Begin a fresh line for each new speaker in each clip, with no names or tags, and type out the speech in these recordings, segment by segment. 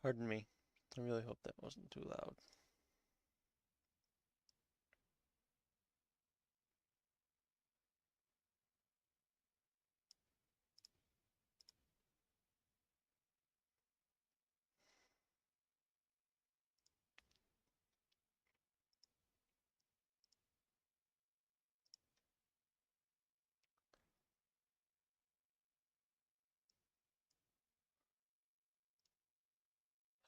Pardon me. I really hope that wasn't too loud.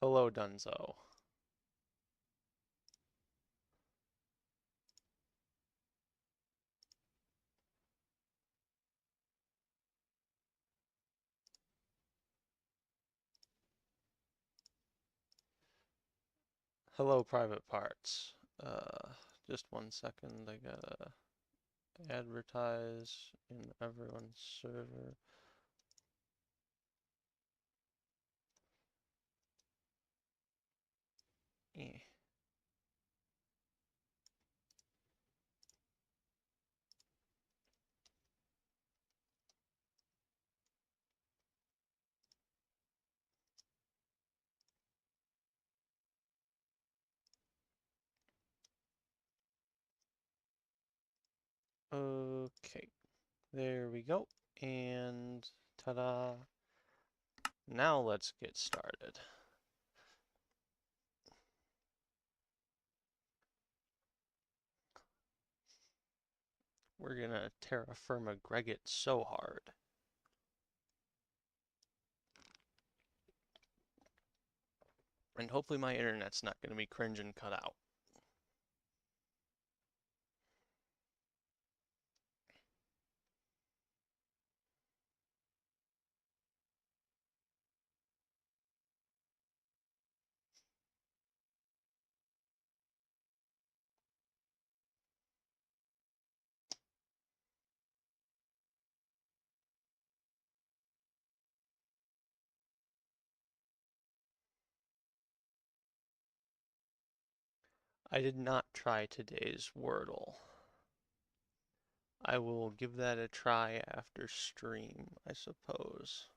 Hello, Dunzo. Hello, private parts. Just 1 second. I gotta advertise in everyone's server. Eh. Okay, there we go. And ta-da. Now let's get started. We're gonna TerraFirmaGreggingIt so hard. And hopefully my internet's not gonna be cringe and cut out. I did not try today's Wordle. I will give that a try after stream, I suppose.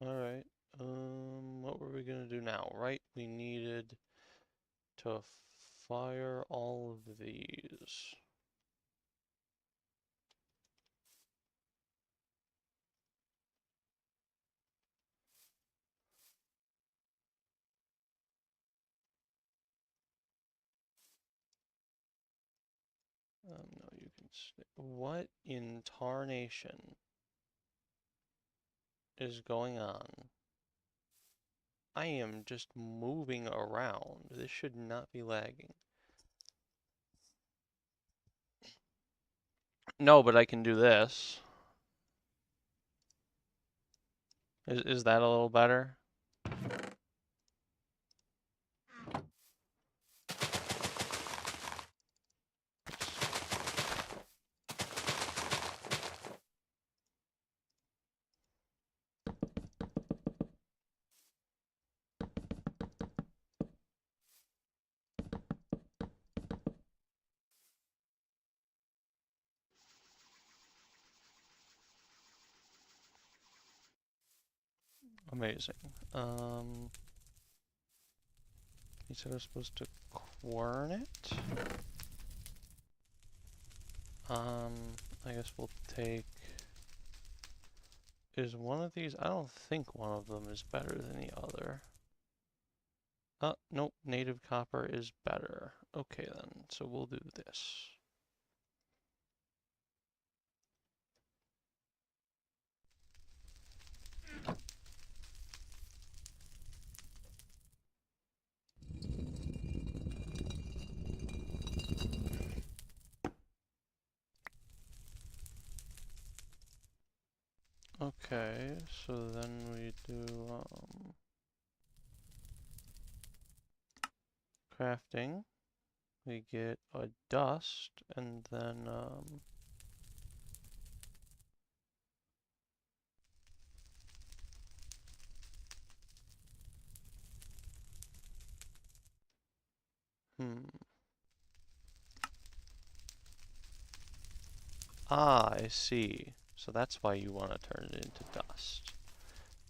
Alright, what were we gonna do now? Right, we needed to fire all of these. No, you can stay. What in tarnation is going on? I am just moving around. This should not be lagging. No, but I can do this. Is that a little better? Amazing. He said I was supposed to quern it. I guess we'll take... Is one of these... I don't think one of them is better than the other. Nope, native copper is better. Okay then, so we'll do this. Okay, so then we do crafting. We get a dust, and then Ah, I see. So that's why you want to turn it into dust.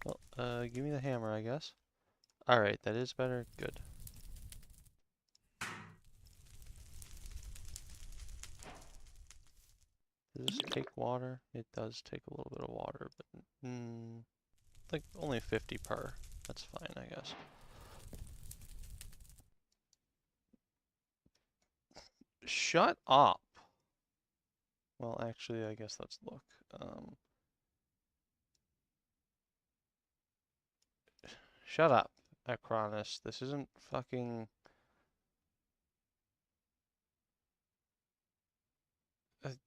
Well, give me the hammer, I guess. Alright, that is better. Good. Does this take water? It does take a little bit of water, but like only 50 per. That's fine, I guess. Shut up! Well, actually, I guess let's look. Shut up, Acronis. This isn't fucking...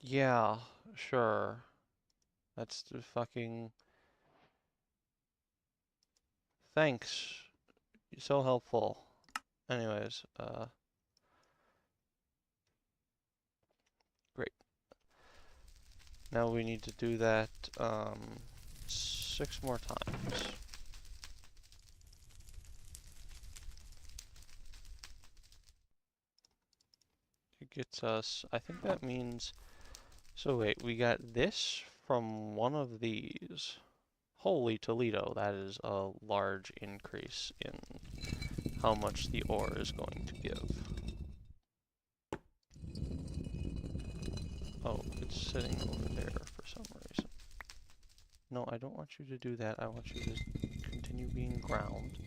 yeah, sure. That's the fucking... Thanks. You're so helpful. Anyways, great. Now we need to do that, 6 more times. It gets us, I think that means, so wait, we got this from one of these. Holy Toledo, that is a large increase in how much the ore is going to give. Oh, it's sitting over there for some reason. No, I don't want you to do that. I want you to continue being ground.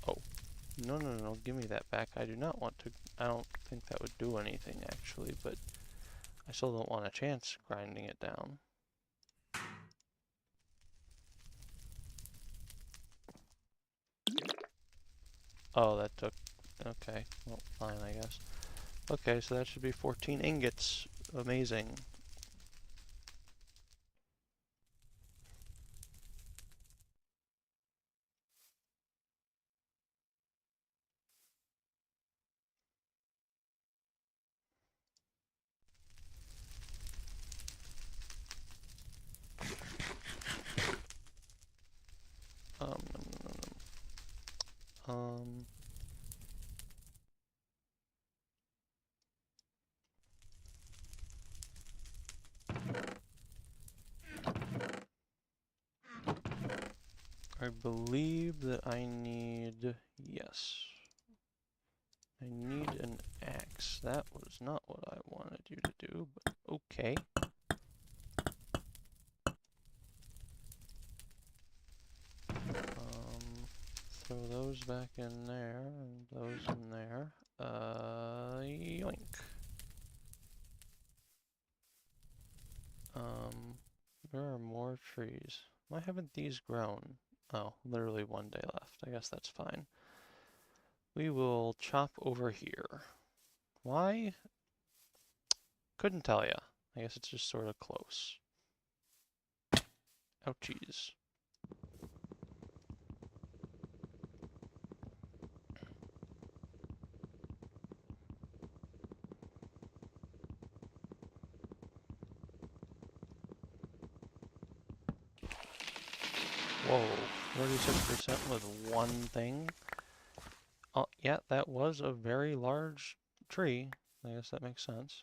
Oh, no, give me that back. I do not want to, I don't think that would do anything actually, but I still don't want a chance grinding it down. Oh, that took... okay, well, fine, I guess. Okay, so that should be 14 ingots. Amazing. Um... I believe that I need... yes. I need an axe. That was not what I wanted you to do, but okay. Throw those back in there, and those in there. Yoink. There are more trees. Why haven't these grown? Oh, literally 1 day left. I guess that's fine. We will chop over here. Why? Couldn't tell ya. I guess it's just sort of close. Ouchies. Whoa, 46% with one thing? Oh, yeah, that was a very large tree. I guess that makes sense.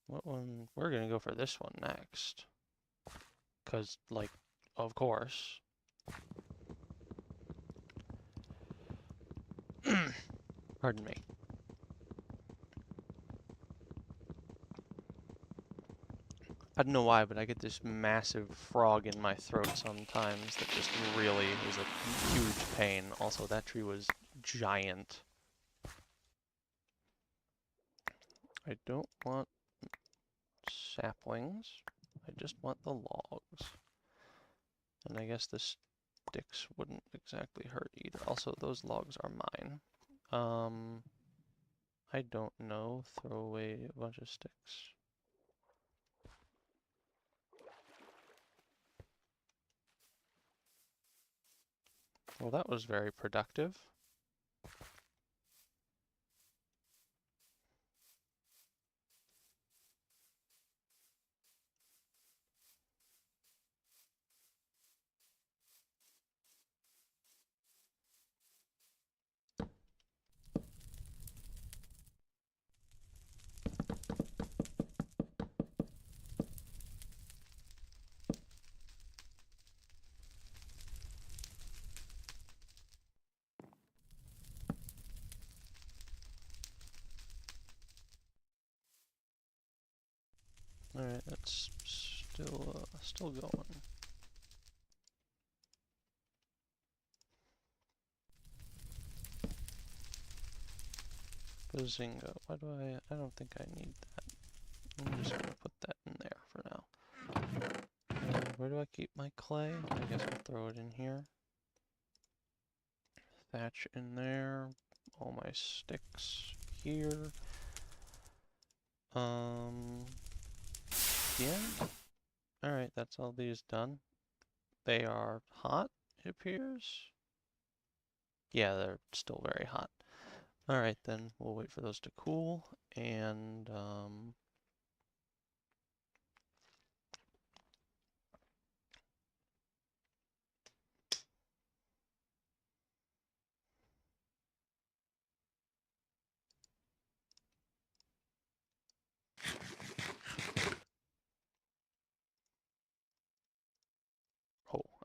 What one? We're gonna go for this one next. 'Cause, like, of course. Pardon me. I don't know why, but I get this massive frog in my throat sometimes that just really is a huge pain. Also, that tree was giant. I don't want saplings. I just want the logs. And I guess the sticks wouldn't exactly hurt either. Also, those logs are mine. I don't know. Throw away a bunch of sticks. Well, that was very productive. Alright, that's still going. Bazinga. Why do I don't think I need that. I'm just gonna put that in there for now. Where do I keep my clay? I guess I'll throw it in here. Thatch in there. All my sticks here. Yeah. Alright, that's all these done. They are hot, it appears. Yeah, they're still very hot. Alright then, we'll wait for those to cool, and oh,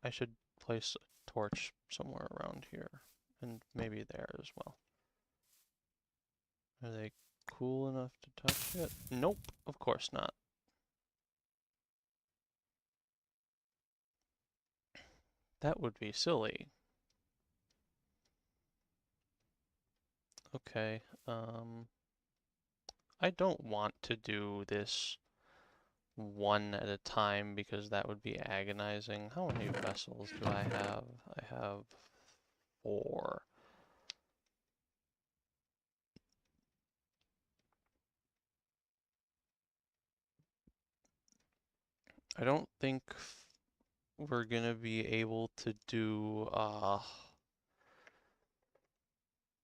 I should place a torch somewhere around here, and maybe there as well. Are they cool enough to touch it? Nope, of course not. That would be silly. Okay, I don't want to do this one at a time because that would be agonizing. How many vessels do I have? I have 4. I don't think we're gonna be able to do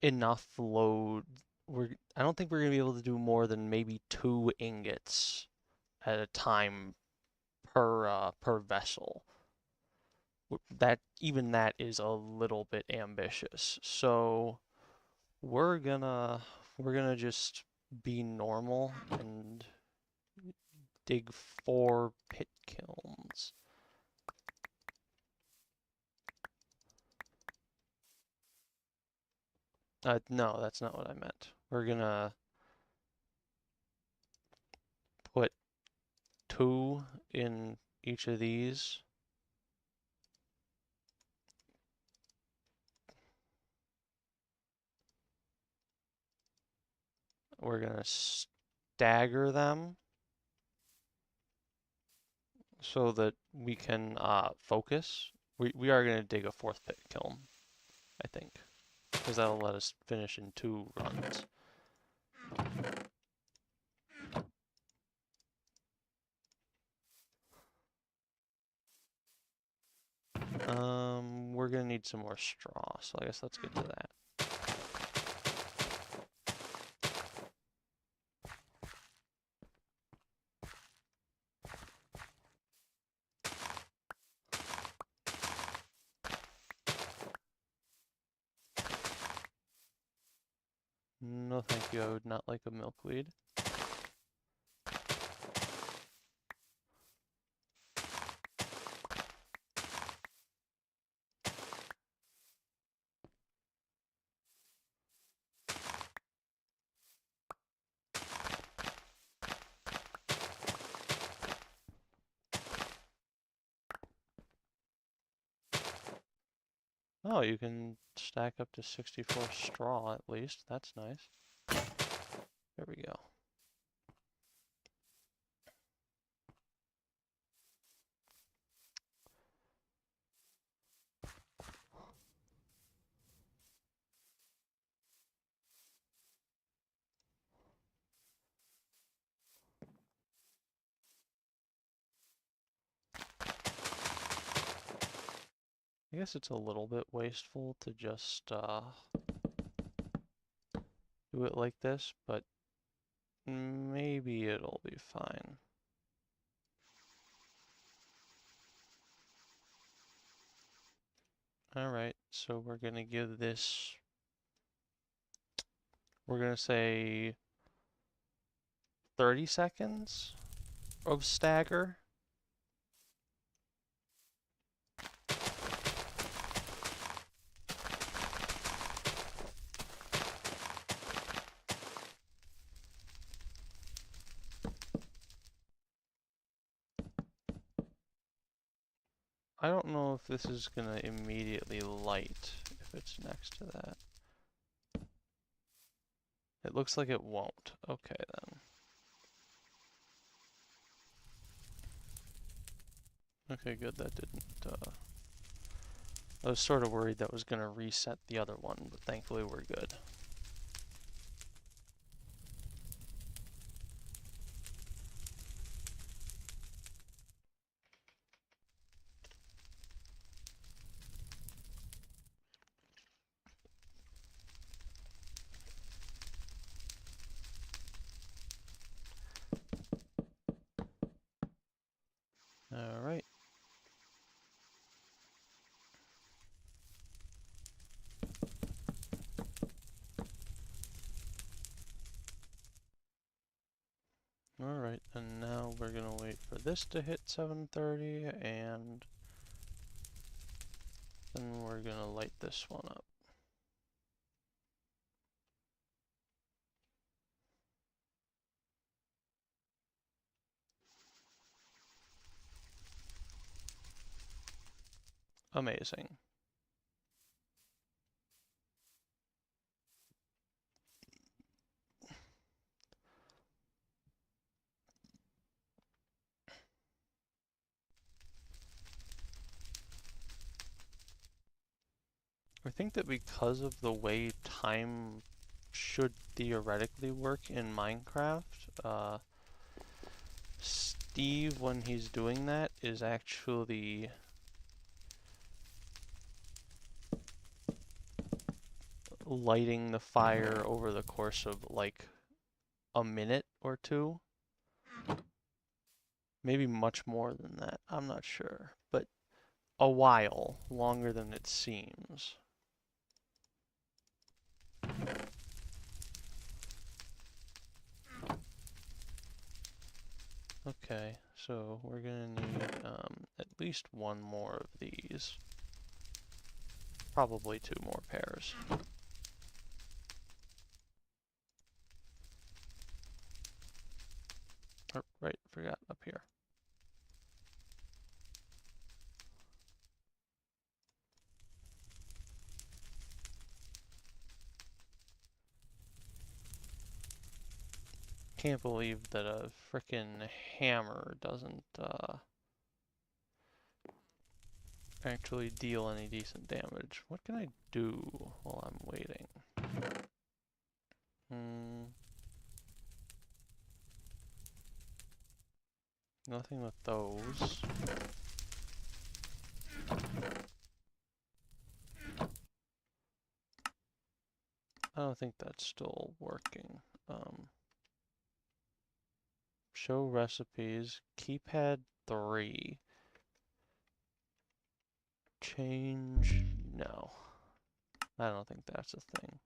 enough load. I don't think we're gonna be able to do more than maybe 2 ingots at a time per vessel. Even that is a little bit ambitious. So we're gonna just be normal and dig 4 pit kilns. No, that's not what I meant. We're gonna put 2 in each of these. We're gonna stagger them so that we can focus. We are gonna dig a 4th pit kiln, I think, because that'll let us finish in 2 runs. We're gonna need some more straw, so I guess let's get to that. No, thank you. I would not like a milkweed. Oh, you can stack up to 64 straw at least. That's nice. There we go. I guess it's a little bit wasteful to just do it like this, but maybe it'll be fine. Alright, so we're gonna give this, we're gonna say 30 seconds of stagger. I don't know if this is gonna immediately light if it's next to that. It looks like it won't. Okay then. Okay, good, that didn't, I was sort of worried that was gonna reset the other one, but thankfully we're good. Alright. Alright, and now we're gonna wait for this to hit 7:30, and then we're gonna light this one up. Amazing. I think that because of the way time should theoretically work in Minecraft, Steve, when he's doing that, is actually lighting the fire over the course of like a minute or two. Maybe much more than that, I'm not sure, but a while, longer than it seems. Okay, so we're gonna need at least one more of these. Probably 2 more pairs. Oh, right, forgot up here. Can't believe that a frickin' hammer doesn't actually deal any decent damage. What can I do while I'm waiting? Nothing with those. I don't think that's still working. Show recipes, keypad 3. Change, no. I don't think that's a thing.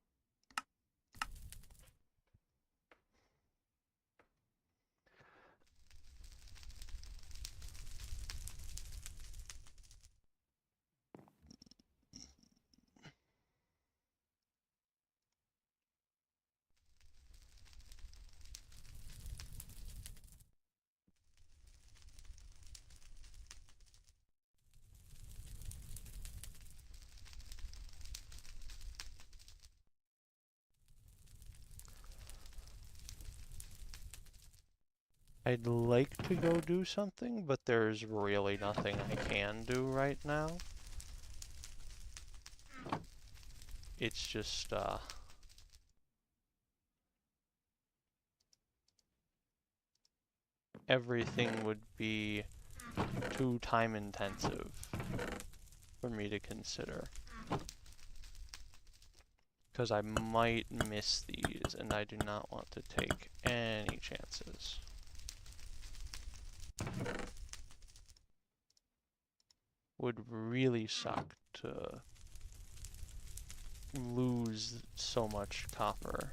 I'd like to go do something, but there's really nothing I can do right now. It's just, everything would be too time intensive. for me to consider. Because I might miss these, and I do not want to take any chances. Would really suck to lose so much copper.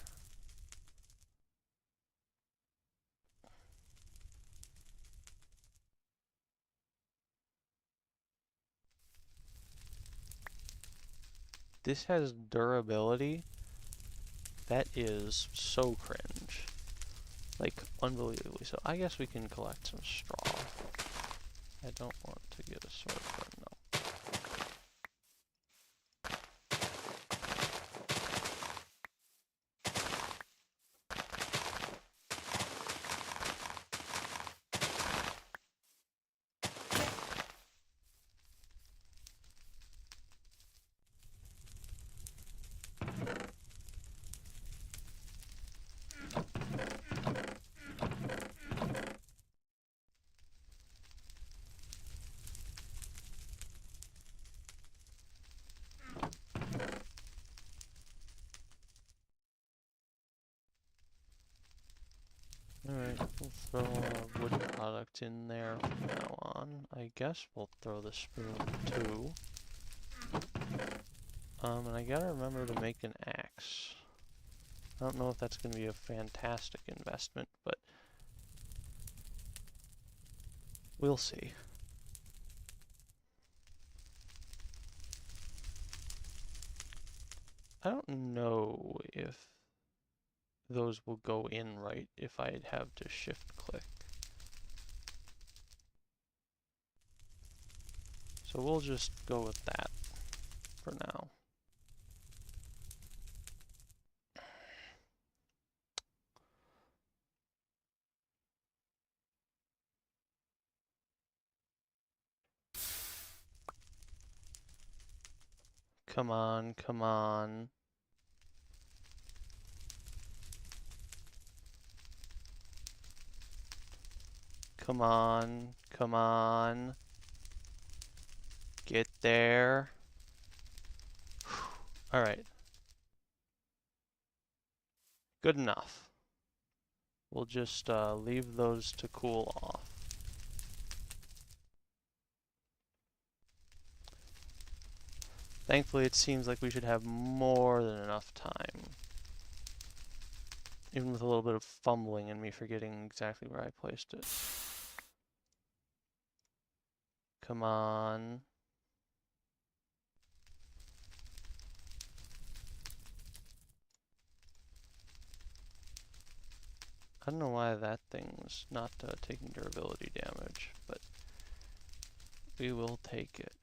This has durability. That is so cringe. Like, unbelievably so. I guess we can collect some straw. I don't want to get a sword for it, no. Alright, we'll throw a wood product in there from now on. I guess we'll throw the spoon too. And I gotta remember to make an axe. I don't know if that's gonna be a fantastic investment, but we'll see. I don't know if those will go in right if I'd have to shift click. So we'll just go with that for now. Come on, come on. Come on, come on. Get there. Alright. Good enough. We'll just leave those to cool off. Thankfully, it seems like we should have more than enough time. Even with a little bit of fumbling and me forgetting exactly where I placed it. Come on. I don't know why that thing's not taking durability damage, but we will take it.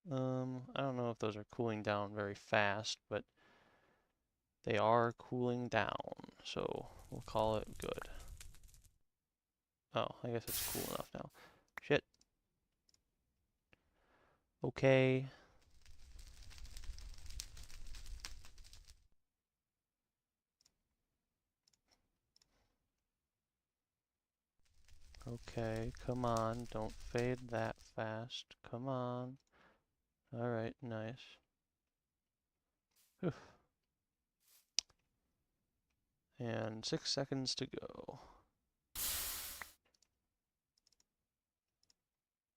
I don't know if those are cooling down very fast, but they are cooling down, so we'll call it good. Oh, I guess it's cool enough now. Shit. Okay. Okay, come on, don't fade that fast. Come on. Alright, nice. Whew. And 6 seconds to go.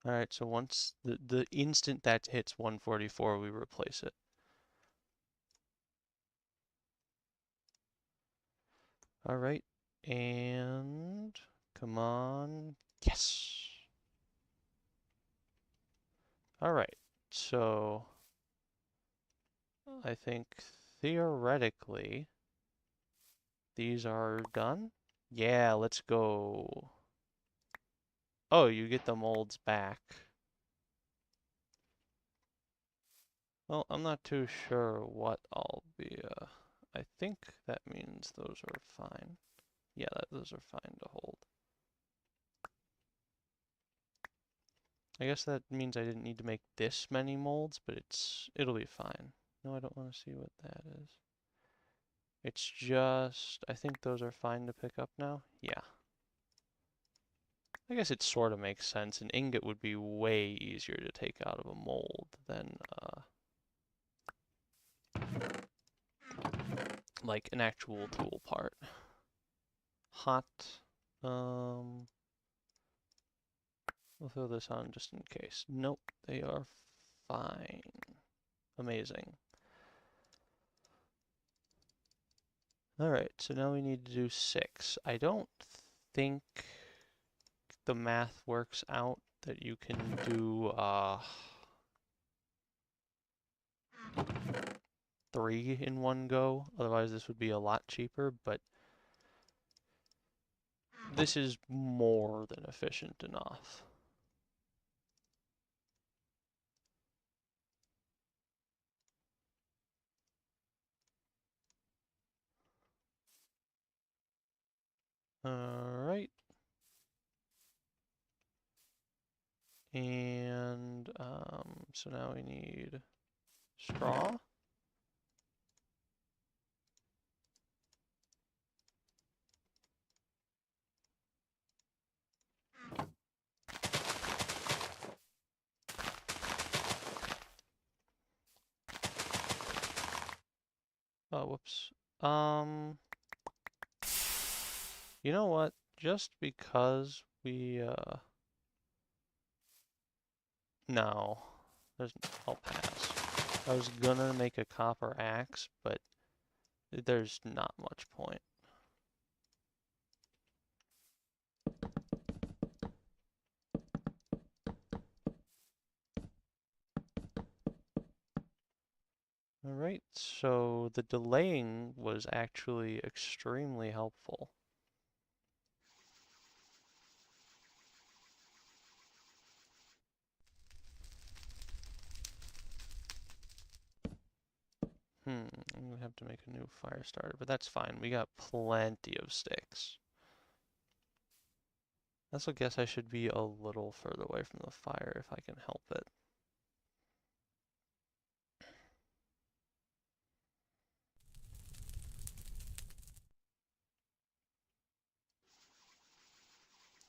Alright, so once the instant that hits 144, we replace it. Alright, and come on. Yes! Alright, so I think theoretically these are done. Yeah, let's go. Oh, you get the molds back. Well, I'm not too sure what I'll be, I think that means those are fine. Yeah, those are fine to hold. I guess that means I didn't need to make this many molds, but it'll be fine. No, I don't want to see what that is. It's just, I think those are fine to pick up now. Yeah. I guess it sort of makes sense. An ingot would be way easier to take out of a mold than like an actual tool part. Hot. We'll throw this on just in case. Nope, they are fine. Amazing. Alright, so now we need to do 6. I don't think the math works out that you can do 3 in one go. Otherwise this would be a lot cheaper, but this is more than efficient enough. Alright. And so now we need straw. Oh, whoops. You know what? Just because we, no. I'll pass. I was gonna make a copper axe, but there's not much point. Alright, so the delaying was actually extremely helpful. I'm gonna have to make a new fire starter, but that's fine. We got plenty of sticks. I also guess I should be a little further away from the fire if I can help it.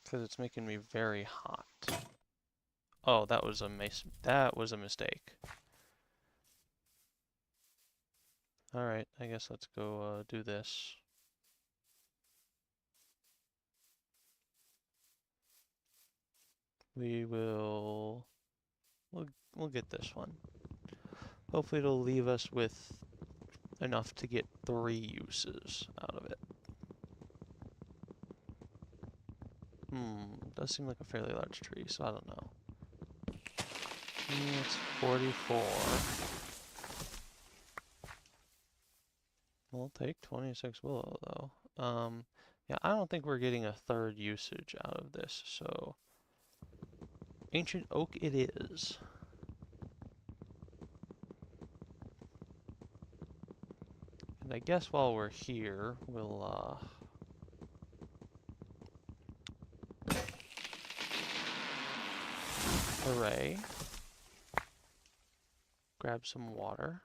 Because it's making me very hot. Oh, that was a mistake. Alright, I guess let's go do this. We'll get this one. Hopefully it'll leave us with enough to get 3 uses out of it. Does seem like a fairly large tree, so I don't know. It's 44. We'll take 26 willow, though. Yeah, I don't think we're getting a 3rd usage out of this, so ancient oak it is. And I guess while we're here, we'll, hooray. Grab some water.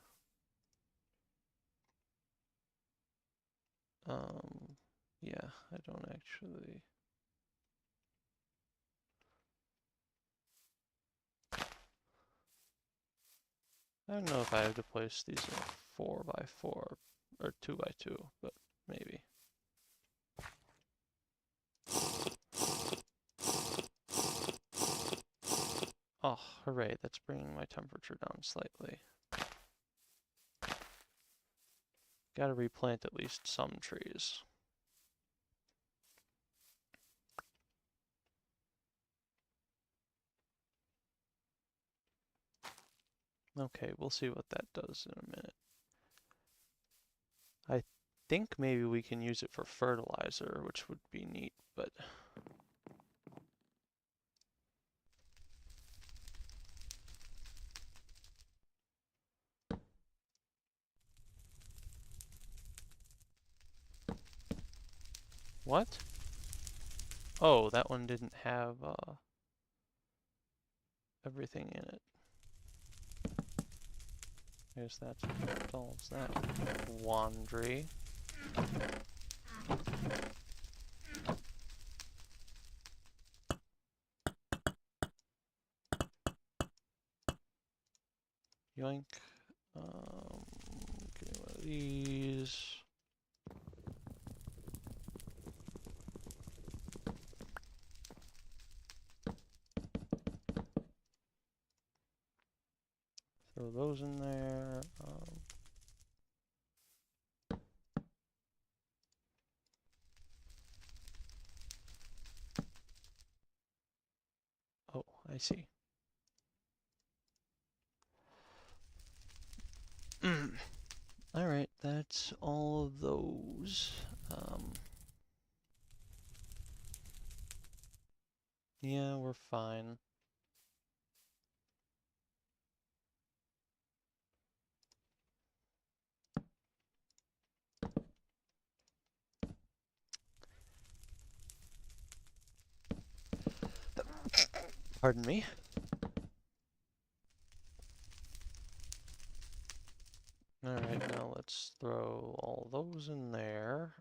Yeah, I don't actually... I don't know if I have to place these in a 4x4 or 2x2, but maybe. Oh, hooray, that's bringing my temperature down slightly. Gotta replant at least some trees. Okay, we'll see what that does in a minute. I think maybe we can use it for fertilizer, which would be neat, but... What? Oh, that one didn't have, everything in it. I guess that solves that quandary. yoink. Give me one of these. Throw those in there. Oh, I see. Alright, that's all of those. Yeah, we're fine. Pardon me. Alright, now let's throw all those in there.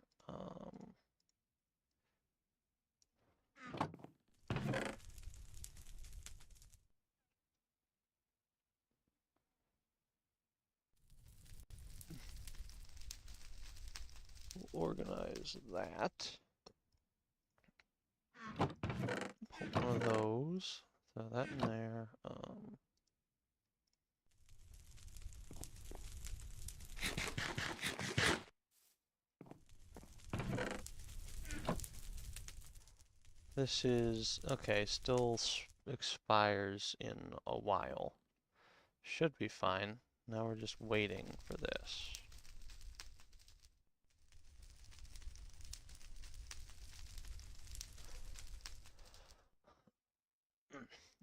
We'll organize that. Pull one of those. Throw that in there. This is, okay, still expires in a while. Should be fine. Now we're just waiting for this.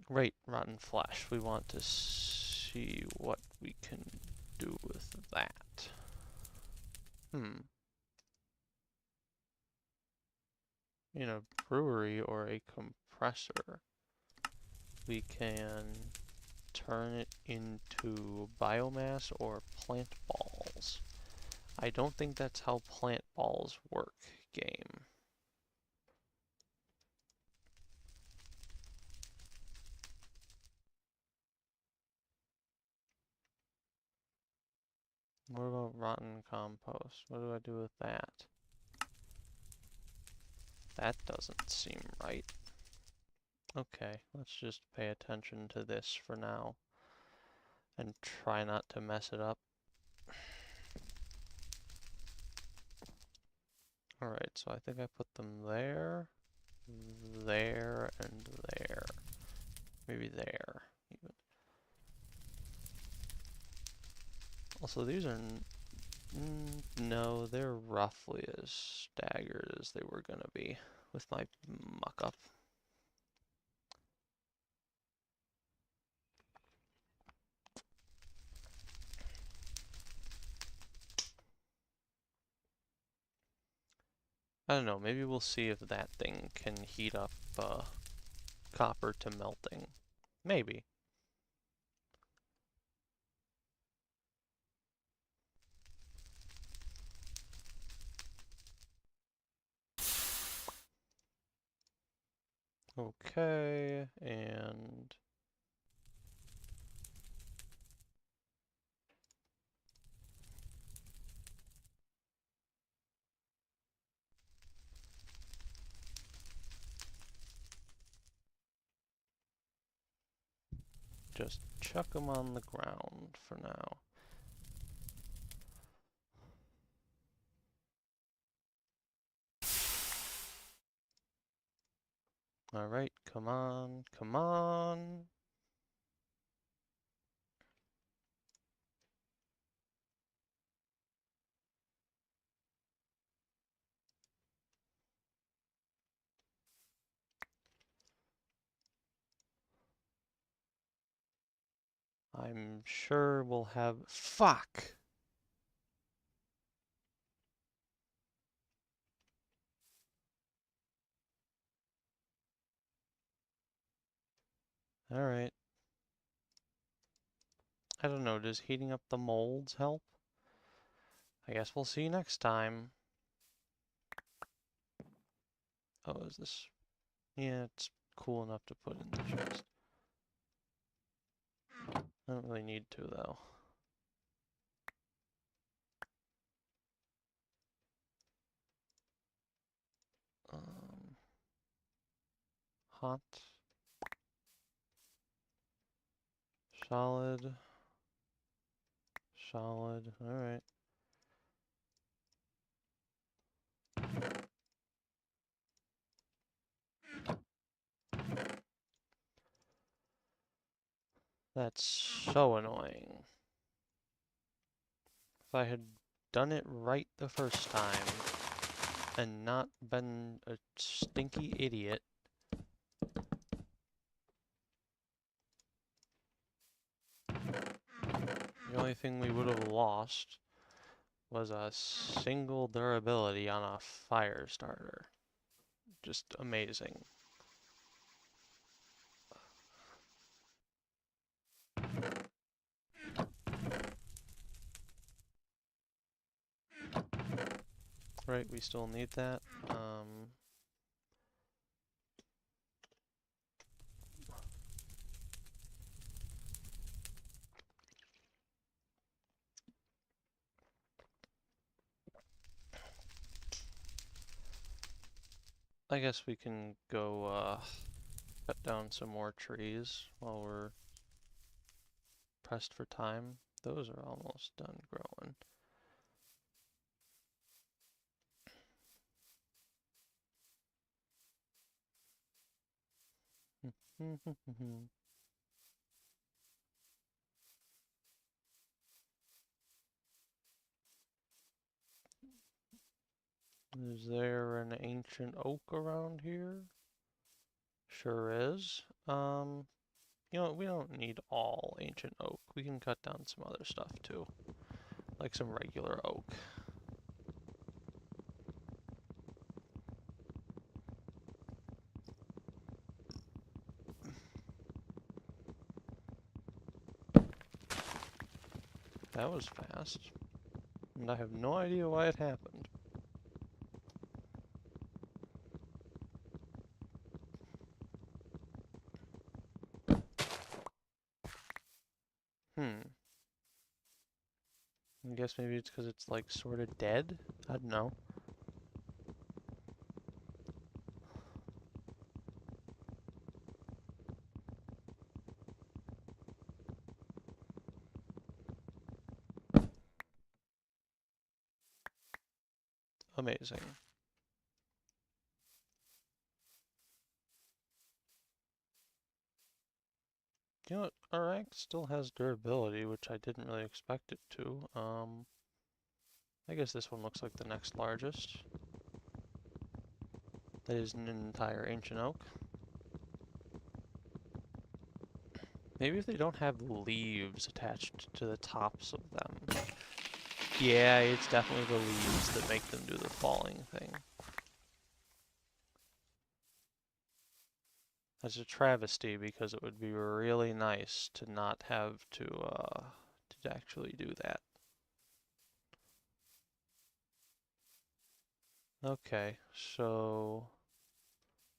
Right, rotten flesh. We want to see what we can do with that. In a brewery or a compressor, we can turn it into biomass or plant balls. I don't think that's how plant balls work, game. What about rotten compost? What do I do with that? That doesn't seem right. Okay, let's just pay attention to this for now and try not to mess it up. Alright, so I think I put them there, there, and there. Maybe there, even. Also, these are... no, they're roughly as staggered as they were gonna be with my muck-up. I don't know, maybe we'll see if that thing can heat up copper to melting. Maybe. Okay, and... just chuck them on the ground for now. Alright, come on, come on. I'm sure we'll have... Fuck! Alright. I don't know, does heating up the molds help? I guess we'll see next time. Oh, is this... yeah, it's cool enough to put in the chest. I don't really need to, though. hot. Solid. Solid. Alright. That's so annoying. If I had done it right the first time and not been a stinky idiot. The only thing we would have lost was a single durability on a fire starter. Just amazing. Right, we still need that. I guess we can go cut down some more trees while we're pressed for time. Those are almost done growing. Is there an ancient oak around here? Sure is. You know, we don't need all ancient oak. We can cut down some other stuff too, like some regular oak. That was fast. And I have no idea why it happened. I guess maybe it's because it's like sort of dead? I don't know. Amazing. You know what? Our axe still has durability, which I didn't really expect it to. I guess this one looks like the next largest. That is an entire ancient oak. Maybe if they don't have leaves attached to the tops of them. Yeah, it's definitely the leaves that make them do the falling thing. That's a travesty because it would be really nice to not have to actually do that. Okay, so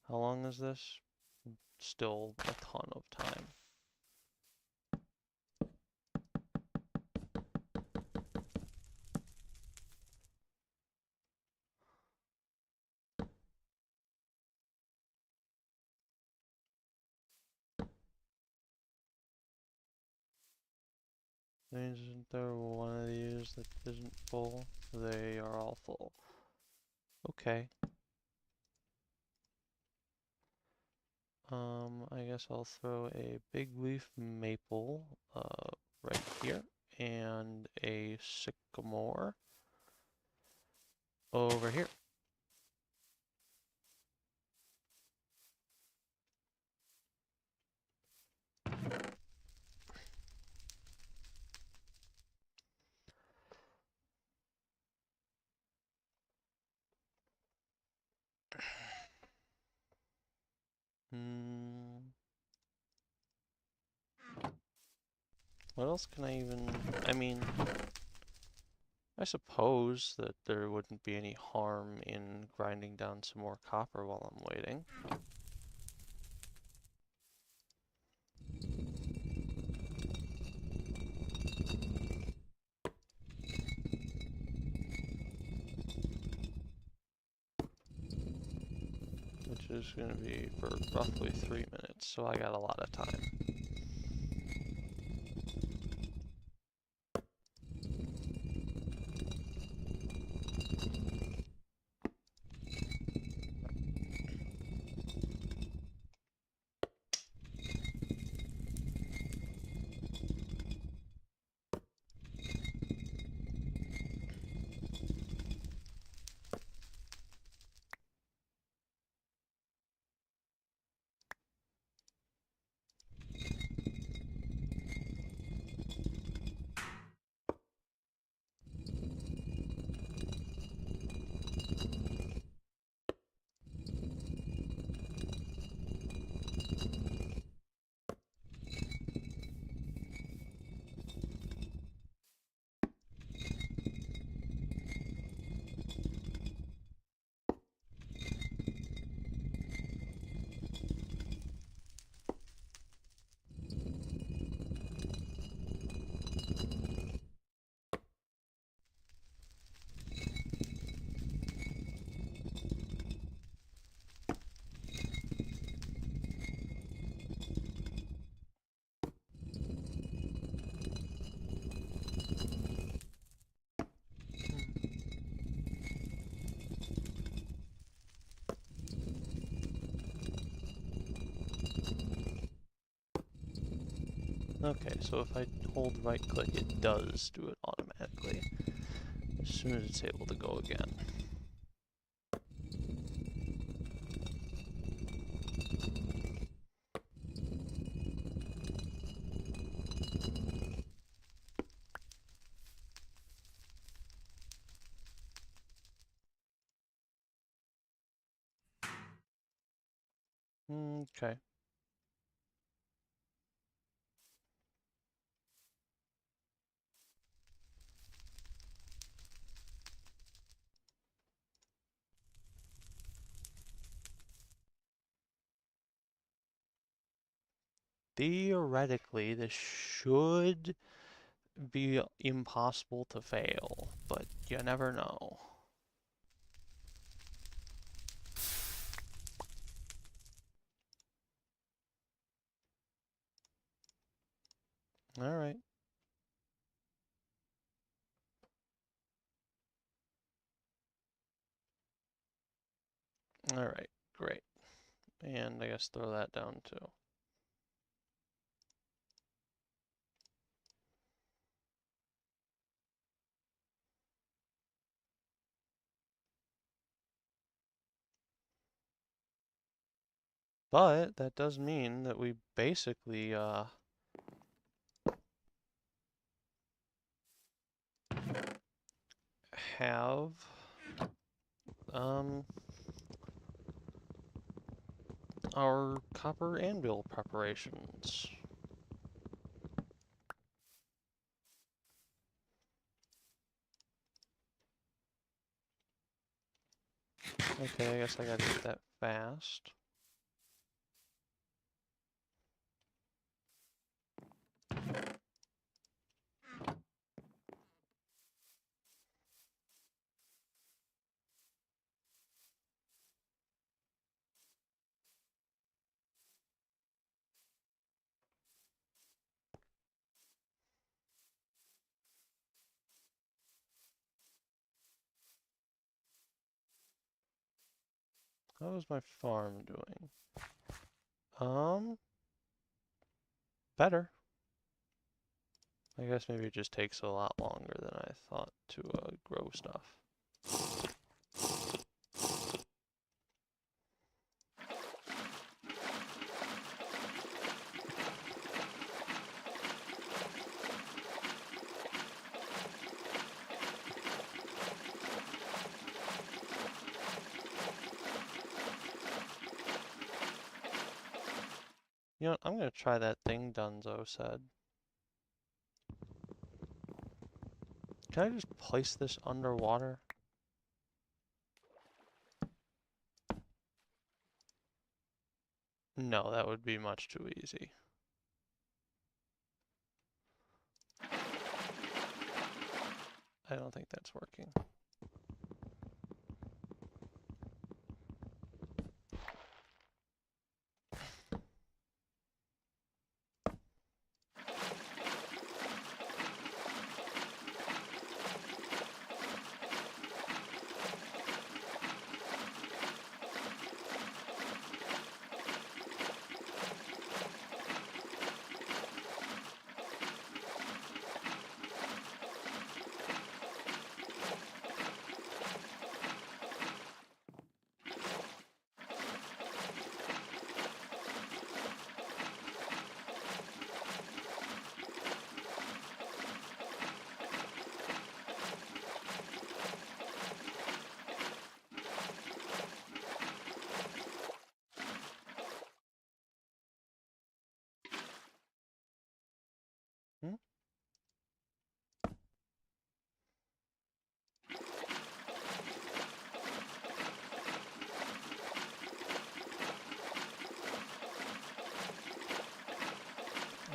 how long is this? Still a ton of time. Isn't there one of these that isn't full? They are all full. Okay. I guess I'll throw a big leaf maple right here and a sycamore over here. What else can I even, I mean, I suppose that there wouldn't be any harm in grinding down some more copper while I'm waiting. Which is going to be for roughly 3 minutes, so I got a lot of time. Okay, so if I hold right click, it does do it automatically as soon as it's able to go again. Okay. Theoretically, this should be impossible to fail, but you never know. Alright. Alright, great. And I guess throw that down too. But that does mean that we basically have our copper anvil preparations. Okay, I guess I gotta get that fast. How is my farm doing? Better. I guess maybe it just takes a lot longer than I thought to grow stuff. You know what, I'm gonna try that thing Dunzo said. Can I just place this underwater? No, that would be much too easy. I don't think that's working.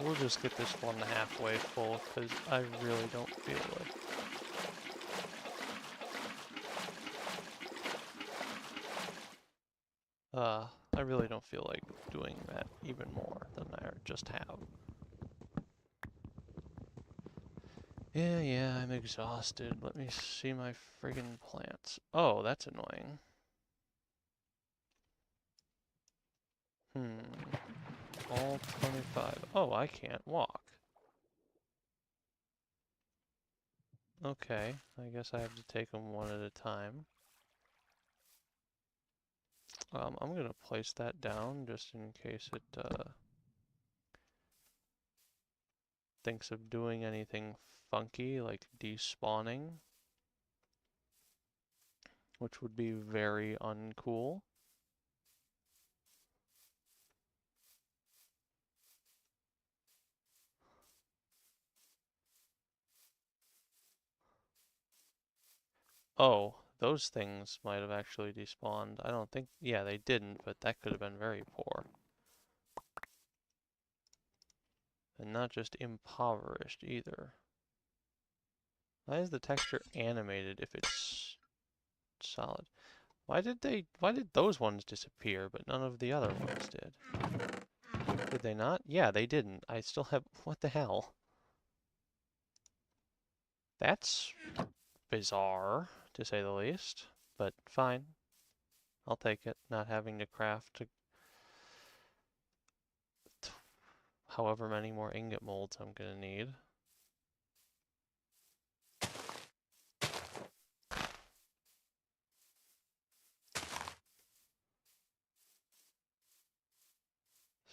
we'll just get this one halfway full, because I really don't feel like... I really don't feel like doing that even more than I just have. Yeah, I'm exhausted. Let me see my friggin' plants. Oh, that's annoying. All 25. Oh, I can't walk. Okay, I guess I have to take them one at a time. I'm gonna place that down just in case it thinks of doing anything funky like despawning, which would be very uncool. Oh, those things might have actually despawned. I don't think, yeah, they didn't, but that could have been very poor. And not just impoverished either. Why is the texture animated if it's solid? Why did those ones disappear, but none of the other ones did? Did they not? Yeah, they didn't. I still have, what the hell? That's bizarre, to say the least, but fine. I'll take it, not having to craft however many more ingot molds I'm gonna need.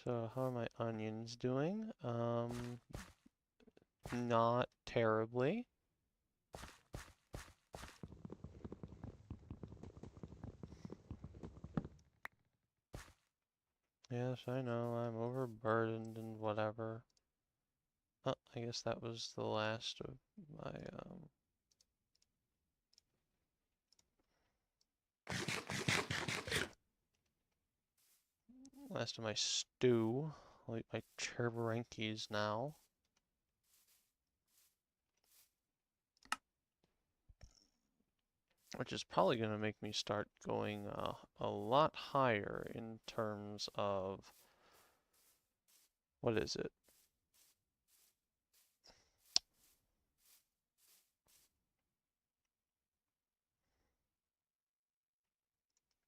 So how are my onions doing? Not terribly. Yes, I know, I'm overburdened and whatever. Oh, I guess that was the last of my, last of my stew. I'll eat my cherbarankies now. Which is probably going to make me start going a lot higher in terms of, what is it?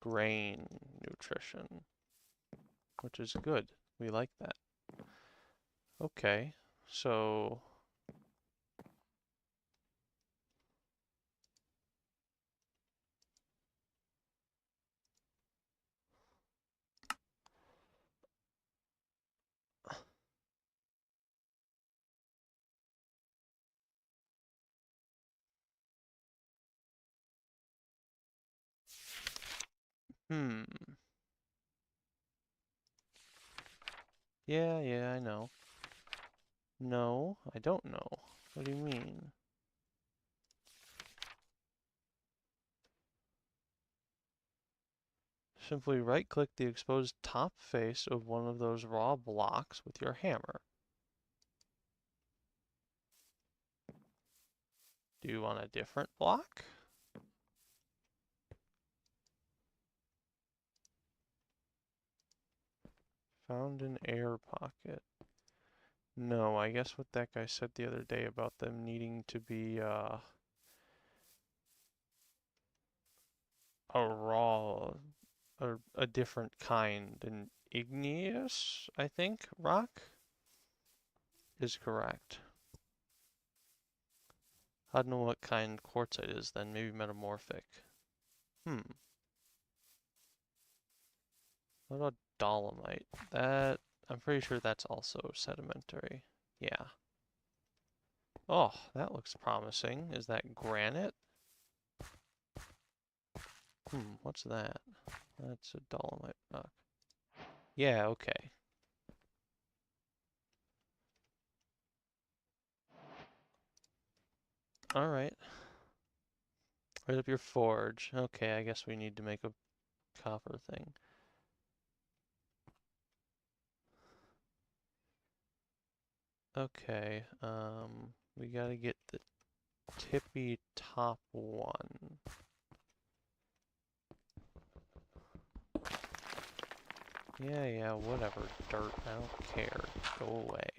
Grain nutrition, which is good. We like that. Okay, so hmm. Yeah, I know. No, I don't know. What do you mean? Simply right-click the exposed top face of one of those raw blocks with your hammer. Do you want a different block? Found an air pocket. No, I guess what that guy said the other day about them needing to be a raw, or a different kind, an igneous, I think, rock is correct. I don't know what kind quartzite is then, maybe metamorphic. What about dolomite? That, I'm pretty sure that's also sedimentary. Yeah. Oh, that looks promising. Is that granite? What's that? That's a dolomite rock. Yeah, okay. Alright. Right up your forge. Okay, I guess we need to make a copper thing. Okay, we gotta get the tippy top one. Yeah, whatever, dirt, I don't care. Go away.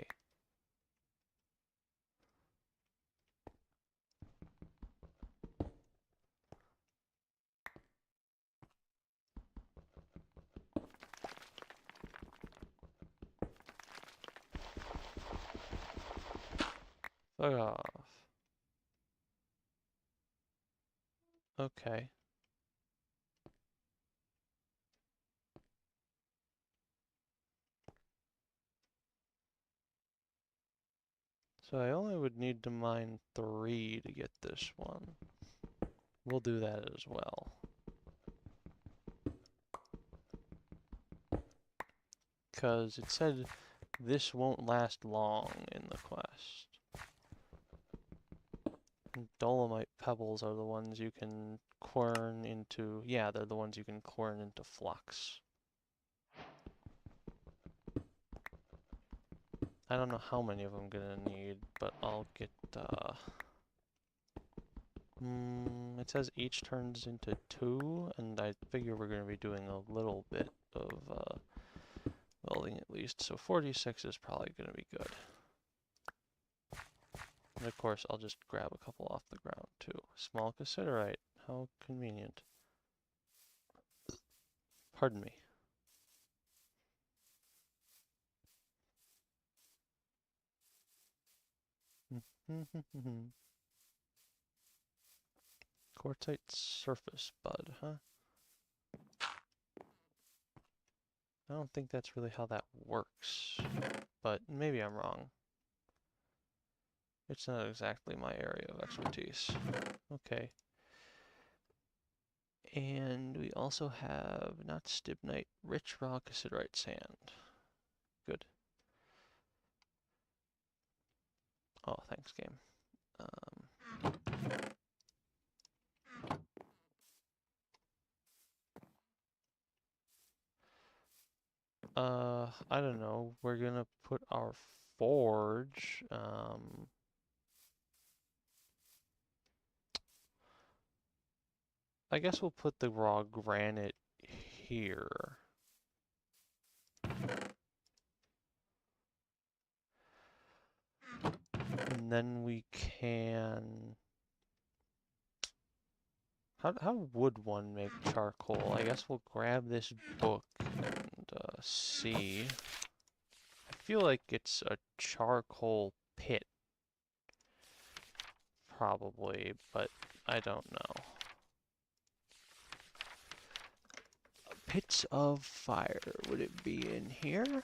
Fuck off. Okay. So I only would need to mine 3 to get this one. We'll do that as well. Because it said this won't last long in the quest. Dolomite pebbles are the ones you can quern into, yeah, they're the ones you can quern into flux. I don't know how many of them I'm gonna need, but I'll get, it says each turns into 2, and I figure we're gonna be doing a little bit of, welding at least, so 46 is probably gonna be good. And of course, I'll just grab a couple off the ground too. Small cassiterite, how convenient. Pardon me. Quartzite surface bud, huh? I don't think that's really how that works, but maybe I'm wrong. It's not exactly my area of expertise. Okay. And we also have, not stibnite, rich raw cassiterite sand. Good. Oh, thanks, game. I don't know. We're gonna put our forge, I guess we'll put the raw granite here. And then we can... How would one make charcoal? I guess we'll grab this book and see. I feel like it's a charcoal pit. Probably, but I don't know. Pits of fire. Would it be in here?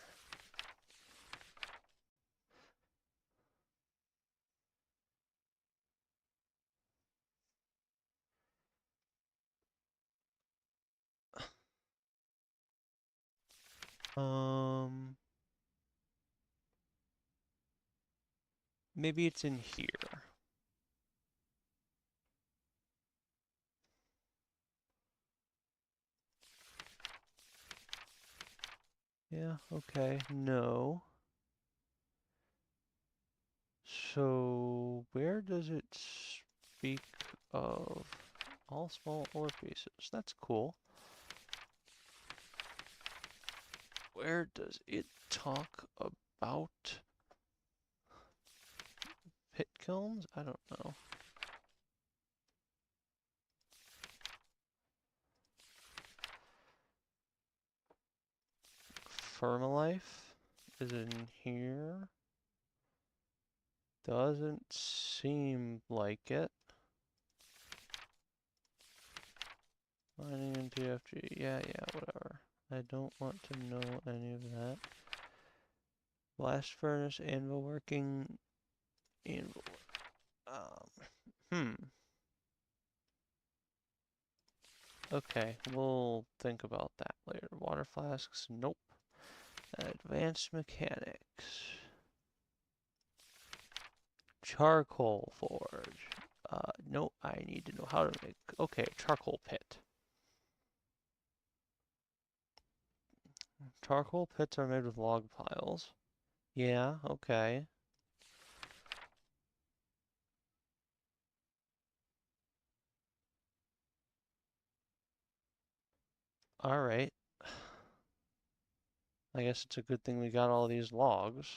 Maybe it's in here. Yeah, okay. No. So, where does it speak of all small ore pieces? That's cool. Where does it talk about pit kilns? I don't know. Firmalife is in here. Doesn't seem like it. Mining and TFG, yeah, whatever. I don't want to know any of that. Blast furnace, anvil working, anvil. Okay, we'll think about that later. Water flasks, nope. Advanced mechanics. Charcoal forge. No, I need to know how to make, okay, charcoal pit. Charcoal pits are made with log piles. Yeah, okay. Alright. I guess it's a good thing we got all these logs.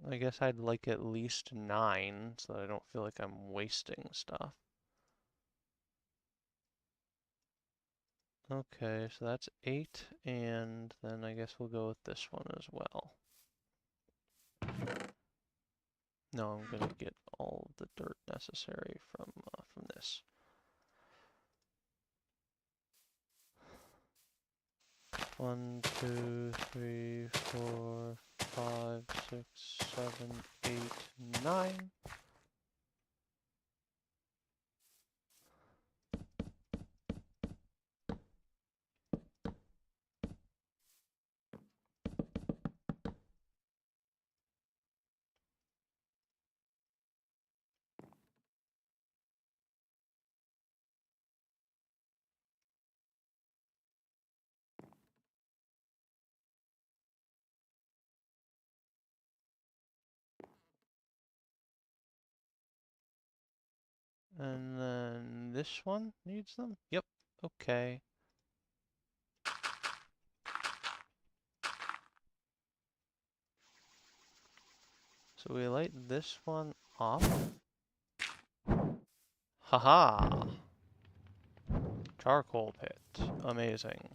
I guess I'd like at least 9 so that I don't feel like I'm wasting stuff. Okay, so that's 8, and then I guess we'll go with this one as well. No, I'm gonna get all the dirt necessary from this. One, two, three, 4, 5, 6, 7, 8, 9. And then this one needs them? Yep, okay. So we light this one up. Haha! Charcoal pit. Amazing.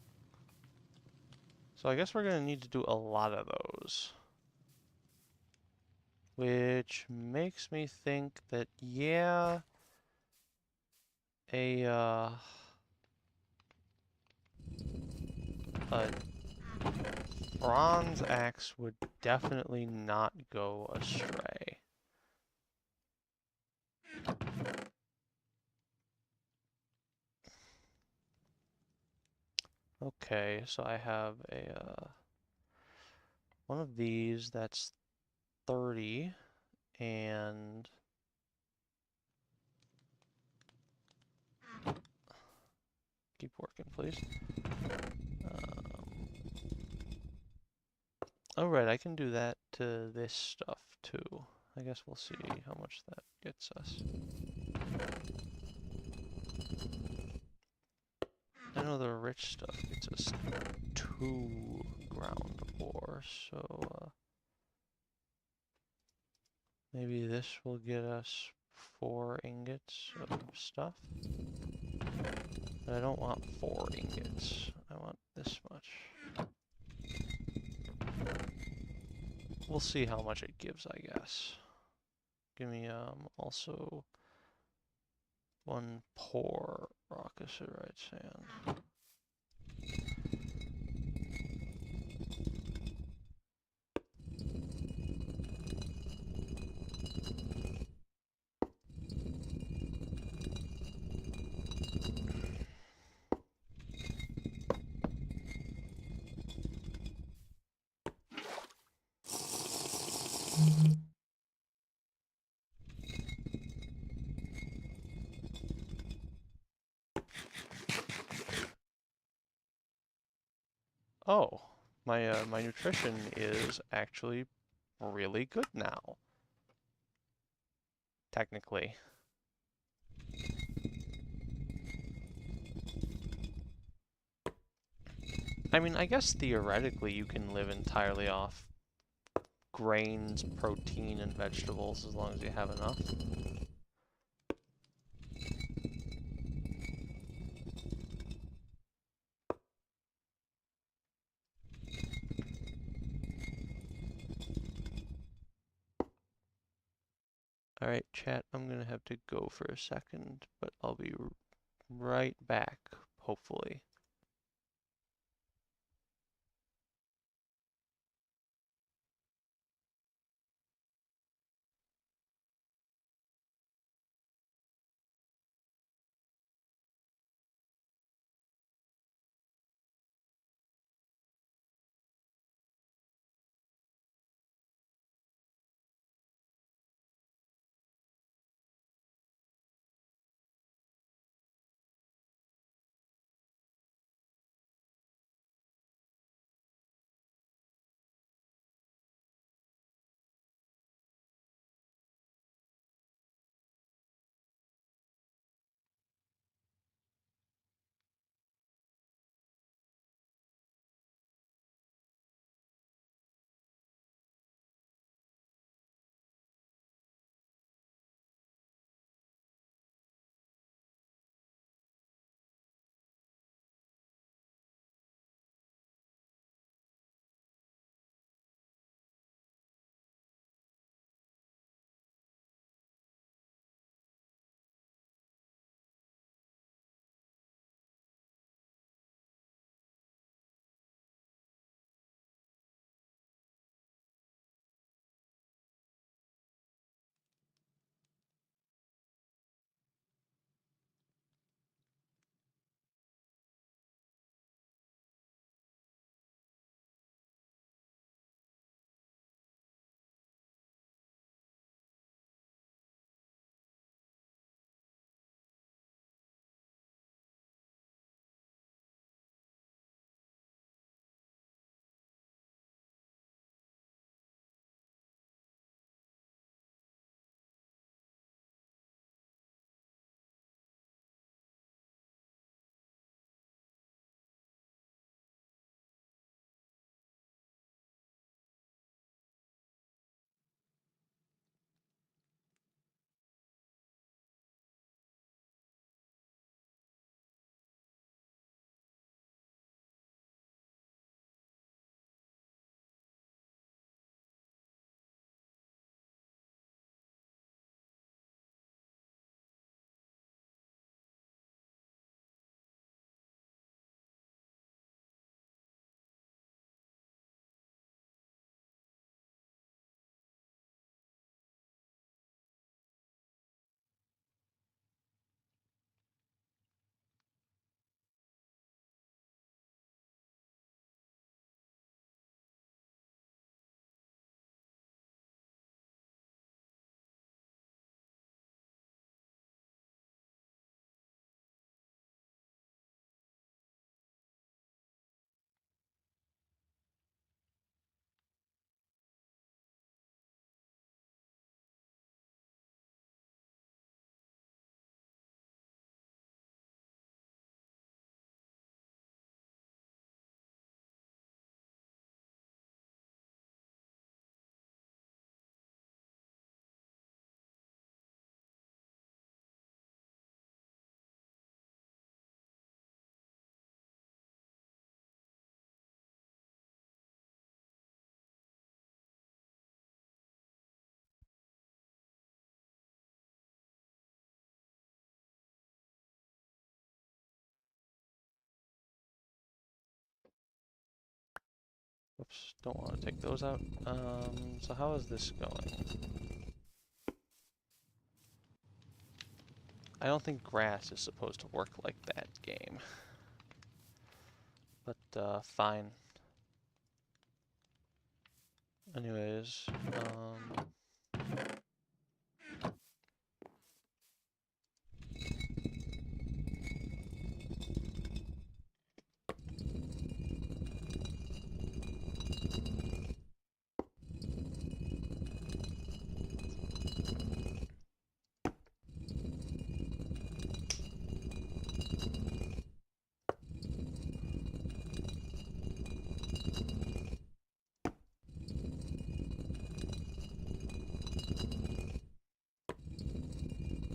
So I guess we're gonna need to do a lot of those. Which makes me think that, yeah, a bronze axe would definitely not go astray. Okay, so I have a one of these that's 30, and keep working, please. Oh, right, I can do that to this stuff too. I guess we'll see how much that gets us. I know the rich stuff gets us 2 ground ore, so maybe this will get us 4 ingots of stuff. But I don't want 4 ingots. I want this much. We'll see how much it gives, I guess. Give me also 1 poor rock acidite sand. Oh, my nutrition is actually really good now. Technically. I mean, I guess theoretically you can live entirely off grains, protein, and vegetables as long as you have enough. Alright, chat, I'm gonna have to go for a second, but I'll be right back, hopefully. Whoops, don't want to take those out. So how is this going? I don't think grass is supposed to work like that game. But, fine. Anyways,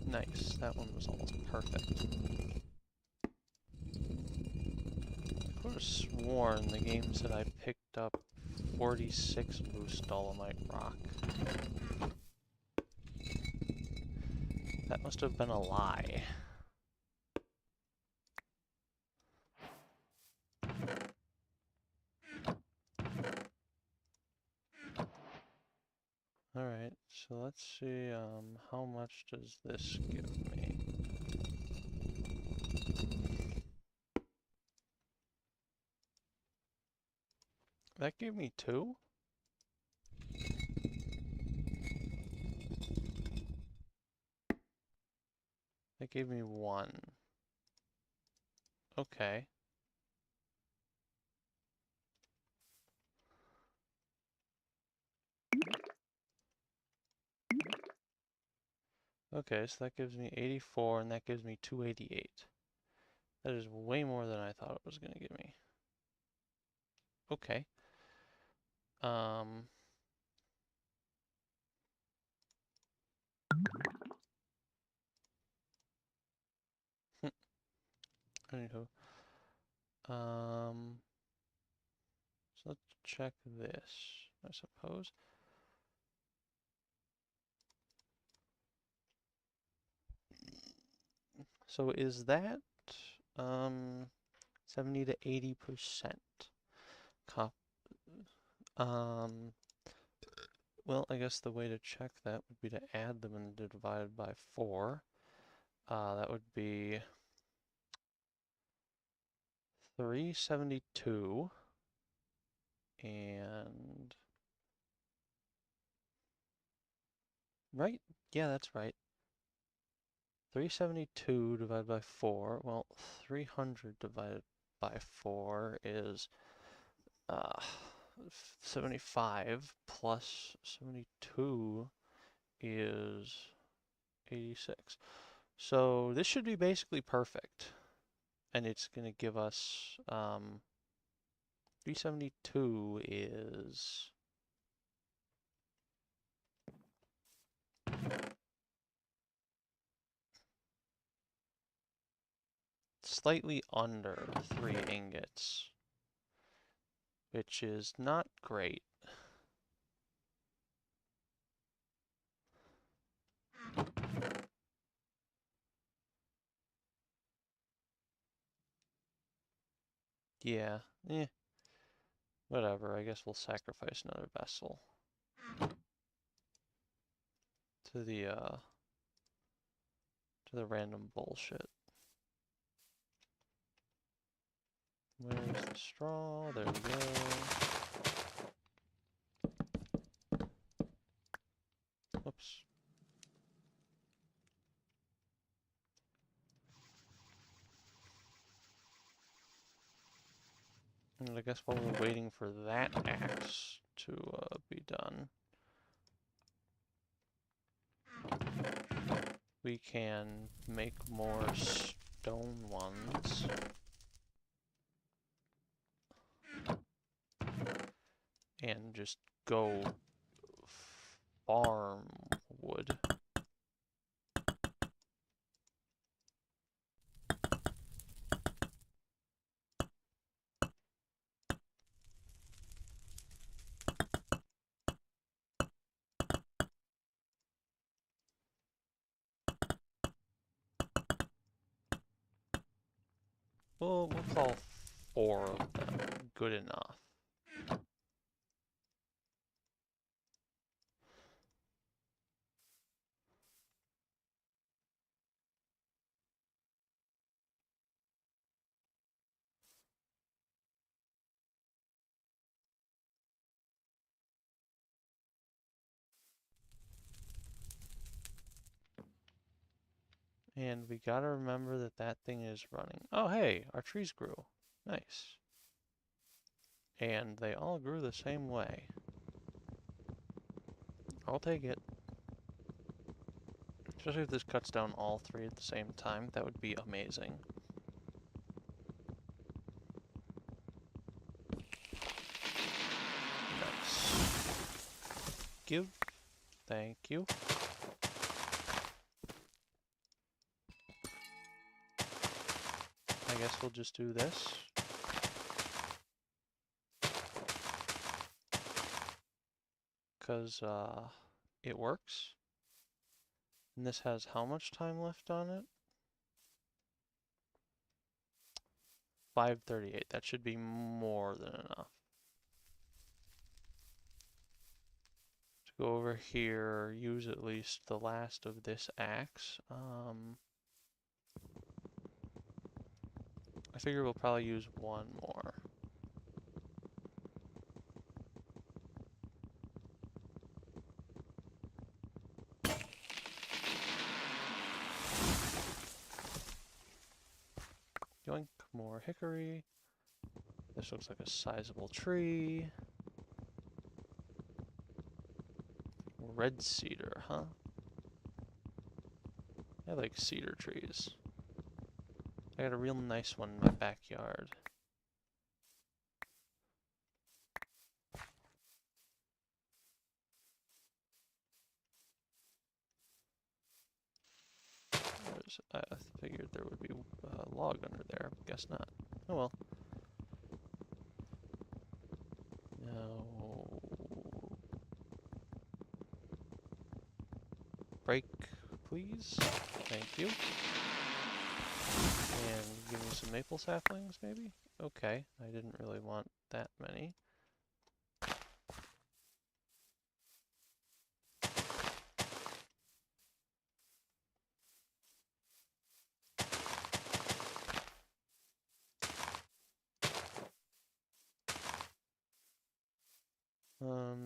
nice. That one was almost perfect. I could have sworn the game said I picked up 46 loose dolomite rock. That must have been a lie. Alright, so let's see, how much does this give me? That gave me 2? That gave me 1. Okay. Okay, so that gives me 84, and that gives me 288. That is way more than I thought it was going to give me. Okay. Anywho. So let's check this, I suppose. So is that 70 to 80% cop? Well, I guess the way to check that would be to add them and divide by 4. That would be 372 and right? Yeah, that's right. 372 divided by 4. Well, 300 divided by 4 is 75 plus 72 is 86. So this should be basically perfect. And it's going to give us 372 is slightly under 3 ingots, which is not great. Yeah, whatever. I guess we'll sacrifice another vessel to the random bullshit. Where's the straw? There we go. Oops. And I guess while we're waiting for that axe to be done, we can make more stone ones. And just go farm wood. Well, we'll call 4 of them good enough. And we gotta remember that that thing is running. Oh, hey, our trees grew. Nice. And they all grew the same way. I'll take it. Especially if this cuts down all three at the same time, that would be amazing. Nice. Give. Thank you. I guess we'll just do this. Because, it works. And this has how much time left on it? 5:38. That should be more than enough. To go over here, use at least the last of this axe. I figure we'll probably use one more. Yoink, more hickory. This looks like a sizable tree. Red cedar, huh? I like cedar trees. I got a real nice one in my backyard. I figured there would be a log under there. Guess not. Oh well. No. Break, please. Thank you. And give me some maple saplings, maybe? Okay, I didn't really want that many.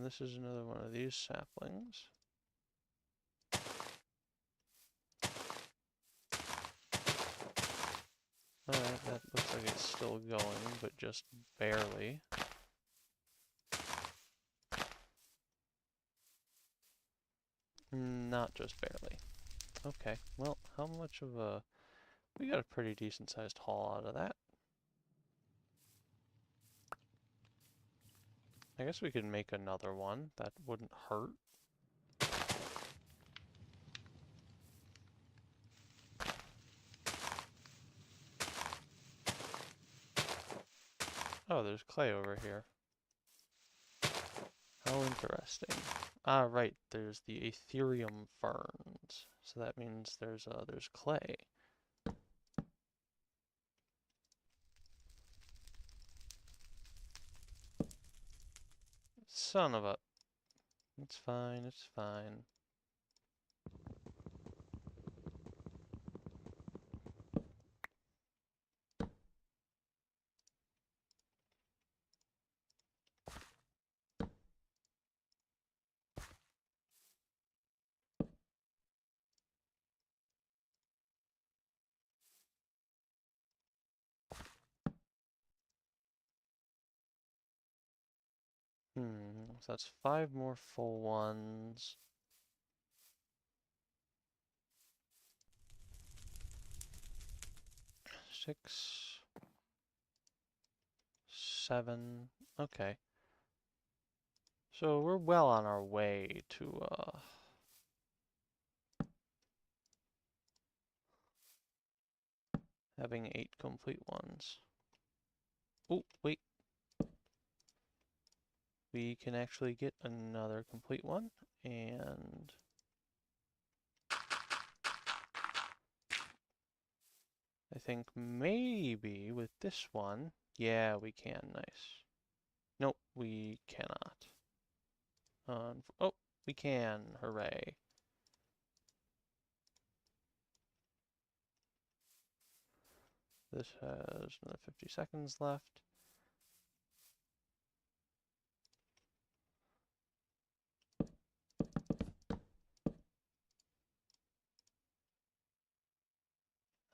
This is another one of these saplings. Alright, that looks like it's still going, but just barely. Not just barely. Okay, well, how much of a... We got a pretty decent sized haul out of that. I guess we could make another one. That wouldn't hurt. Oh, there's clay over here. How interesting. Ah, right, there's the Ethereum ferns. So that means there's clay. Son of a... It's fine, it's fine. So that's 5 more full ones. Six, 7, okay. So we're well on our way to, having 8 complete ones. Oh, wait. We can actually get another complete one, and... I think maybe with this one, yeah, we can, nice. Nope, we cannot. Oh, we can, hooray. This has another 50 seconds left.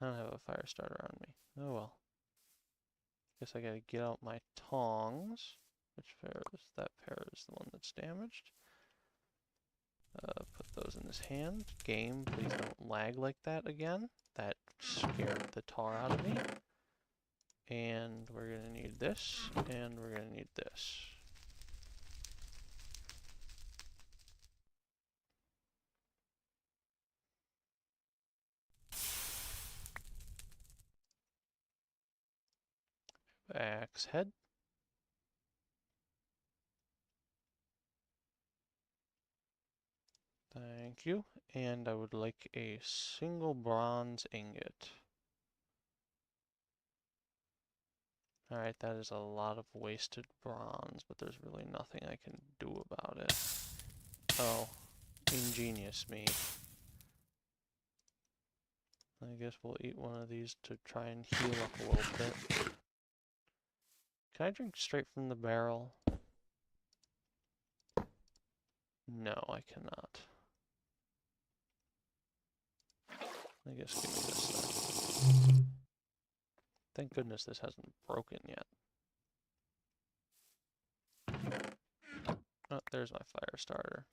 I don't have a fire starter on me. Oh well. Guess I gotta get out my tongs. Which pair is that? Pair is the one that's damaged. Put those in his hand. Game, please don't lag like that again. That scared the tar out of me. And we're gonna need this, and we're gonna need this. Axe head. Thank you. And I would like a single bronze ingot. Alright, that is a lot of wasted bronze, but there's really nothing I can do about it. Oh, ingenious me. I guess we'll eat one of these to try and heal up a little bit. Can I drink straight from the barrel? No, I cannot. I guess give me this then. Thank goodness this hasn't broken yet. Oh, there's my fire starter.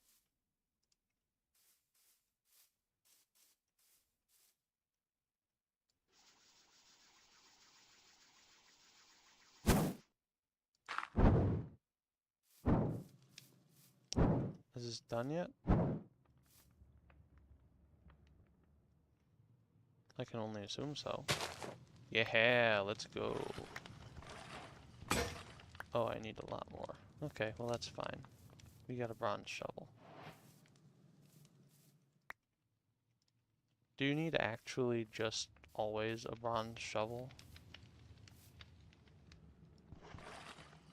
Is this done yet? I can only assume so. Yeah, let's go. Oh, I need a lot more. Okay, well that's fine. We got a bronze shovel. Do you need actually just always a bronze shovel?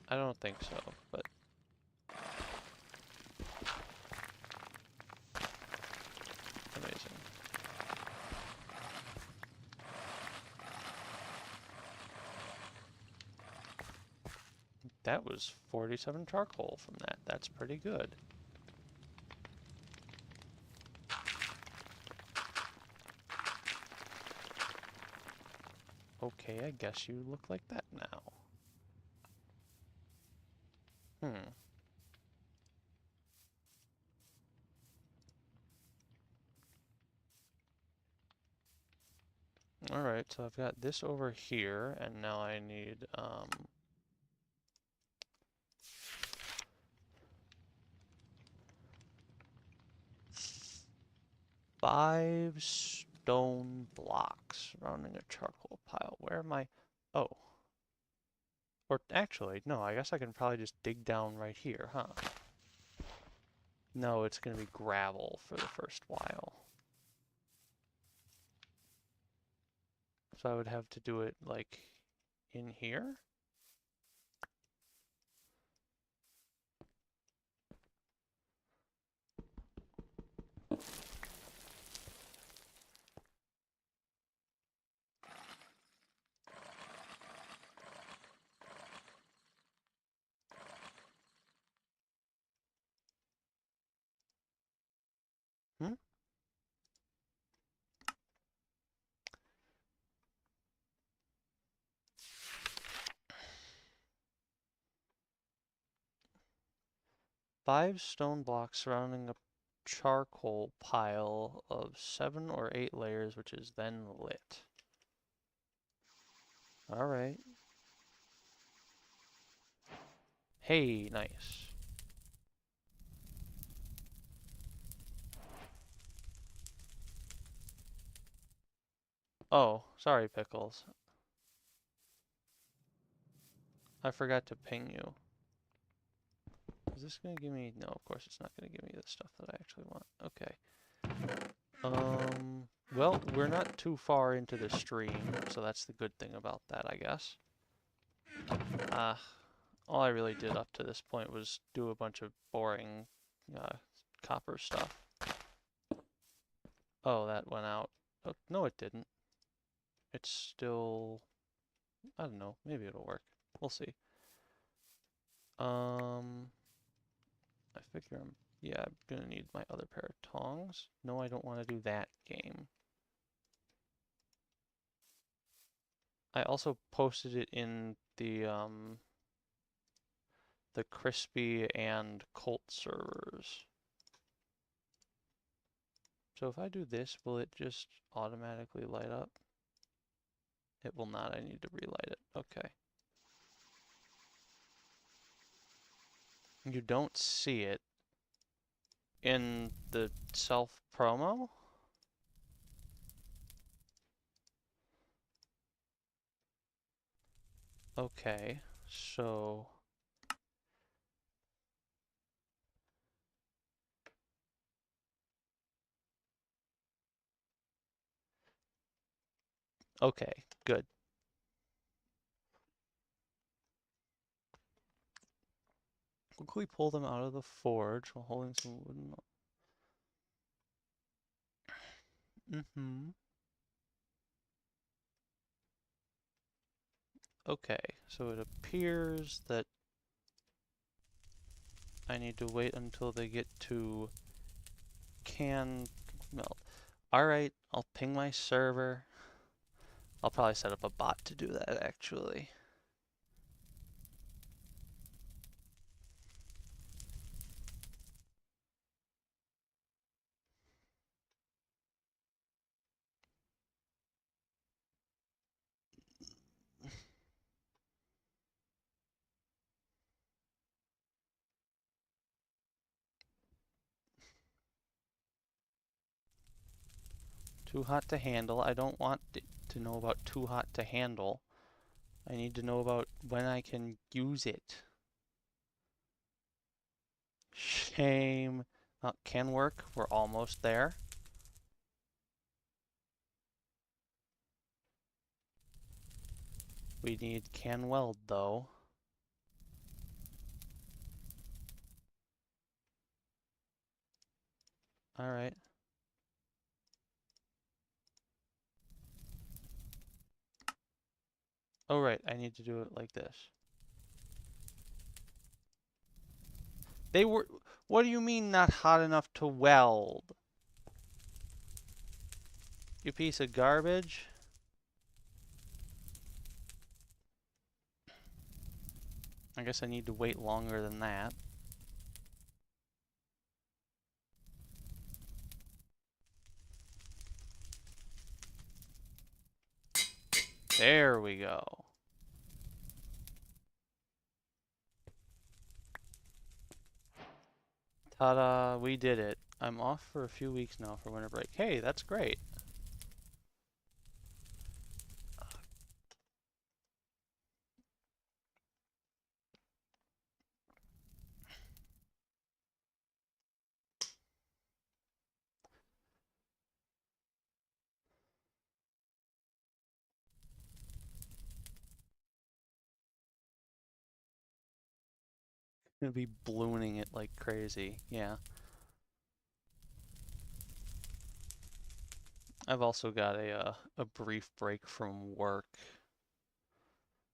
I don't think so, but... amazing. That was 47 charcoal from that. That's pretty good. Okay, I guess you look like that now. Alright, so I've got this over here, and now I need, 5 stone blocks surrounding a charcoal pile. Where am I? Oh. Or actually, no, I guess I can probably just dig down right here, huh? No, it's gonna be gravel for the first while. So I would have to do it, like, in here? Hmm? 5 stone blocks surrounding a charcoal pile of 7 or 8 layers, which is then lit. Alright. Hey, nice. Oh, sorry, Pickles. I forgot to ping you. Is this gonna give me... No, of course it's not gonna give me the stuff that I actually want. Okay. Well, we're not too far into the stream, so that's the good thing about that, I guess. All I really did up to this point was do a bunch of boring copper stuff. Oh, that went out. Oh, no, it didn't. It's still... I don't know. Maybe it'll work. We'll see. I figure yeah, I'm gonna need my other pair of tongs. No, I don't want to do that game. I also posted it in the Crispy and Colt servers. So if I do this, will it just automatically light up? It will not. I need to relight it. Okay. You don't see it in the self promo? Okay. So okay, good. Quickly pull them out of the forge while holding some wooden. Okay, so it appears that I need to wait until they get to can melt. Alright, I'll ping my server. I'll probably set up a bot to do that actually. Too hot to handle. I don't want to know about too hot to handle. I need to know about when I can use it. Shame. Can work. We're almost there. We need can weld though. Alright. Oh right, I need to do it like this. They were... What do you mean not hot enough to weld? You piece of garbage? I guess I need to wait longer than that. There we go. Ta-da, we did it. I'm off for a few weeks now for winter break. Hey, that's great. Gonna be ballooning it like crazy. Yeah. I've also got a brief break from work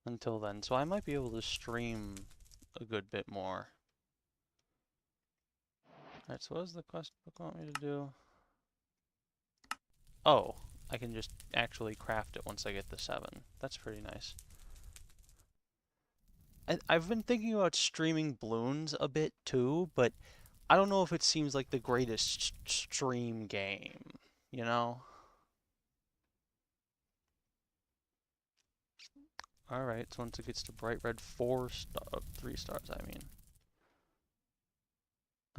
until then, so I might be able to stream a good bit more. Alright, so what does the quest book want me to do? Oh, I can just actually craft it once I get the 7. That's pretty nice. I've been thinking about streaming balloons a bit too, but I don't know if it seems like the greatest stream game, you know? Alright, so once it gets to bright red 3 stars, I mean.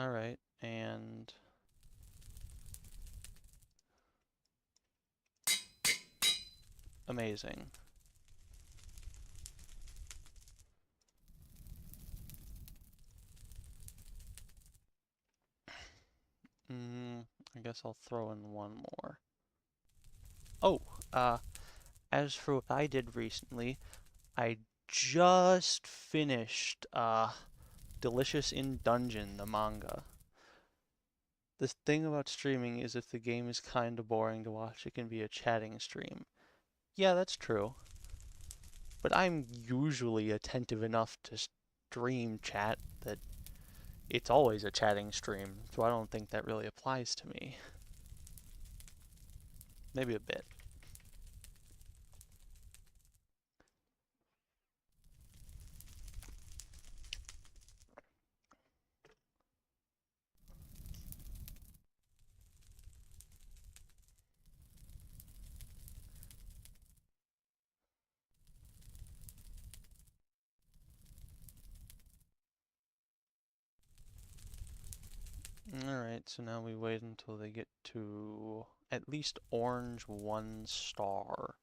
Alright, and... amazing. I guess I'll throw in one more. Oh, as for what I did recently, I just finished, Delicious in Dungeon, the manga. The thing about streaming is if the game is kinda boring to watch, it can be a chatting stream. Yeah, that's true. But I'm usually attentive enough to stream chat that it's always a chatting stream, so I don't think that really applies to me. Maybe a bit. Alright, so now we wait until they get to at least orange 1 star.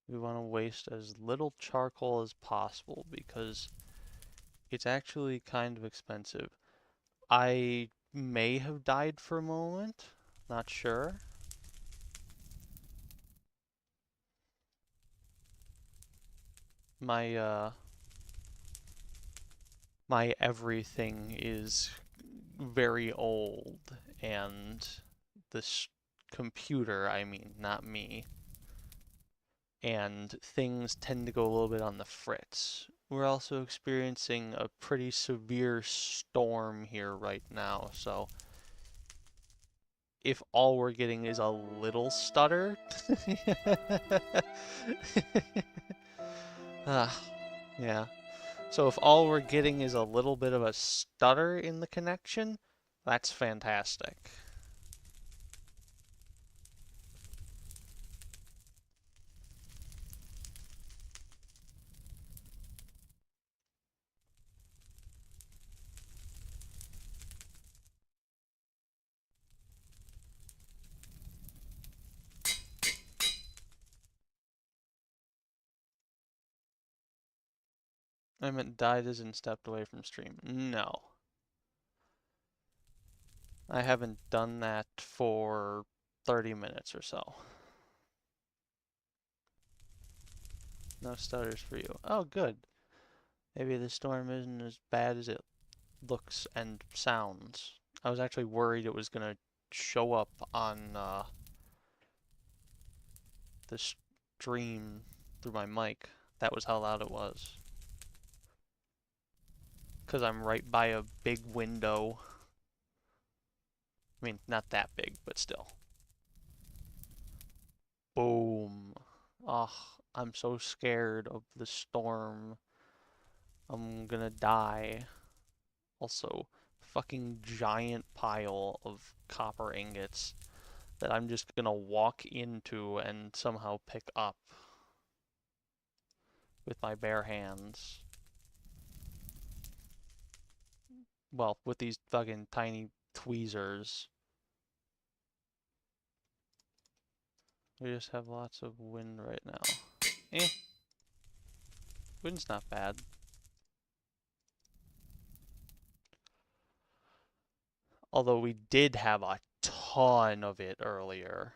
We want to waste as little charcoal as possible because it's actually kind of expensive. I may have died for a moment, not sure. My my everything is very old, and this computer, I mean, not me, and things tend to go a little bit on the fritz. We're also experiencing a pretty severe storm here right now, so if all we're getting is a little stutter, yeah. So if all we're getting is a little bit of a stutter in the connection, that's fantastic. I meant died as in stepped away from stream. No. I haven't done that for 30 minutes or so. No stutters for you. Oh, good. Maybe the storm isn't as bad as it looks and sounds. I was actually worried it was gonna show up on the stream through my mic. That was how loud it was. Because I'm right by a big window. I mean, not that big, but still. Boom. Ugh, I'm so scared of the storm. I'm gonna die. Also, fucking giant pile of copper ingots that I'm just gonna walk into and somehow pick up with my bare hands. Well, with these fucking tiny tweezers. We just have lots of wind right now. Eh, wind's not bad. Although we did have a ton of it earlier.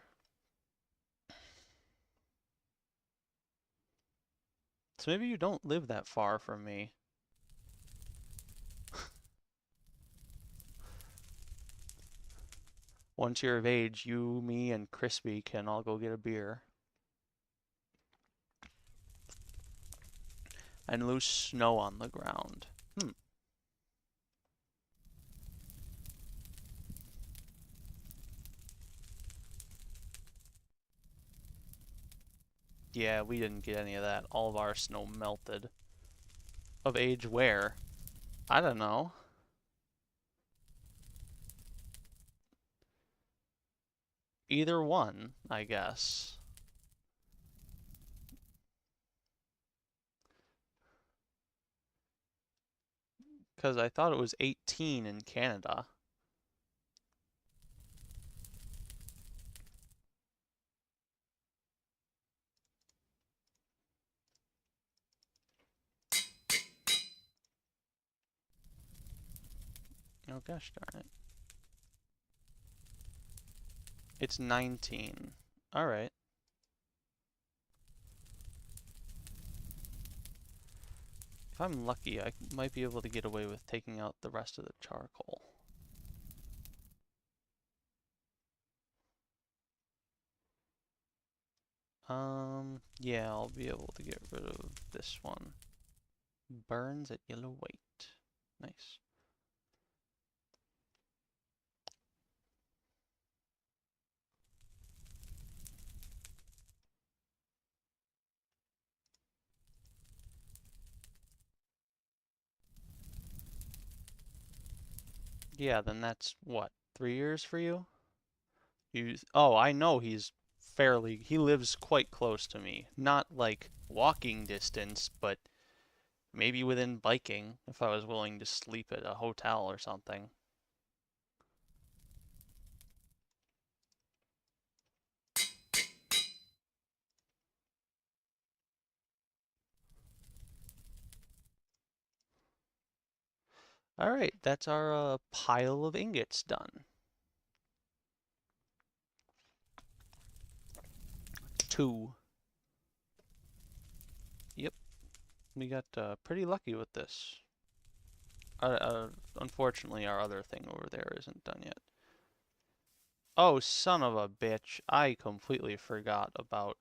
So maybe you don't live that far from me. Once you're of age, you, me, and Crispy can all go get a beer. And loose snow on the ground. Yeah, we didn't get any of that. All of our snow melted. Of age where? I don't know. Either one, I guess. Because I thought it was 18 in Canada. Oh gosh darn it. It's 19. Alright. If I'm lucky, I might be able to get away with taking out the rest of the charcoal. Yeah, I'll be able to get rid of this one. Burns at yellow white. Nice. Yeah, then that's what, 3 years for you? Oh, I know he's he lives quite close to me. Not like walking distance, but maybe within biking if I was willing to sleep at a hotel or something. Alright, that's our pile of ingots done. 2. Yep, we got pretty lucky with this. Unfortunately, our other thing over there isn't done yet. Oh, son of a bitch. I completely forgot about...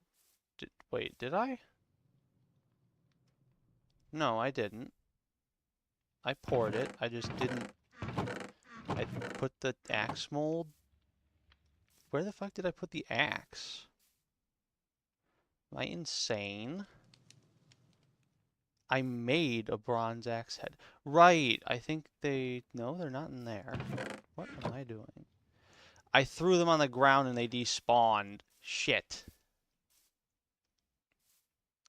Wait, did I? No, I didn't. I poured it. I just didn't... I put the axe mold... Where the fuck did I put the axe? Am I insane? I made a bronze axe head. Right, I think they... No, they're not in there. What am I doing? I threw them on the ground and they despawned. Shit.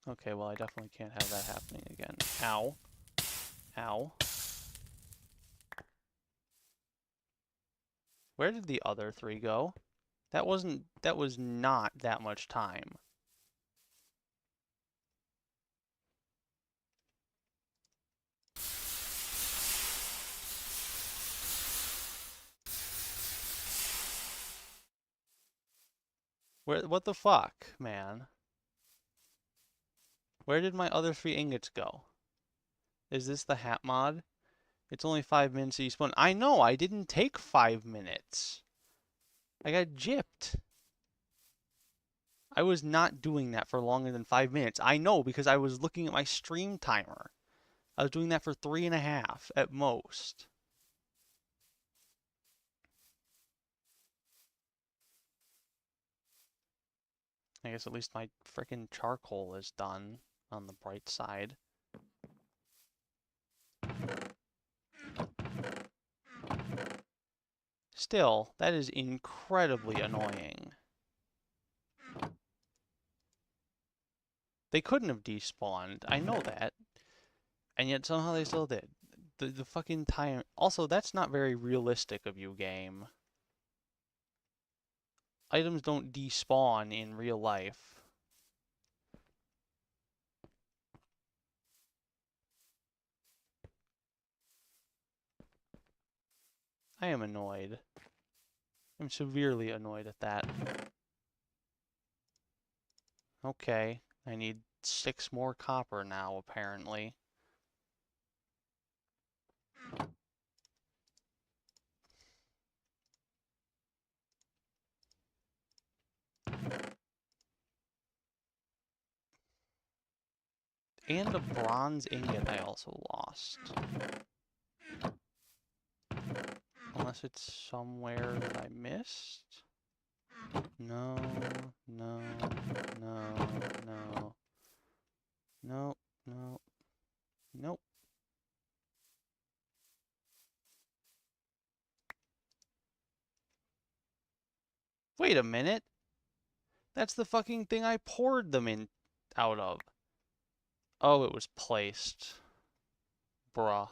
Okay, well, I definitely can't have that happening again. Ow. Ow. Where did the other 3 go? That was not that much time. What the fuck, man? Where did my other 3 ingots go? Is this the hat mod? It's only 5 minutes each one. I know, I didn't take 5 minutes. I got gypped. I was not doing that for longer than 5 minutes. I know because I was looking at my stream timer. I was doing that for 3.5 at most. I guess at least my frickin' charcoal is done on the bright side. Still, that is incredibly annoying. They couldn't have despawned. I know that. And yet somehow they still did. The fucking time... Also, that's not very realistic of you, game. Items don't despawn in real life. I am annoyed. I'm severely annoyed at that. Okay, I need 6 more copper now, apparently. And a bronze ingot I also lost. Unless it's somewhere that I missed? No, no, no, no. Nope, nope, nope. Wait a minute. That's the fucking thing I poured them in out of. Oh, it was placed. Bruh.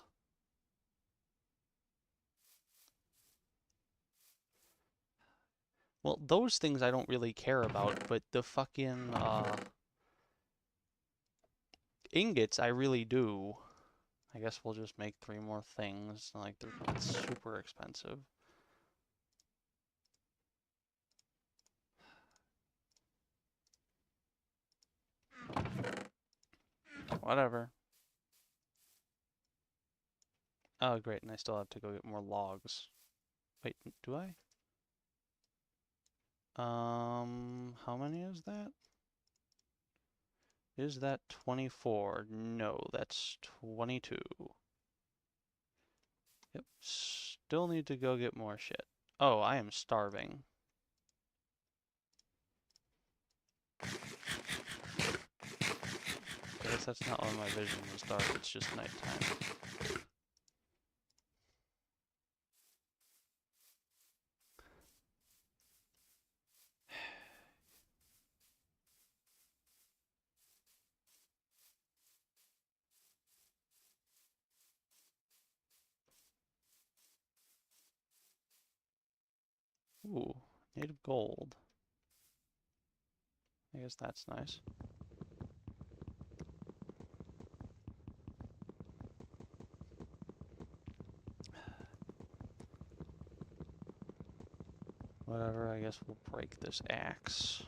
Well, those things I don't really care about, but the fucking, ingots I really do. I guess we'll just make 3 more things. Like, they're not super expensive. Whatever. Oh, great, and I still have to go get more logs. Wait, do I? How many is that? Is that 24? No, that's 22. Yep, still need to go get more shit. Oh, I am starving. I guess that's not when my vision is dark, it's just nighttime. Ooh, native gold. I guess that's nice. Whatever, I guess we'll break this axe.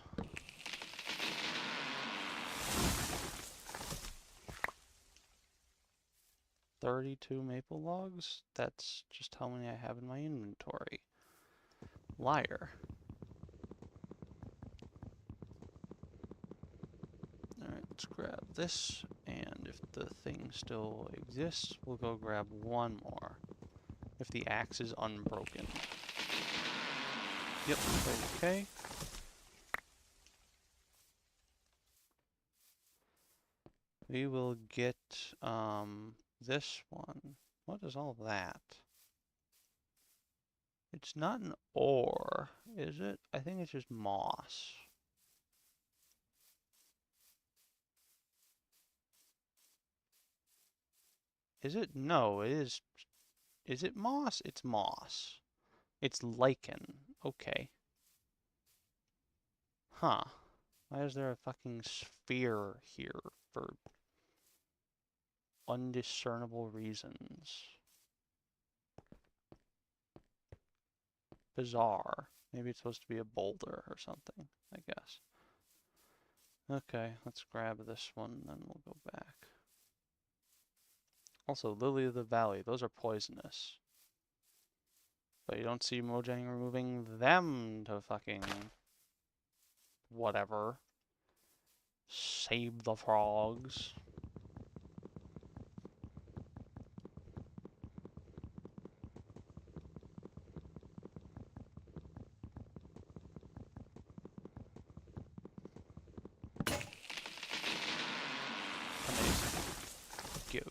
$32 maple logs? That's just how many I have in my inventory. Liar. Alright, let's grab this, and if the thing still exists, we'll go grab one more. If the axe is unbroken. Yep, okay. We will get, this one. What is all that? It's not an ore, is it? I think it's just moss. Is it? No, it is. Is it moss? It's moss. It's lichen. Okay. Huh. Why is there a fucking sphere here for undiscernible reasons? Bizarre. Maybe it's supposed to be a boulder or something, I guess. Okay, let's grab this one, then we'll go back. Also, Lily of the Valley, those are poisonous. But you don't see Mojang removing them to fucking whatever. Save the frogs. Amazing. Give.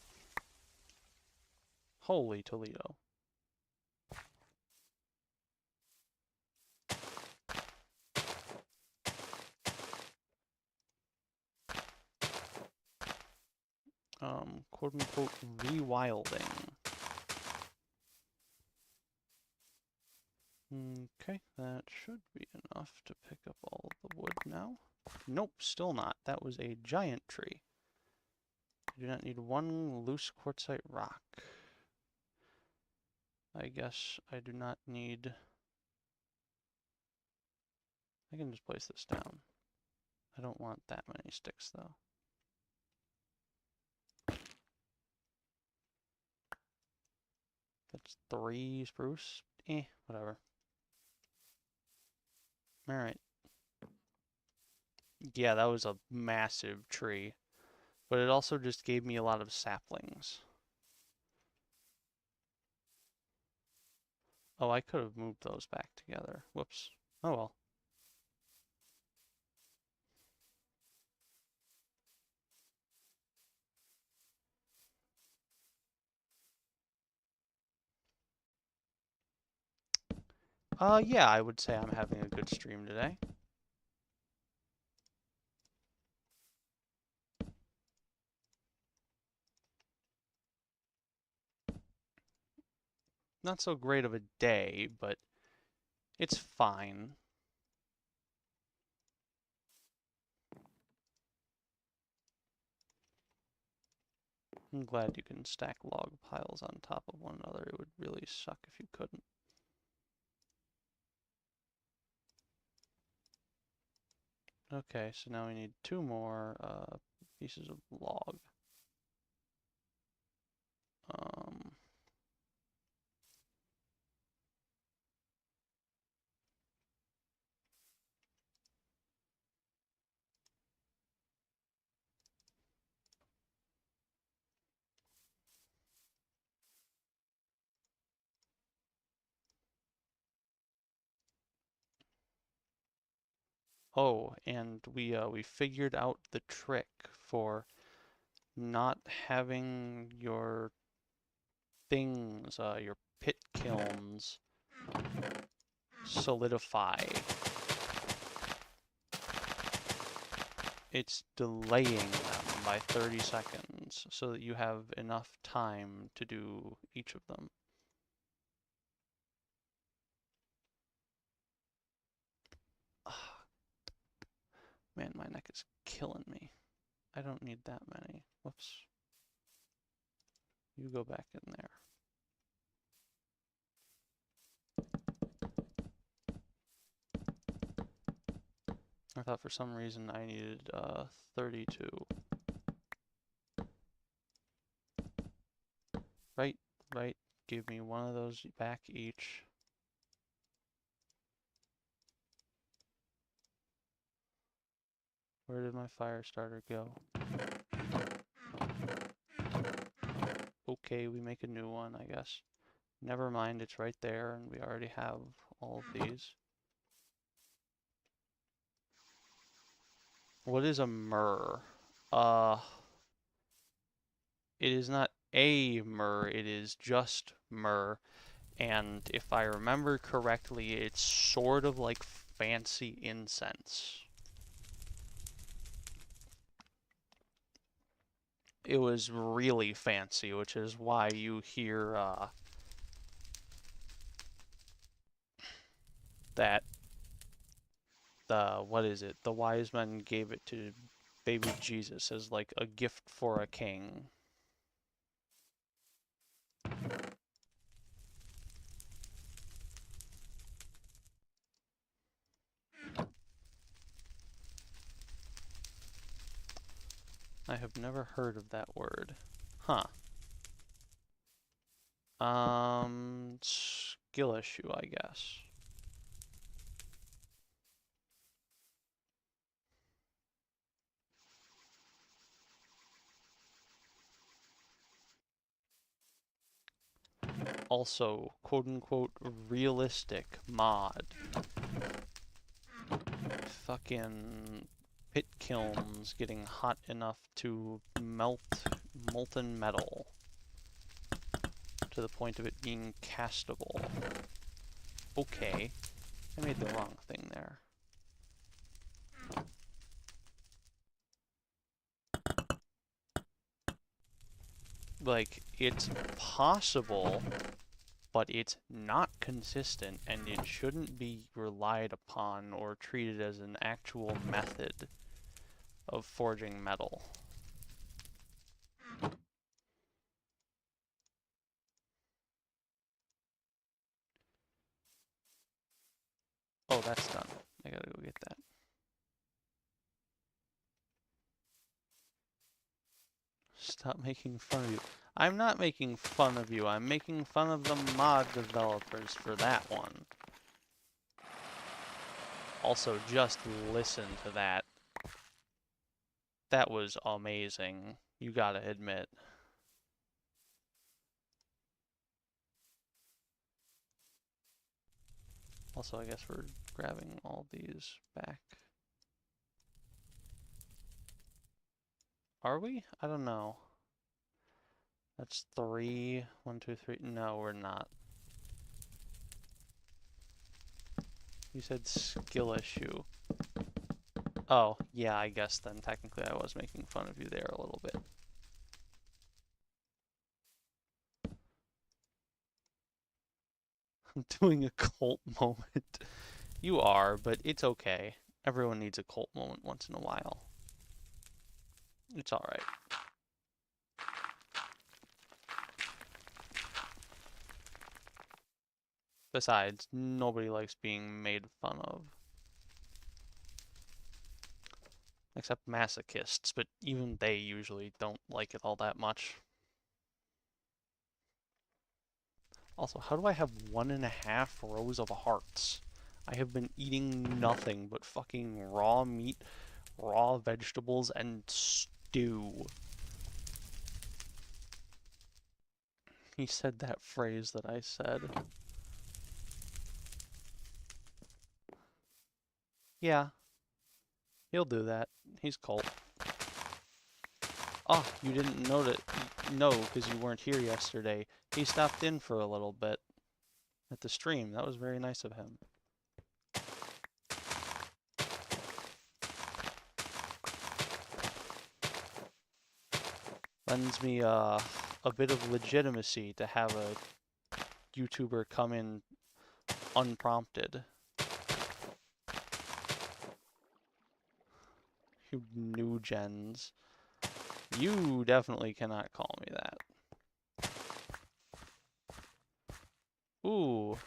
Holy Toledo. Quote unquote rewilding. Okay, that should be enough to pick up all of the wood now. Nope, still not. That was a giant tree. I do not need one loose quartzite rock. I guess I do not need... I can just place this down. I don't want that many sticks, though. That's 3 spruce. Whatever. Alright. Yeah, that was a massive tree. But it also just gave me a lot of saplings. Oh, I could have moved those back together. Whoops. Oh well. Yeah, I would say I'm having a good stream today. Not so great of a day, but it's fine. I'm glad you can stack log piles on top of one another. It would really suck if you couldn't. Okay, so now we need 2 more pieces of log. Oh, and we figured out the trick for not having your things, your pit kilns solidify. It's delaying them by 30 seconds so that you have enough time to do each of them. Man, my neck is killing me. I don't need that many. Whoops. You go back in there. I thought for some reason I needed 32. Right, right. Give me one of those back each. Where did my fire starter go? Okay, we make a new one, I guess. Never mind, it's right there, and we already have all of these. What is a myrrh? It is not a myrrh, it is just myrrh. And if I remember correctly, it's sort of like fancy incense. It was really fancy, which is why you hear that what is it? The wise men gave it to baby Jesus as like a gift for a king. I have never heard of that word. Huh. Skill issue, I guess. Also, quote-unquote, realistic mod. Fucking pit kilns getting hot enough to melt molten metal to the point of it being castable. Okay, I made the wrong thing there. Like, it's possible, but it's not consistent, and it shouldn't be relied upon or treated as an actual method of forging metal. Oh, that's done. I gotta go get that. Stop making fun of you. I'm not making fun of you. I'm making fun of the mod developers for that one. Also, just listen to that. That was amazing. You gotta admit. Also, I guess we're grabbing all these back. Are we? I don't know. That's 3. 1, 2, 3. No, we're not. You said skill issue. Oh, yeah, I guess then technically I was making fun of you there a little bit. I'm doing a cult moment. You are, but it's okay. Everyone needs a cult moment once in a while. It's alright. Besides, nobody likes being made fun of. Except masochists, but even they usually don't like it all that much. Also, how do I have 1.5 rows of hearts? I have been eating nothing but fucking raw meat, raw vegetables, and stew. He said that phrase that I said. Yeah, he'll do that. He's cult. Oh, you didn't know that? No, because you weren't here yesterday. He stopped in for a little bit at the stream. That was very nice of him. Lends me a bit of legitimacy to have a YouTuber come in unprompted. You new gens. You definitely cannot call me that. Ooh,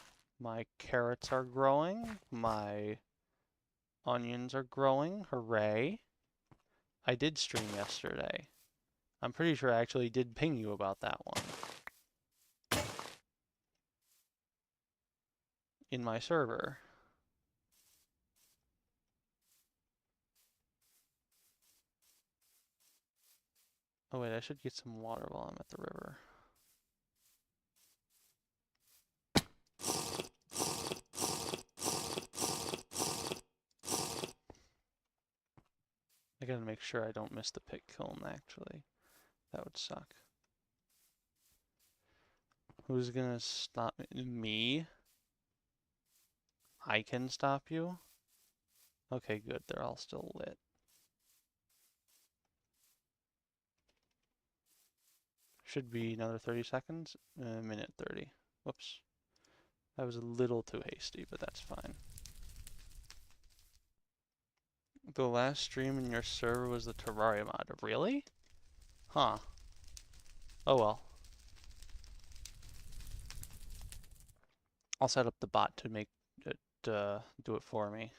my carrots are growing. My onions are growing. Hooray. I did stream yesterday. I'm pretty sure I actually did ping you about that one. In my server. Oh wait, I should get some water while I'm at the river. I gotta make sure I don't miss the pit kiln, actually. That would suck. Who's gonna stop me? I can stop you? Okay, good. They're all still lit. Should be another 30 seconds. Minute 30. Whoops. That was a little too hasty, but that's fine. The last stream in your server was the Terraria mod. Really? Huh. Oh well. I'll set up the bot to make it do it for me.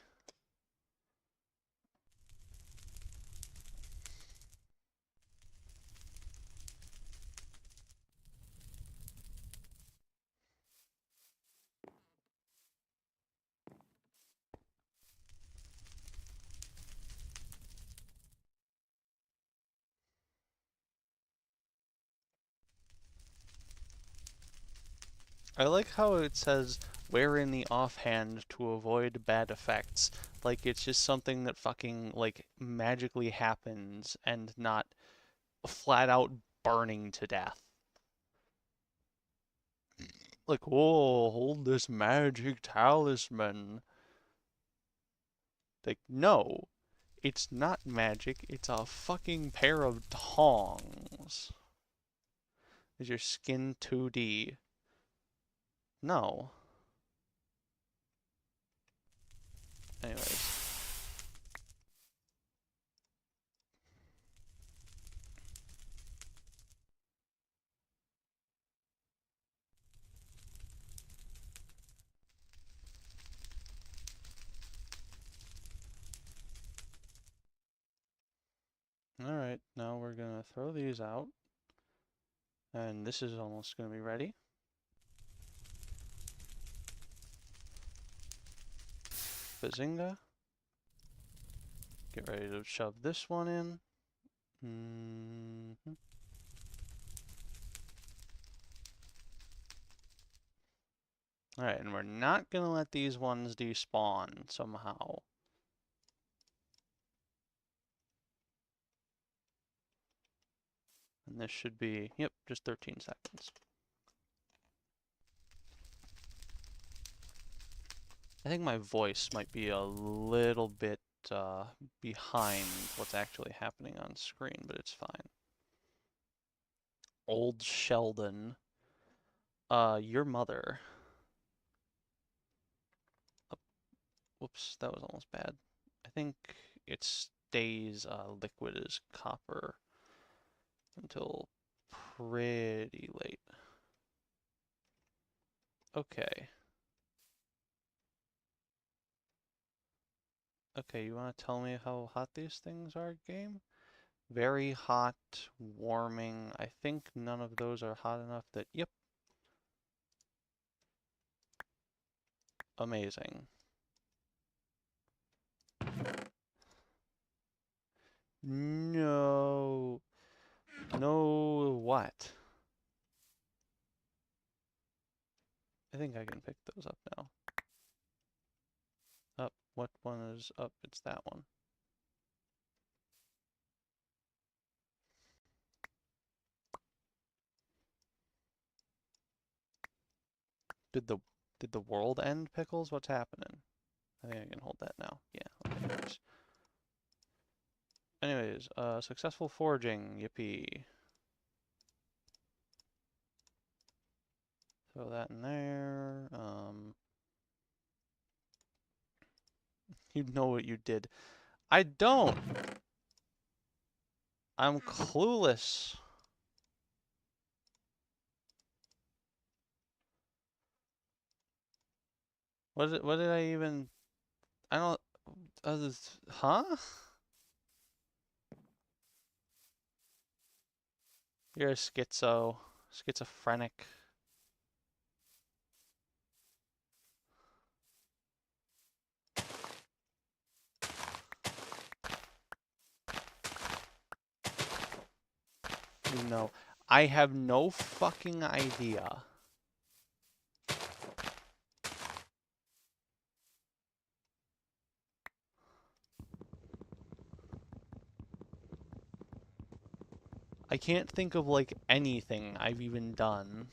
I like how it says, wear in the offhand to avoid bad effects. Like, it's just something that fucking, like, magically happens and not flat out burning to death. Like, whoa, hold this magic talisman. Like, no. It's not magic, it's a fucking pair of tongs. Is your skin 2D? No. Anyways. Alright, now we're gonna throw these out. And this is almost gonna be ready. Bazinga. Get ready to shove this one in. Alright, and we're not gonna let these ones despawn somehow. And this should be, yep, just 13 seconds. I think my voice might be a little bit behind what's actually happening on screen, but it's fine. Old Sheldon. Your mother. Whoops, that was almost bad. I think it stays liquid as copper until pretty late. Okay. Okay, you want to tell me how hot these things are, game? Very hot, warming. I think none of those are hot enough that, yep. Amazing. No. No, what? I think I can pick those up now. Up, what one is up? It's that one. Did the world end, Pickles? What's happening? I think I can hold that now. Yeah, okay, nice. Anyways, successful foraging, yippee. Throw that in there. You know what you did. I don't! I'm clueless. What did I even... I don't... huh? You're a schizophrenic. You know, I have no fucking idea. I can't think of like anything I've even done.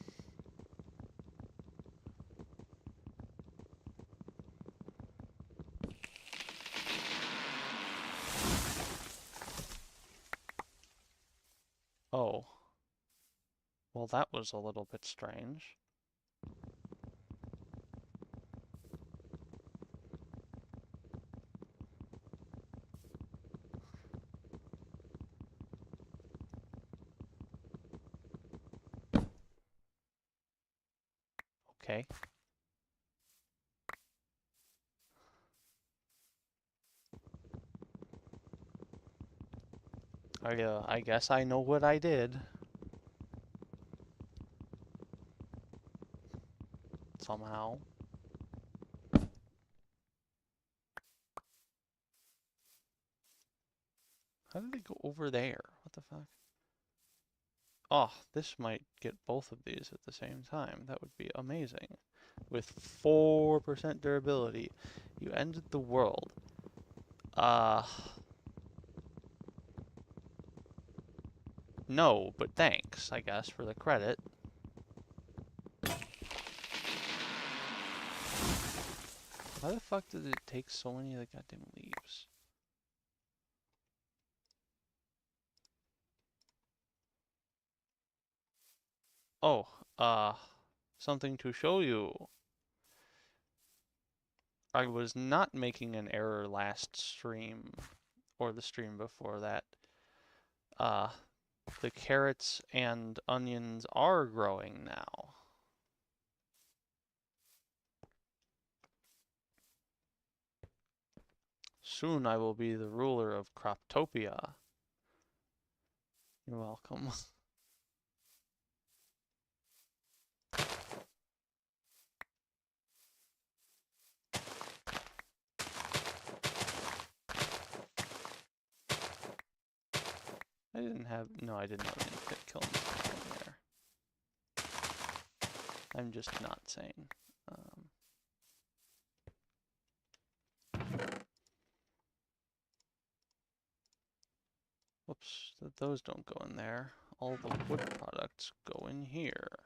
Oh. Well, that was a little bit strange. Okay. I guess I know what I did. Somehow. How did they go over there? What the fuck? Oh, this might get both of these at the same time. That would be amazing. With 4% durability, you ended the world. No, but thanks, I guess, for the credit. Why the fuck did it take so many of the goddamn leaves? Oh, something to show you. I was not making an error last stream, or the stream before that. Uh, the carrots and onions are growing now. Soon I will be the ruler of Croptopia. You're welcome. I didn't have... No, I didn't have any kill there. I'm just not sane. Whoops, those don't go in there. All the wood products go in here.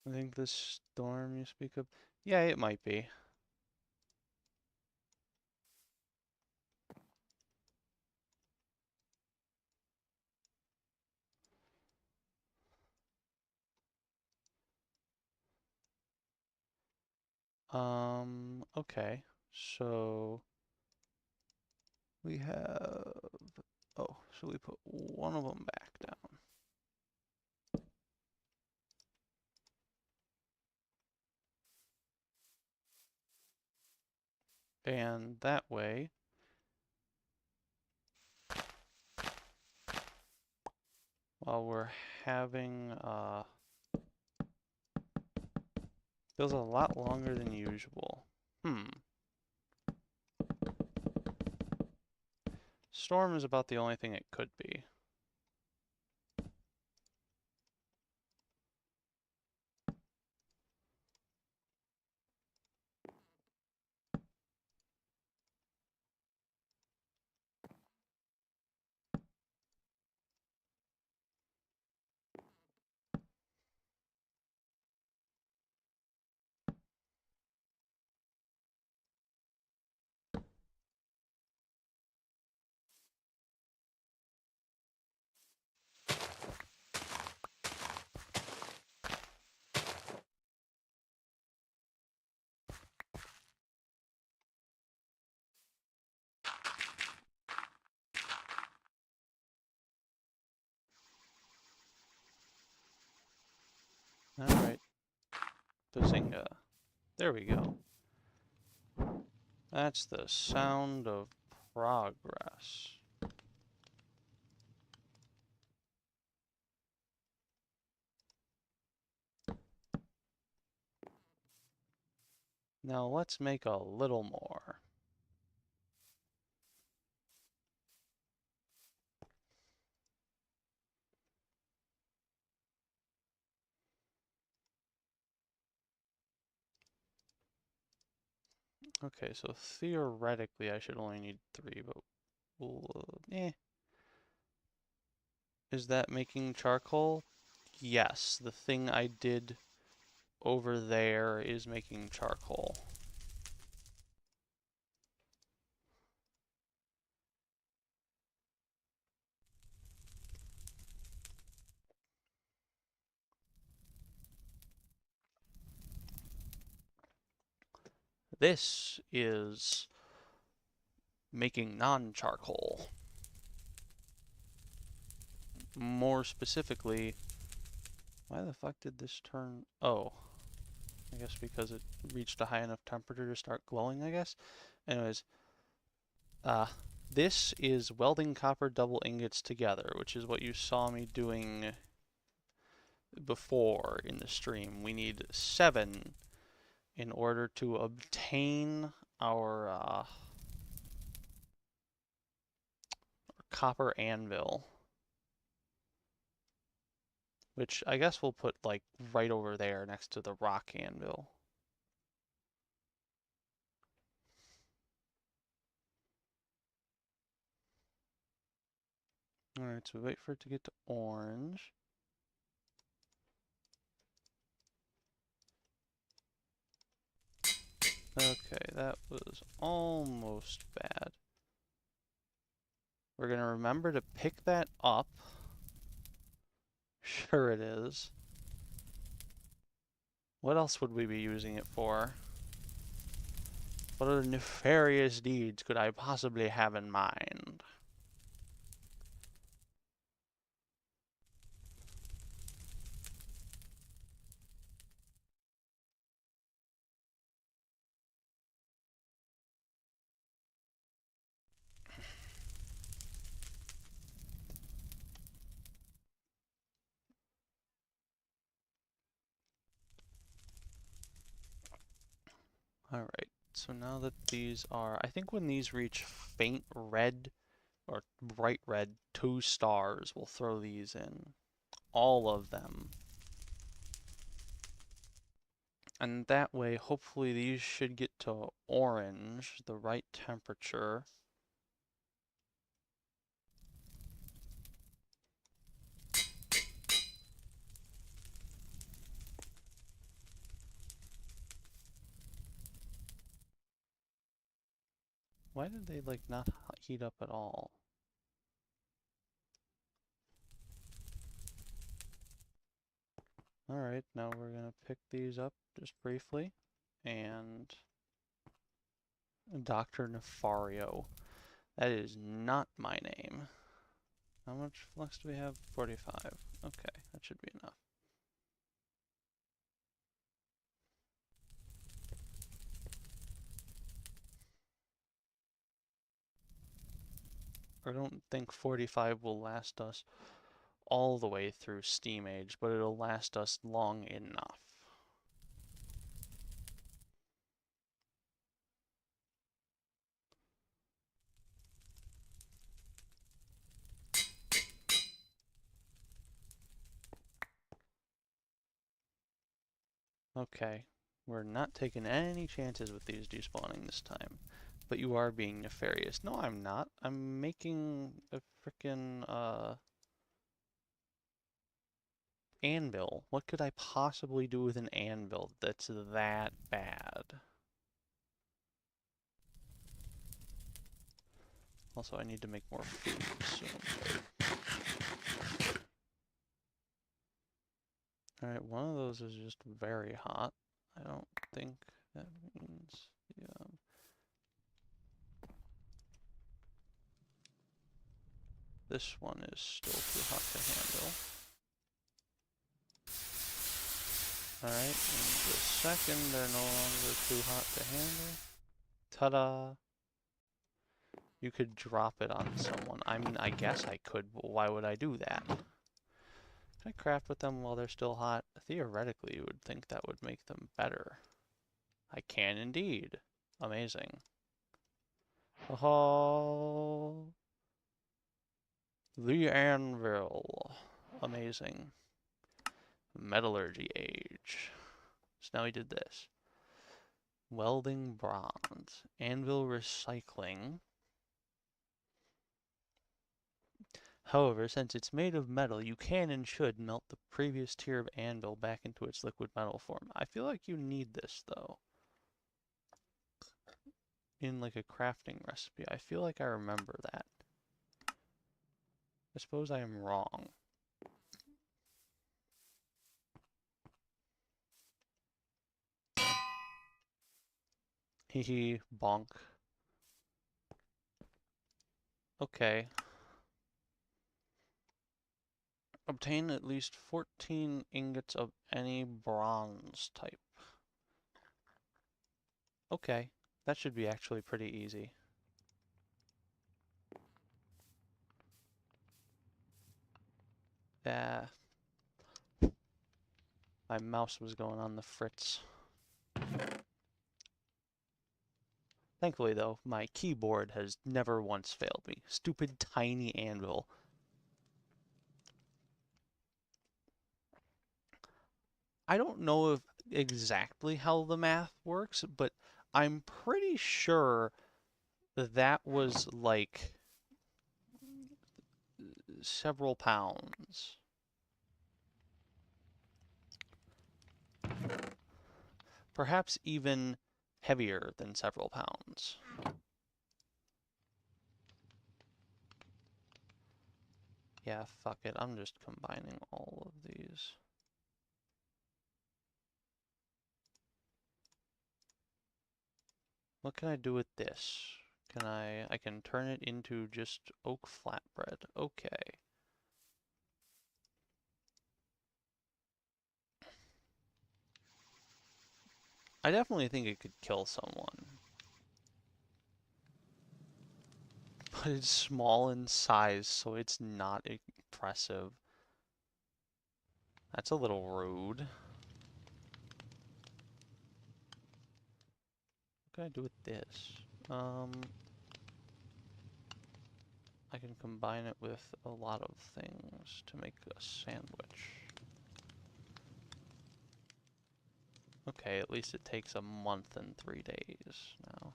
I think this storm you speak of... Yeah, it might be. Okay. So... We have... Oh, so we put one of them back down. And that way... While we're having... Feels a lot longer than usual. Storm is about the only thing it could be. Bazinga. There we go. That's the sound of progress. Now let's make a little more. Okay, so theoretically I should only need 3, but Is that making charcoal? Yes, the thing I did over there is making charcoal. This is making non-charcoal. More specifically, why the fuck did this turn? Oh, I guess because it reached a high enough temperature to start glowing, I guess. Anyways, this is welding copper double ingots together, which is what you saw me doing before in the stream. We need 7 in order to obtain our copper anvil, which I guess we'll put like right over there next to the rock anvil. Alright, so we wait for it to get to orange. Okay, that was almost bad. We're gonna remember to pick that up. Sure it is. What else would we be using it for? What other nefarious deeds could I possibly have in mind? Alright, so now that these are, I think when these reach faint red or bright red 2 stars, we'll throw these in. All of them. And that way, hopefully these should get to orange, the right temperature. Why did they like not heat up at all? Alright, now we're gonna pick these up just briefly. And Dr. Nefario. That is not my name. How much flux do we have? 45. Okay, that should be enough. I don't think 45 will last us all the way through Steam Age, but it'll last us long enough. Okay, we're not taking any chances with these despawning this time. But you are being nefarious. No, I'm not. I'm making a frickin' anvil. What could I possibly do with an anvil that's that bad? Also, I need to make more food soon. Alright, one of those is just very hot. I don't think that means... Yeah. This one is still too hot to handle. Alright, and the second they're no longer too hot to handle. Ta-da! You could drop it on someone. I mean, I guess I could, but why would I do that? Can I craft with them while they're still hot? Theoretically, you would think that would make them better. I can indeed. Amazing. Oh, the anvil. Amazing. Metallurgy age. So now we did this. Welding bronze. Anvil recycling. However, since it's made of metal, you can and should melt the previous tier of anvil back into its liquid metal form. I feel like you need this, though. In like a crafting recipe. I feel like I remember that. I suppose I am wrong. Hehe, bonk. Okay. Obtain at least 14 ingots of any bronze type. Okay, that should be actually pretty easy. Yeah. My mouse was going on the fritz. Thankfully, though, my keyboard has never once failed me. Stupid tiny anvil. I don't know if exactly how the math works, but I'm pretty sure that was like several pounds. Perhaps even heavier than several pounds. Yeah, fuck it. I'm just combining all of these. What can I do with this? I can turn it into just oak flatbread. Okay. I definitely think it could kill someone. But it's small in size, so it's not impressive. That's a little rude. What can I do with this? I can combine it with a lot of things to make a sandwich. Okay, at least it takes a month and 3 days now.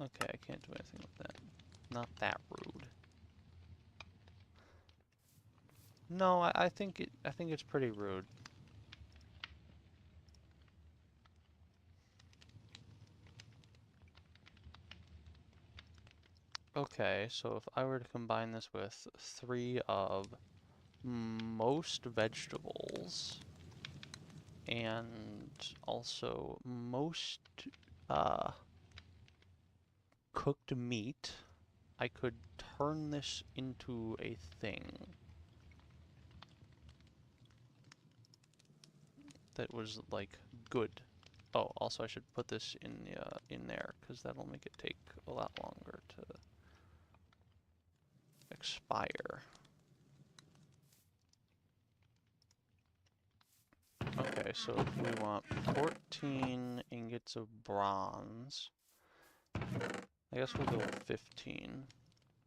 Okay, I can't do anything with that. Not that rude. No, I think it's pretty rude. Okay, so if I were to combine this with 3 of most vegetables and also most cooked meat, I could turn this into a thing that was like good. Oh, also I should put this in there because that'll make it take a lot longer to expire. Okay, so if we want 14 ingots of bronze, I guess we'll go with 15.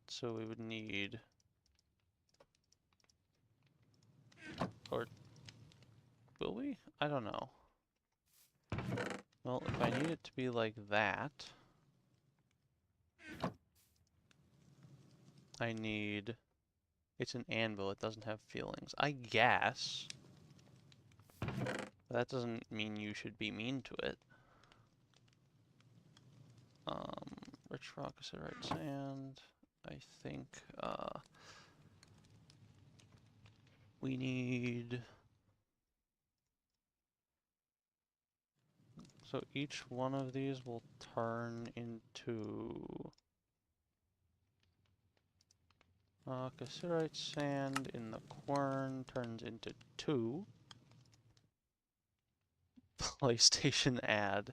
So we would need, or will we? I don't know. Well, if I need it to be like that, I need, it's an anvil, it doesn't have feelings. I guess. That doesn't mean you should be mean to it. Rich rock, acidite sand. I think, we need, so each one of these will turn into Cassiterite sand in the quern turns into 2. PlayStation ad.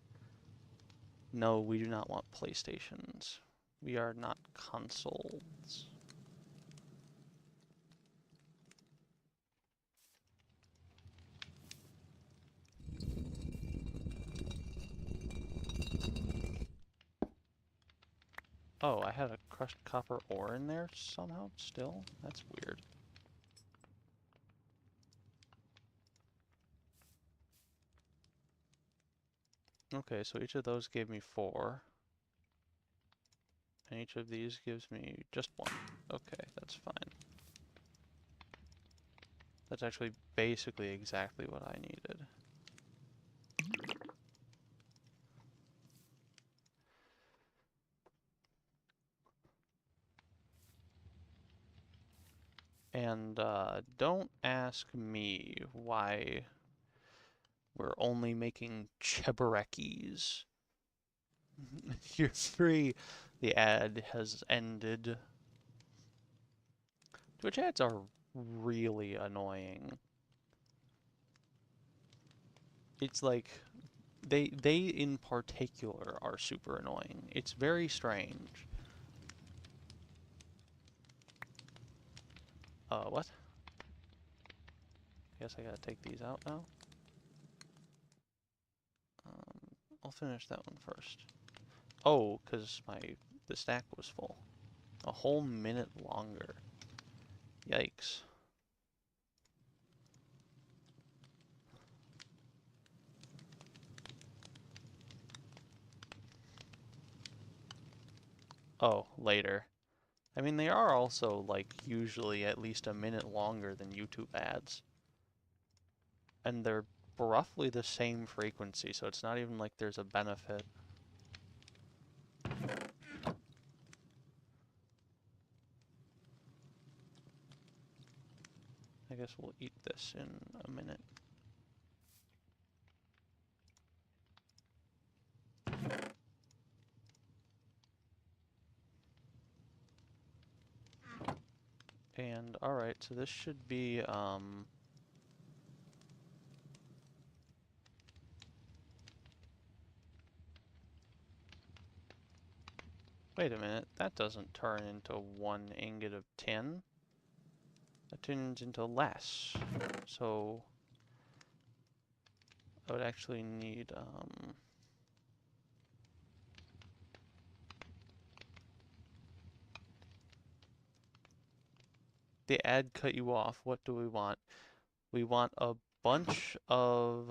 No, we do not want PlayStations. We are not consoles. Oh, I had a crushed copper ore in there somehow still? That's weird. Okay, so each of those gave me 4. And each of these gives me just 1. Okay, that's fine. That's actually basically exactly what I needed. And don't ask me why we're only making chebarekis. You're free. The ad has ended. Twitch ads are really annoying. It's like they in particular are super annoying. It's very strange. What? Guess I gotta take these out now. I'll finish that one first. Oh, because the stack was full. A whole minute longer. Yikes. Oh, later. I mean, they are also, like, usually at least a minute longer than YouTube ads. And they're roughly the same frequency, so it's not even like there's a benefit. I guess we'll eat this in a minute. And, alright, so this should be, wait a minute, that doesn't turn into 1 ingot of tin. That turns into less. So, I would actually need, the ad cut you off. What do we want? We want a bunch of,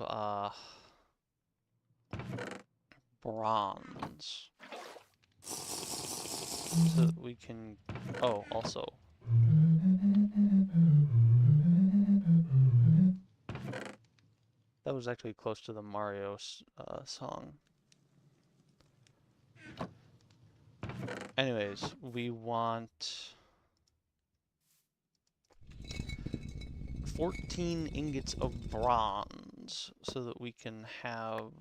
bronze. So that we can... Oh, also. That was actually close to the Mario song. Anyways, we want 14 ingots of bronze so that we can have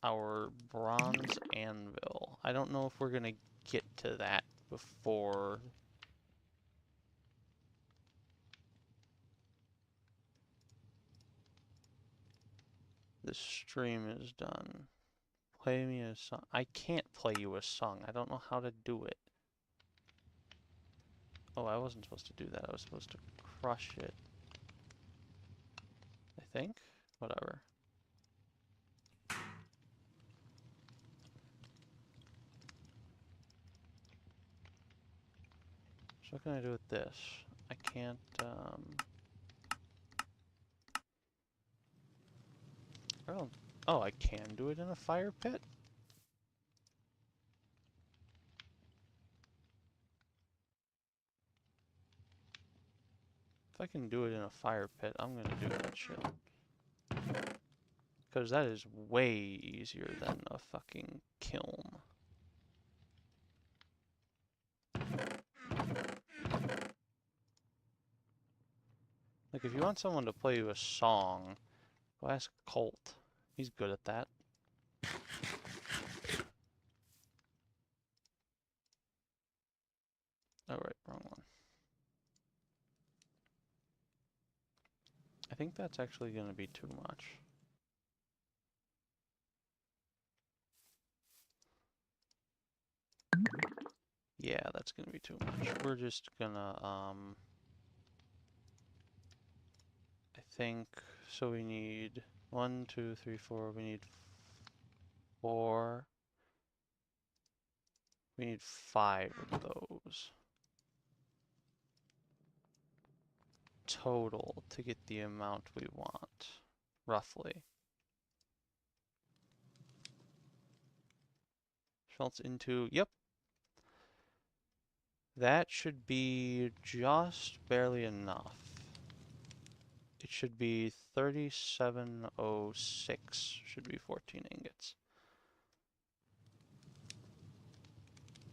our bronze anvil. I don't know if we're gonna get to that before the stream is done. Play me a song. I can't play you a song. I don't know how to do it. Oh, I wasn't supposed to do that. I was supposed to crush it. I think? Whatever. So what can I do with this? I can't, oh, I can do it in a fire pit? If I can do it in a fire pit, I'm gonna do that shit. Because that is way easier than a fucking kiln. Like, if you want someone to play you a song, go ask Colt. He's good at that. Oh, right, wrong one. I think that's actually going to be too much. Yeah, that's going to be too much. We're just gonna, I think, so we need 1, 2, 3, 4, we need 4. We need 5 of those total to get the amount we want, roughly. Schmelts into, yep. That should be just barely enough. It should be 3706, should be 14 ingots.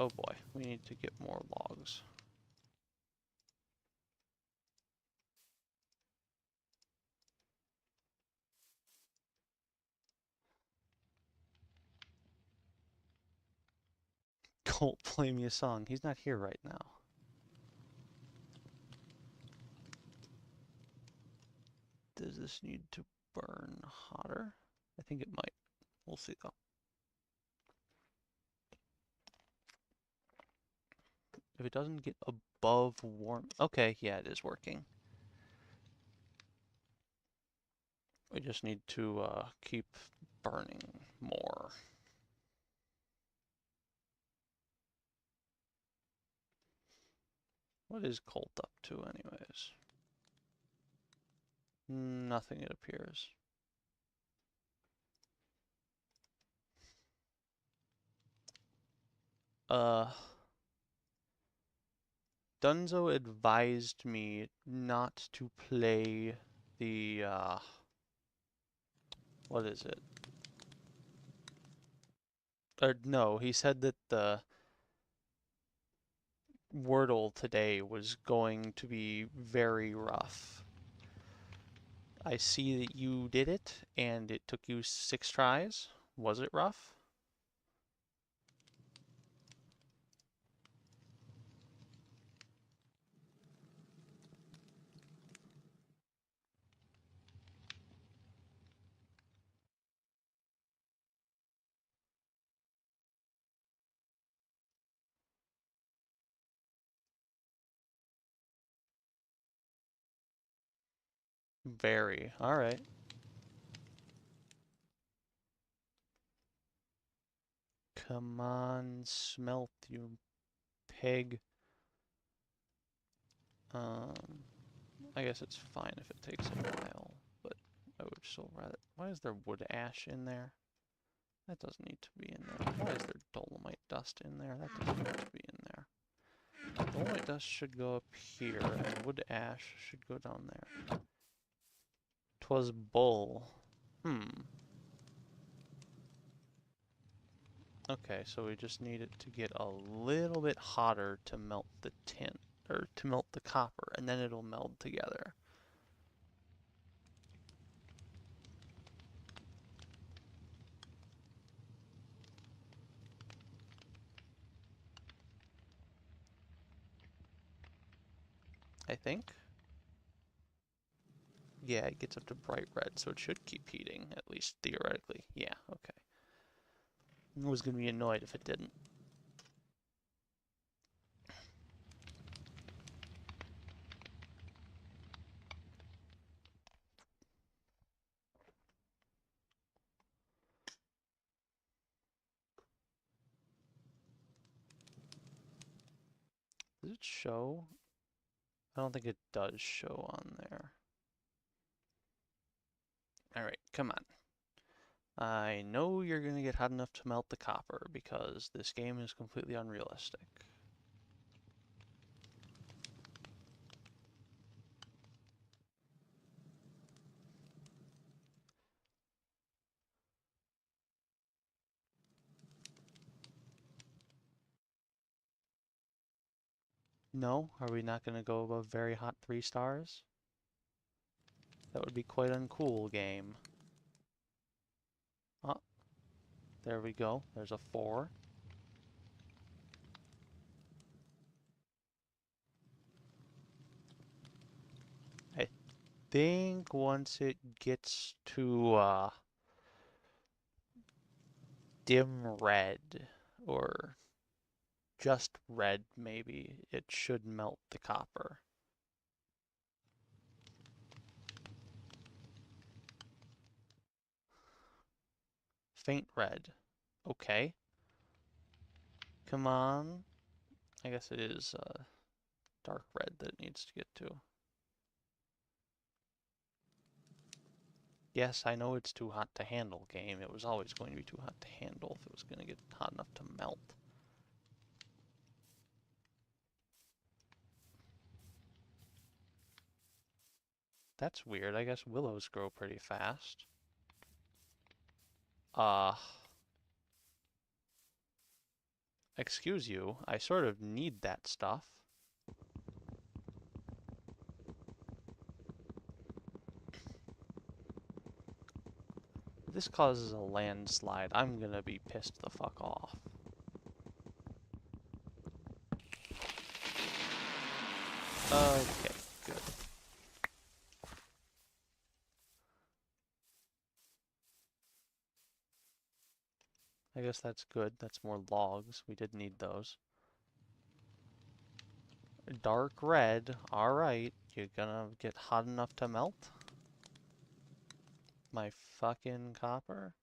Oh boy, we need to get more logs. Colt, play me a song. He's not here right now. Does this need to burn hotter? I think it might. We'll see though. If it doesn't get above warm... Okay, yeah, it is working. We just need to keep burning more. What is Colt up to anyways? Nothing, it appears. Dunzo advised me not to play the, what is it? Or no, he said that the Wordle today was going to be very rough. I see that you did it, and it took you 6 tries. Was it rough? Very. Alright. Come on, smelt, you pig. I guess it's fine if it takes a while, but I would still rather... Why is there wood ash in there? That doesn't need to be in there. Why is there dolomite dust in there? That doesn't need to be in there. Dolomite dust should go up here, and wood ash should go down there. 'Twas bull. Okay, so we just need it to get a little bit hotter to melt the tin, or to melt the copper, and then it'll meld together. I think. Yeah, it gets up to bright red, so it should keep heating, at least theoretically. Yeah, okay. I was going to be annoyed if it didn't. Does it show? I don't think it does show on there. Alright, come on. I know you're going to get hot enough to melt the copper, because this game is completely unrealistic. No? Are we not going to go above very hot 3 stars? That would be quite uncool, game. Oh, there we go. There's a 4. think once it gets to dim red, or just red maybe, it should melt the copper. Faint red. Okay. Come on. I guess it is dark red that it needs to get to. Yes, I know it's too hot to handle, game. It was always going to be too hot to handle if it was going to get hot enough to melt. That's weird. I guess willows grow pretty fast. Uh, excuse you. I sort of need that stuff. If this causes a landslide, I'm gonna be pissed the fuck off. Okay, good. I guess that's good. That's more logs. We did need those. Dark red. Alright. You're gonna get hot enough to melt? My fucking copper?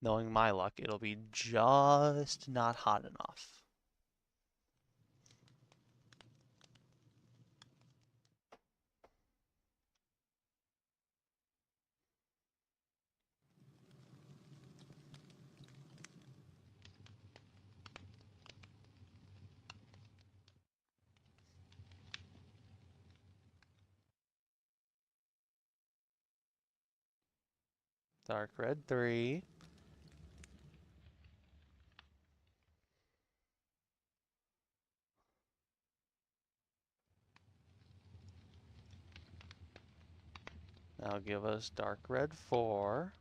Knowing my luck, it'll be just not hot enough. Dark red 3. Now give us dark red 4.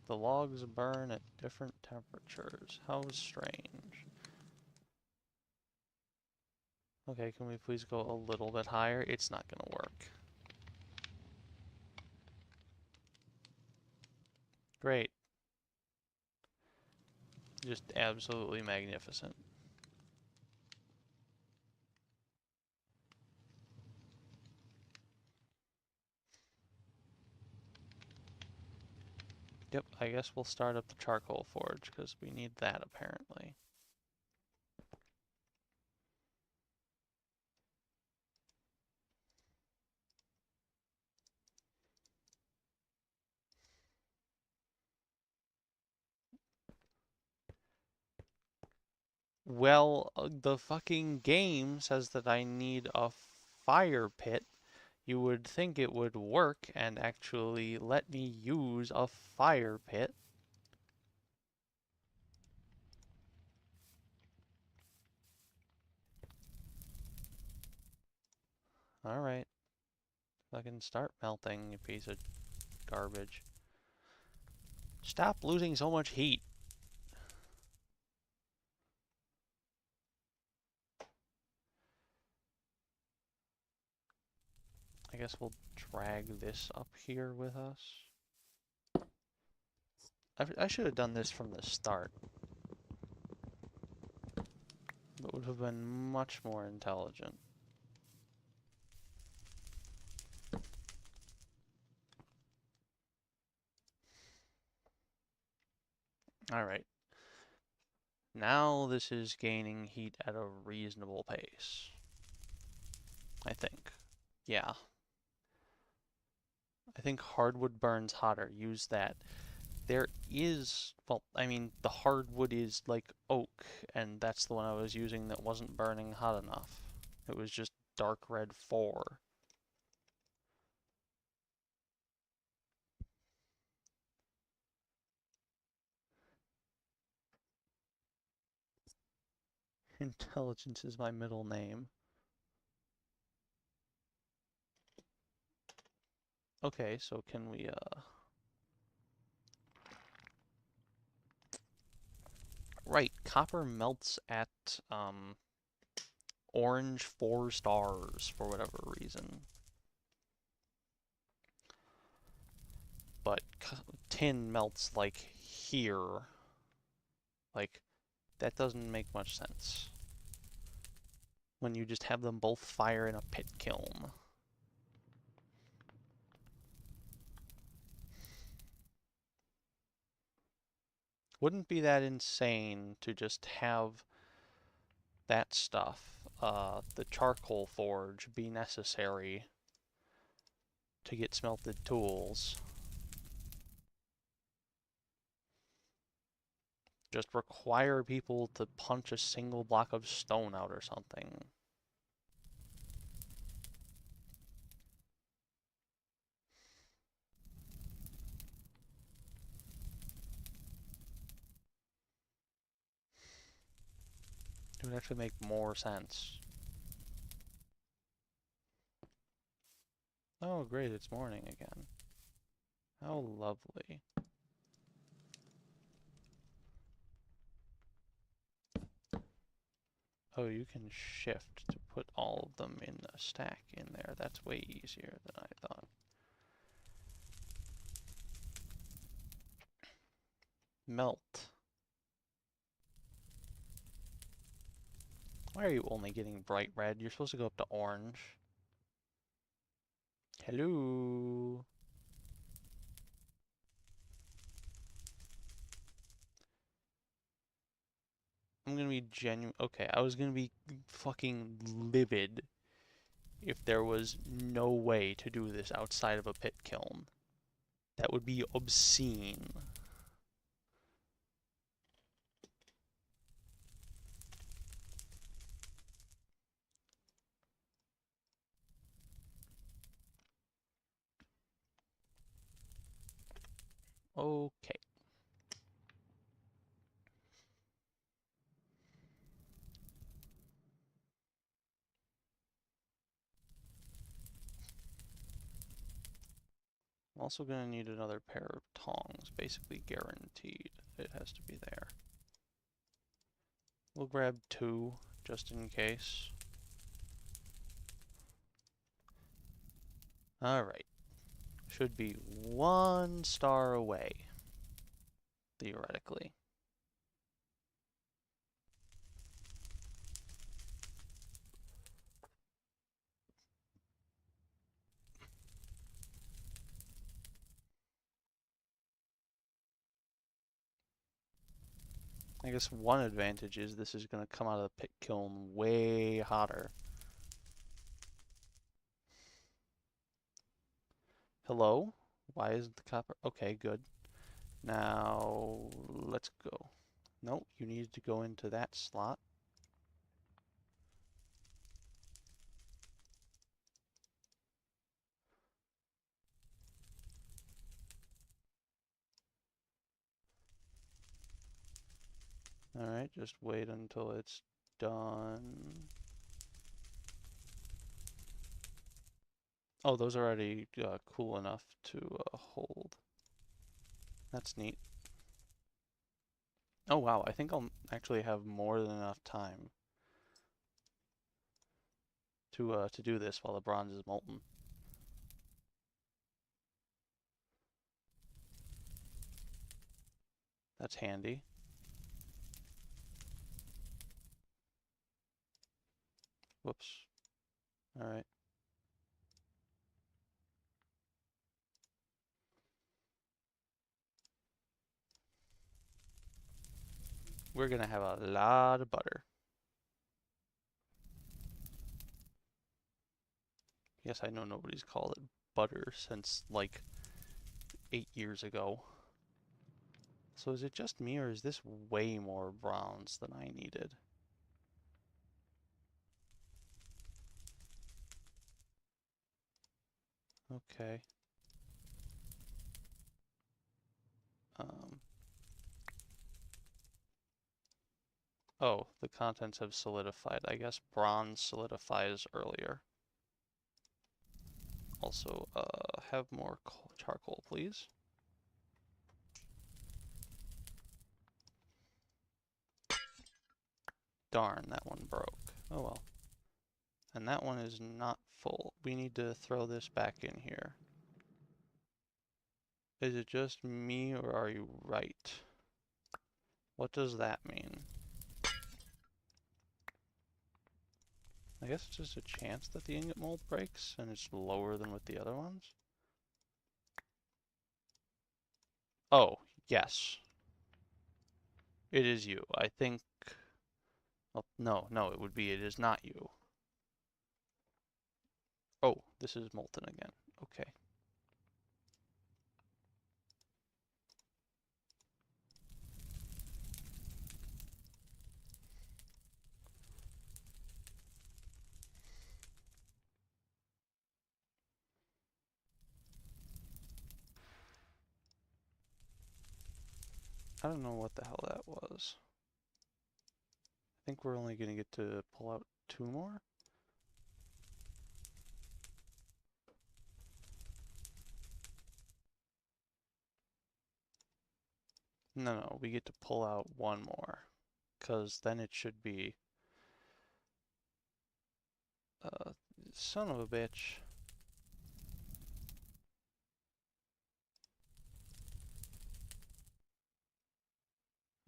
The logs burn at different temperatures. How strange. Okay, can we please go a little bit higher? It's not gonna work. Great. Just absolutely magnificent. Yep, I guess we'll start up the charcoal forge, because we need that apparently. Well, the fucking game says that I need a fire pit. You would think it would work and actually let me use a fire pit. Alright. Fucking start melting, you piece of garbage. Stop losing so much heat. I guess we'll drag this up here with us. I should have done this from the start. It would have been much more intelligent. Alright. Now this is gaining heat at a reasonable pace. I think. Yeah. I think hardwood burns hotter. Use that. There is, well, I mean, the hardwood is like oak, and that's the one I was using that wasn't burning hot enough. It was just dark red 4. Intelligence is my middle name. Okay, so can we, Right, copper melts at orange 4 stars for whatever reason. But tin melts like here. Like, that doesn't make much sense. When you just have them both fire in a pit kiln. Wouldn't be that insane to just have that stuff, the charcoal forge, be necessary to get smelted tools. Just require people to punch a single block of stone out or something. It would actually make more sense. Oh, great, it's morning again. How lovely. Oh, you can shift to put all of them in a stack in there. That's way easier than I thought. Melt. Why are you only getting bright red? You're supposed to go up to orange. Hello. I'm gonna be genuine. Okay, I was gonna be fucking livid if there was no way to do this outside of a pit kiln. That would be obscene. Okay. I'm also gonna need another pair of tongs, basically guaranteed. It has to be there. We'll grab 2, just in case. Alright. Should be 1 star away, theoretically. I guess one advantage is this is going to come out of the pit kiln way hotter. Hello? Why isn't the copper? Okay, good. Now, let's go. Nope, you need to go into that slot. Alright, just wait until it's done. Oh, those are already cool enough to hold. That's neat. Oh wow, I think I'll actually have more than enough time to do this while the bronze is molten. That's handy. Whoops. Alright. We're gonna have a lot of butter. Yes, I know nobody's called it butter since like 8 years ago. So is it just me or is this way more browns than I needed? Okay. Um, oh, the contents have solidified. I guess bronze solidifies earlier. Also, have more charcoal, please. Darn, that one broke. Oh well. And that one is not full. We need to throw this back in here. Is it just me, or are you right? What does that mean? I guess it's just a chance that the ingot mold breaks, and it's lower than with the other ones? Oh, yes. It is you. I think... Oh, no, it would be it is not you. Oh, this is molten again. Okay. I don't know what the hell that was. I think we're only going to get to pull out 2 more? No, we get to pull out 1 more. Because then it should be... son of a bitch.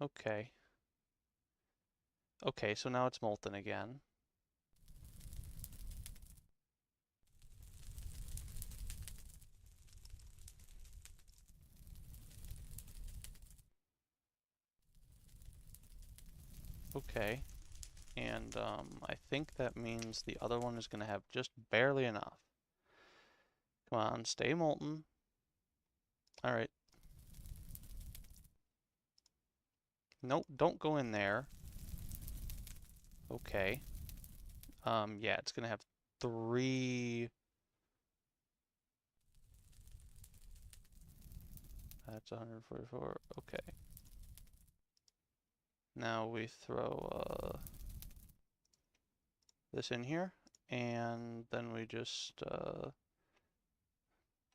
Okay. Okay, so now it's molten again. Okay. And I think that means the other one is going to have just barely enough. Come on, stay molten. Alright. Nope, don't go in there. Okay. Yeah, it's going to have 3... That's 144. Okay. Now we throw this in here, and then we just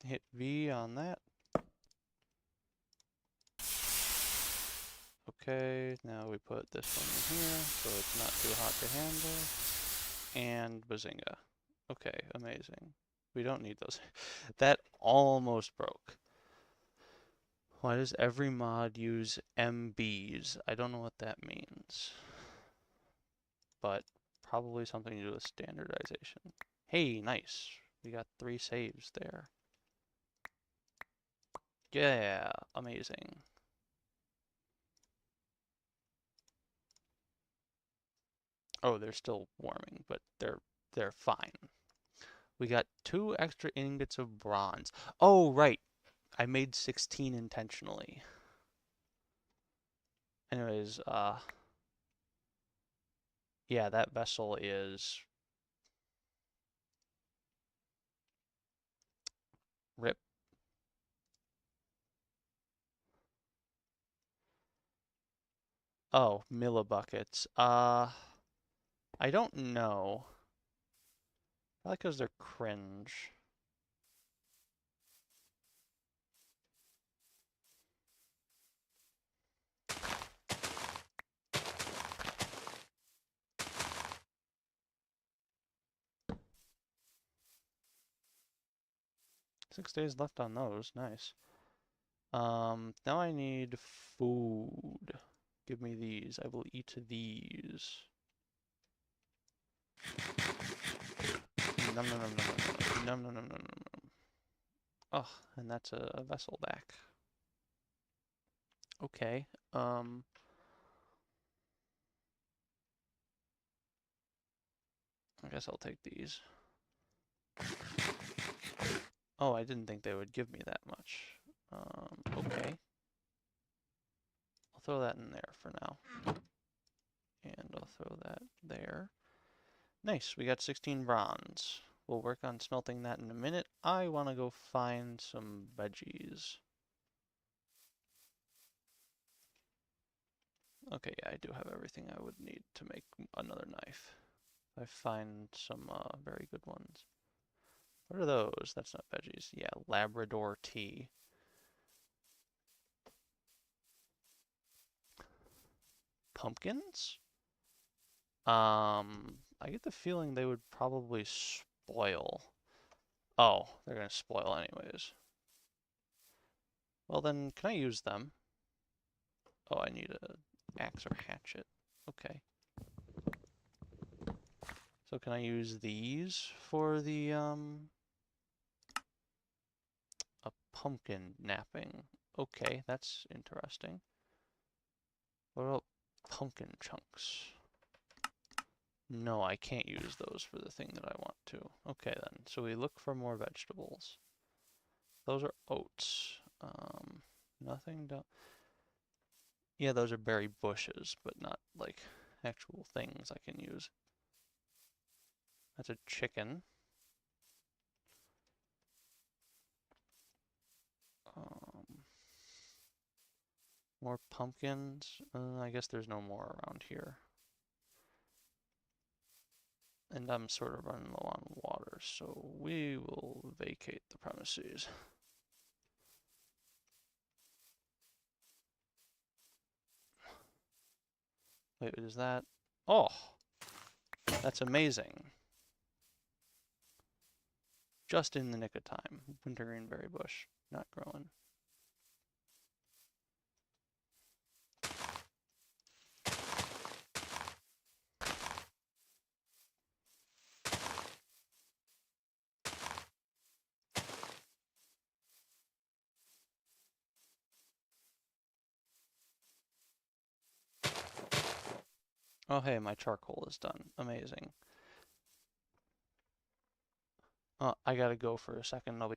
hit V on that. Okay, now we put this one in here so it's not too hot to handle. And bazinga. Okay, amazing. We don't need those. That almost broke. Why does every mod use MBs? I don't know what that means. But probably something to do with standardization. Hey, nice. We got 3 saves there. Yeah, amazing. Oh, they're still warming, but they're fine. We got 2 extra ingots of bronze. Oh, right. I made 16 intentionally. Anyways, yeah, that vessel is rip. Oh, millibuckets. I don't know. Probably because they're cringe. Six days left on those. Nice. Now I need food. Give me these. I will eat these. Num num num num num num num num num num. Oh, and that's a vessel back. Okay. I guess I'll take these. Oh, I didn't think they would give me that much. Okay. I'll throw that in there for now. And I'll throw that there. Nice, we got 16 bronze. We'll work on smelting that in a minute. I want to go find some veggies. Okay, yeah, I do have everything I would need to make another knife. I find some very good ones. What are those? That's not veggies. Yeah, Labrador tea. Pumpkins? I get the feeling they would probably spoil. Oh, they're gonna spoil anyways. Well then, can I use them? Oh, I need a axe or hatchet. Okay. So can I use these for the, a pumpkin napping? Okay, that's interesting. What about pumpkin chunks? No, I can't use those for the thing that I want to. Okay then, so we look for more vegetables. Those are oats. Nothing to... Yeah, those are berry bushes, but not like actual things I can use. That's a chicken. Um, More pumpkins. I guess there's no more around here. And I'm sort of running low on water, so we will vacate the premises. Wait, is that? Oh, that's amazing. Just in the nick of time. Wintergreen berry bush, not growing. Oh, hey, my charcoal is done. Amazing. I gotta go for a second. I'll be...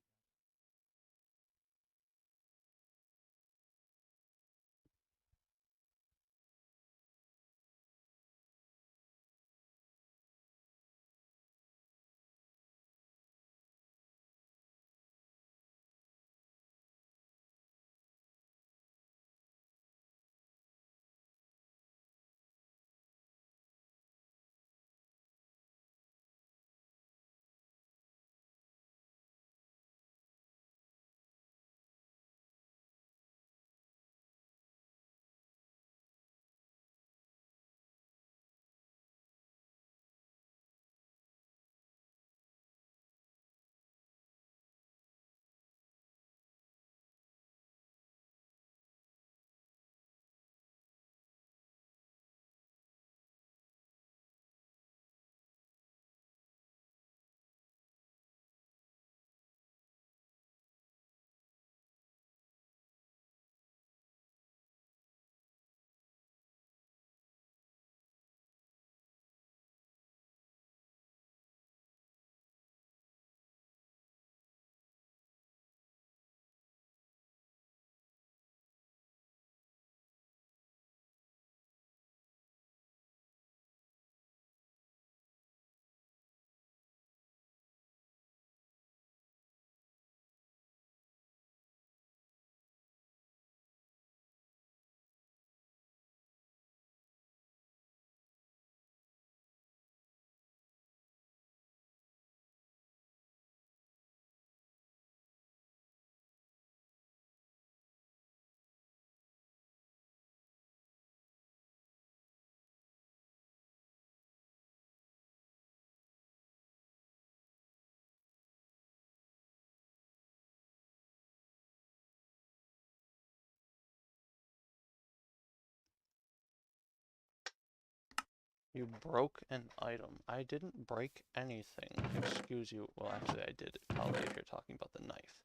You broke an item. I didn't break anything. Excuse you. Well, actually, I did. Probably if you're talking about the knife.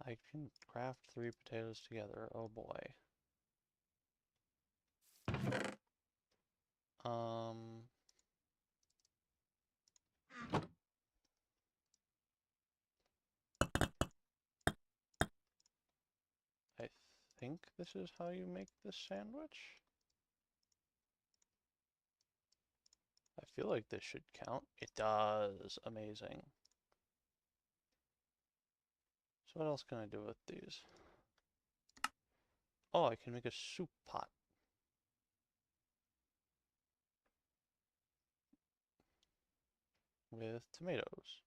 I can craft 3 potatoes together. Oh boy. Um, I think this is how you make this sandwich. I feel like this should count. It does. Amazing. So what else can I do with these? Oh, I can make a soup pot. With tomatoes.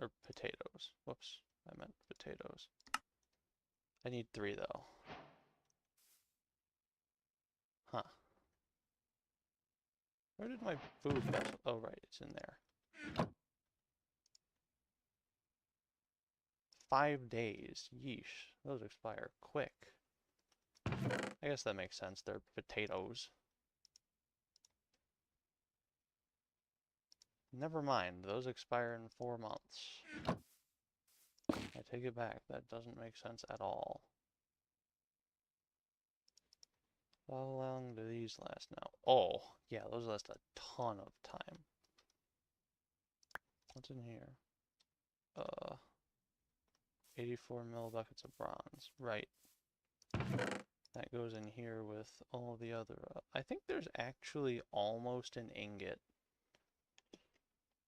Or potatoes. Whoops, I meant potatoes. I need 3 though. Huh. Where did my food go? Oh, right, it's in there. 5 days. Yeesh. Those expire quick. I guess that makes sense. They're potatoes. Never mind. Those expire in 4 months. I take it back. That doesn't make sense at all. How long do these last now? Oh, yeah, those last a ton of time. What's in here? 84 millibuckets of bronze. Right. That goes in here with all the other... I think there's actually almost an ingot.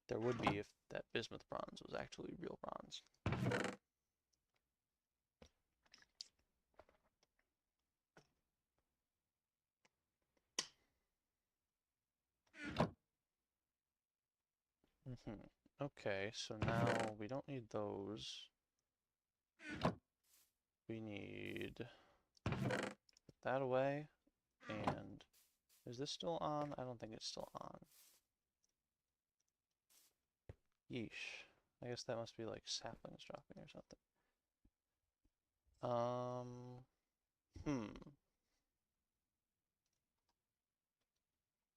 There would be if that bismuth bronze was actually real bronze. Okay, so now we don't need those. We need put that away. And is this still on? I don't think it's still on. Yeesh. I guess that must be like saplings dropping or something.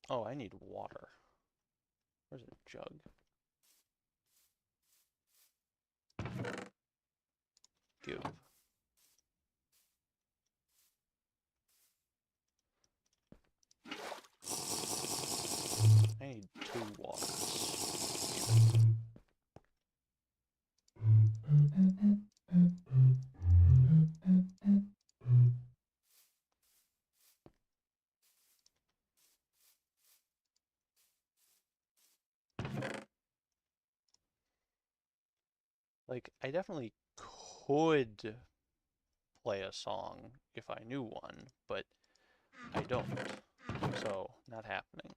Oh, I need water. Where's a jug? Give. I need 2 waters. Like, I definitely could play a song if I knew one, but I don't. So, not happening.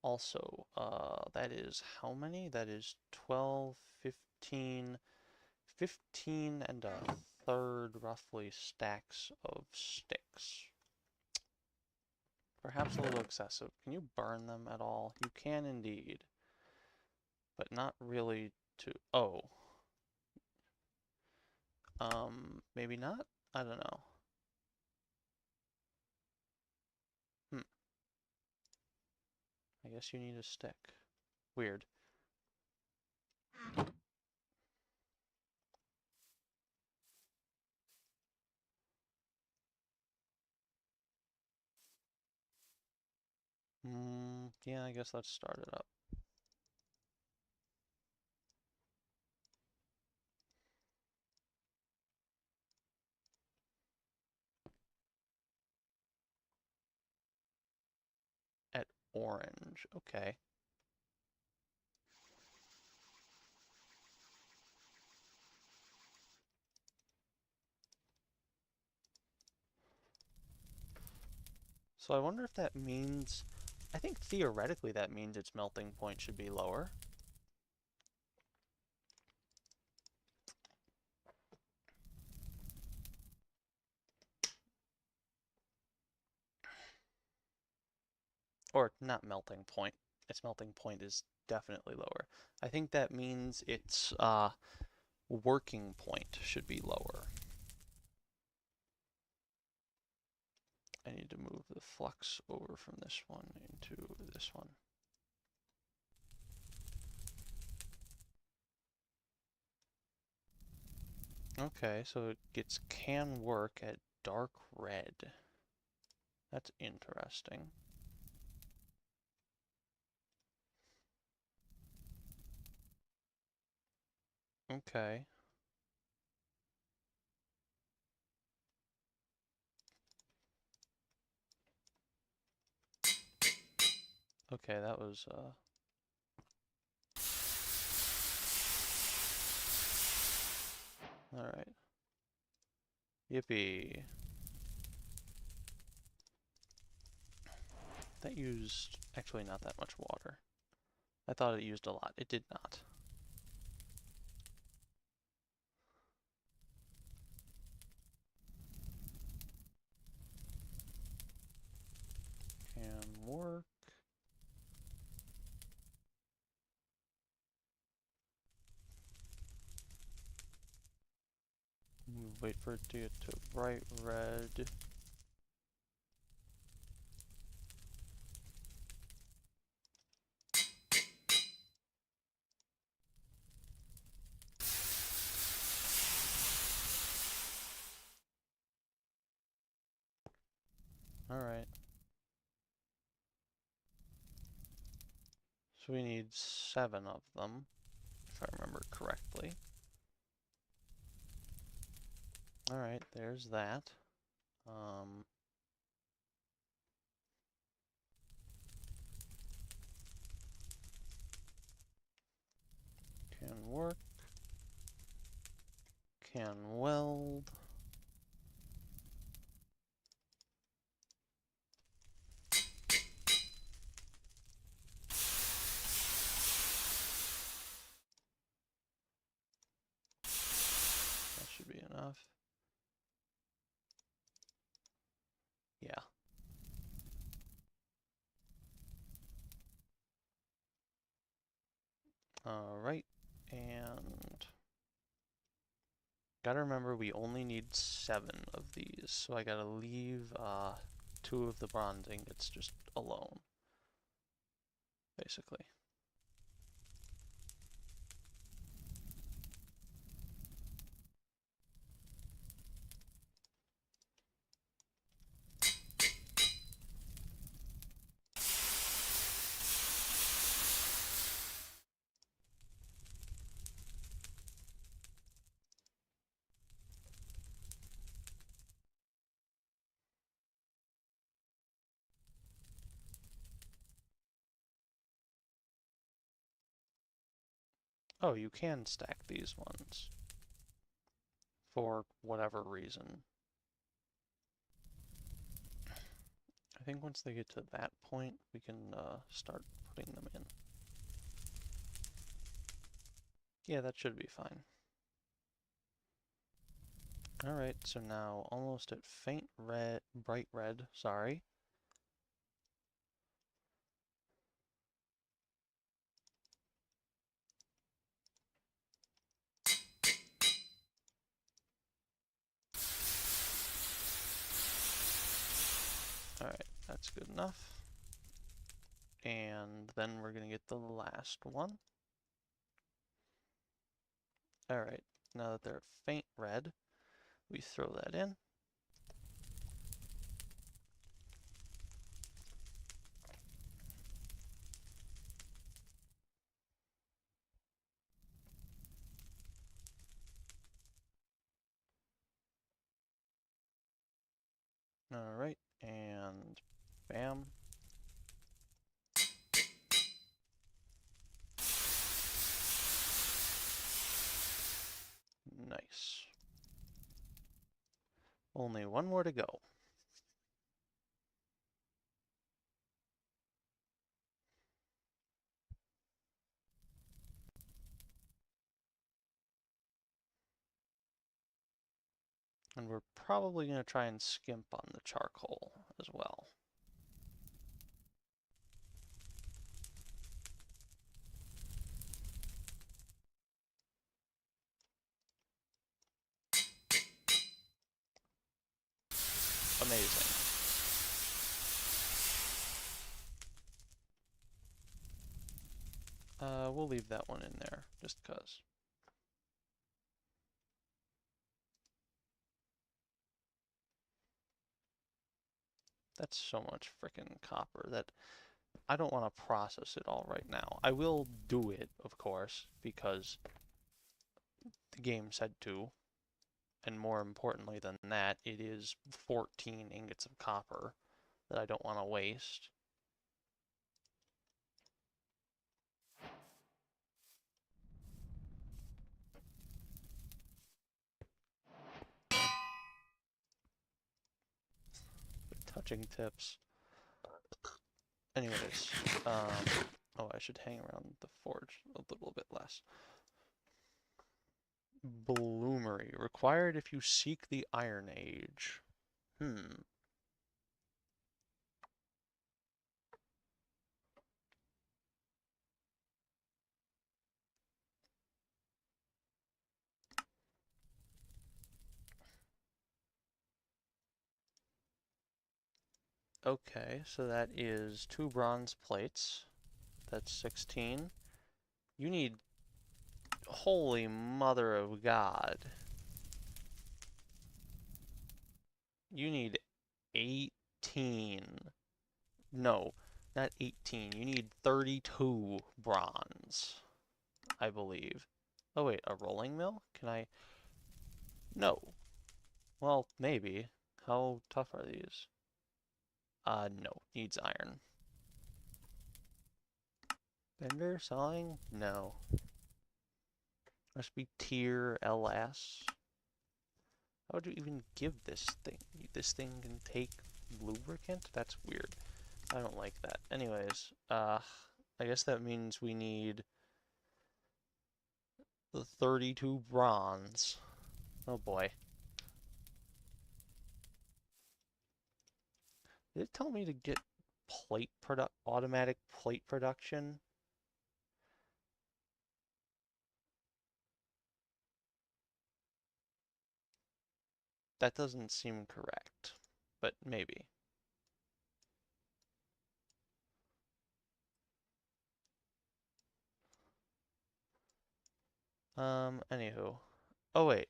Also, that is how many? That is 12, 15, 15 and a third, roughly, stacks of sticks. Perhaps a little excessive. Can you burn them at all? You can indeed. But not really to... Oh. Maybe not? I don't know. I guess you need a stick. Weird. Yeah, I guess let's start it up. At orange, okay. So I wonder if that means... I think theoretically that means its melting point should be lower. Or not melting point. Its melting point is definitely lower. I think that means its working point should be lower. I need to move the flux over from this one into this one. Okay, so it can work at dark red. That's interesting. Okay. Okay, that was, alright. Yippee. That used, actually not that much water. I thought it used a lot. It did not. wait for it to get to bright red. Alright. So we need 7 of them, if I remember correctly. Alright, there's that. Can work. Can weld. That should be enough. Yeah. Alright, and gotta remember we only need 7 of these, so I gotta leave 2 of the bronze ingots just alone, basically. Oh, you can stack these ones for whatever reason. I think once they get to that point, we can start putting them in. Yeah, that should be fine. Alright, so now almost at faint red, bright red, sorry. Alright, that's good enough. And then we're gonna get the last one. Alright, now that they're faint red, we throw that in. Alright, and bam. Nice. Only one more to go. And we're probably going to try and skimp on the charcoal as well. Amazing. We'll leave that one in there, just because. That's so much frickin' copper that I don't want to process it all right now. I will do it, of course, because the game said to. And more importantly than that, it is 14 ingots of copper that I don't want to waste. Touching tips. Anyways, oh, I should hang around the forge a little bit less. Bloomery. Required if you seek the Iron Age. Okay, so that is 2 bronze plates. That's 16. You need, holy mother of God, you need 18. No, not 18. You need 32 bronze, I believe. Oh wait, a rolling mill? Can I? No. Well, maybe. How tough are these? No. Needs iron. Vendor selling? No. Must be tier LS. How would you even give this thing? This thing can take lubricant? That's weird. I don't like that. Anyways, I guess that means we need the 32 bronze. Oh boy. Did it tell me to get automatic plate production? That doesn't seem correct, but maybe. Anywho. Oh wait.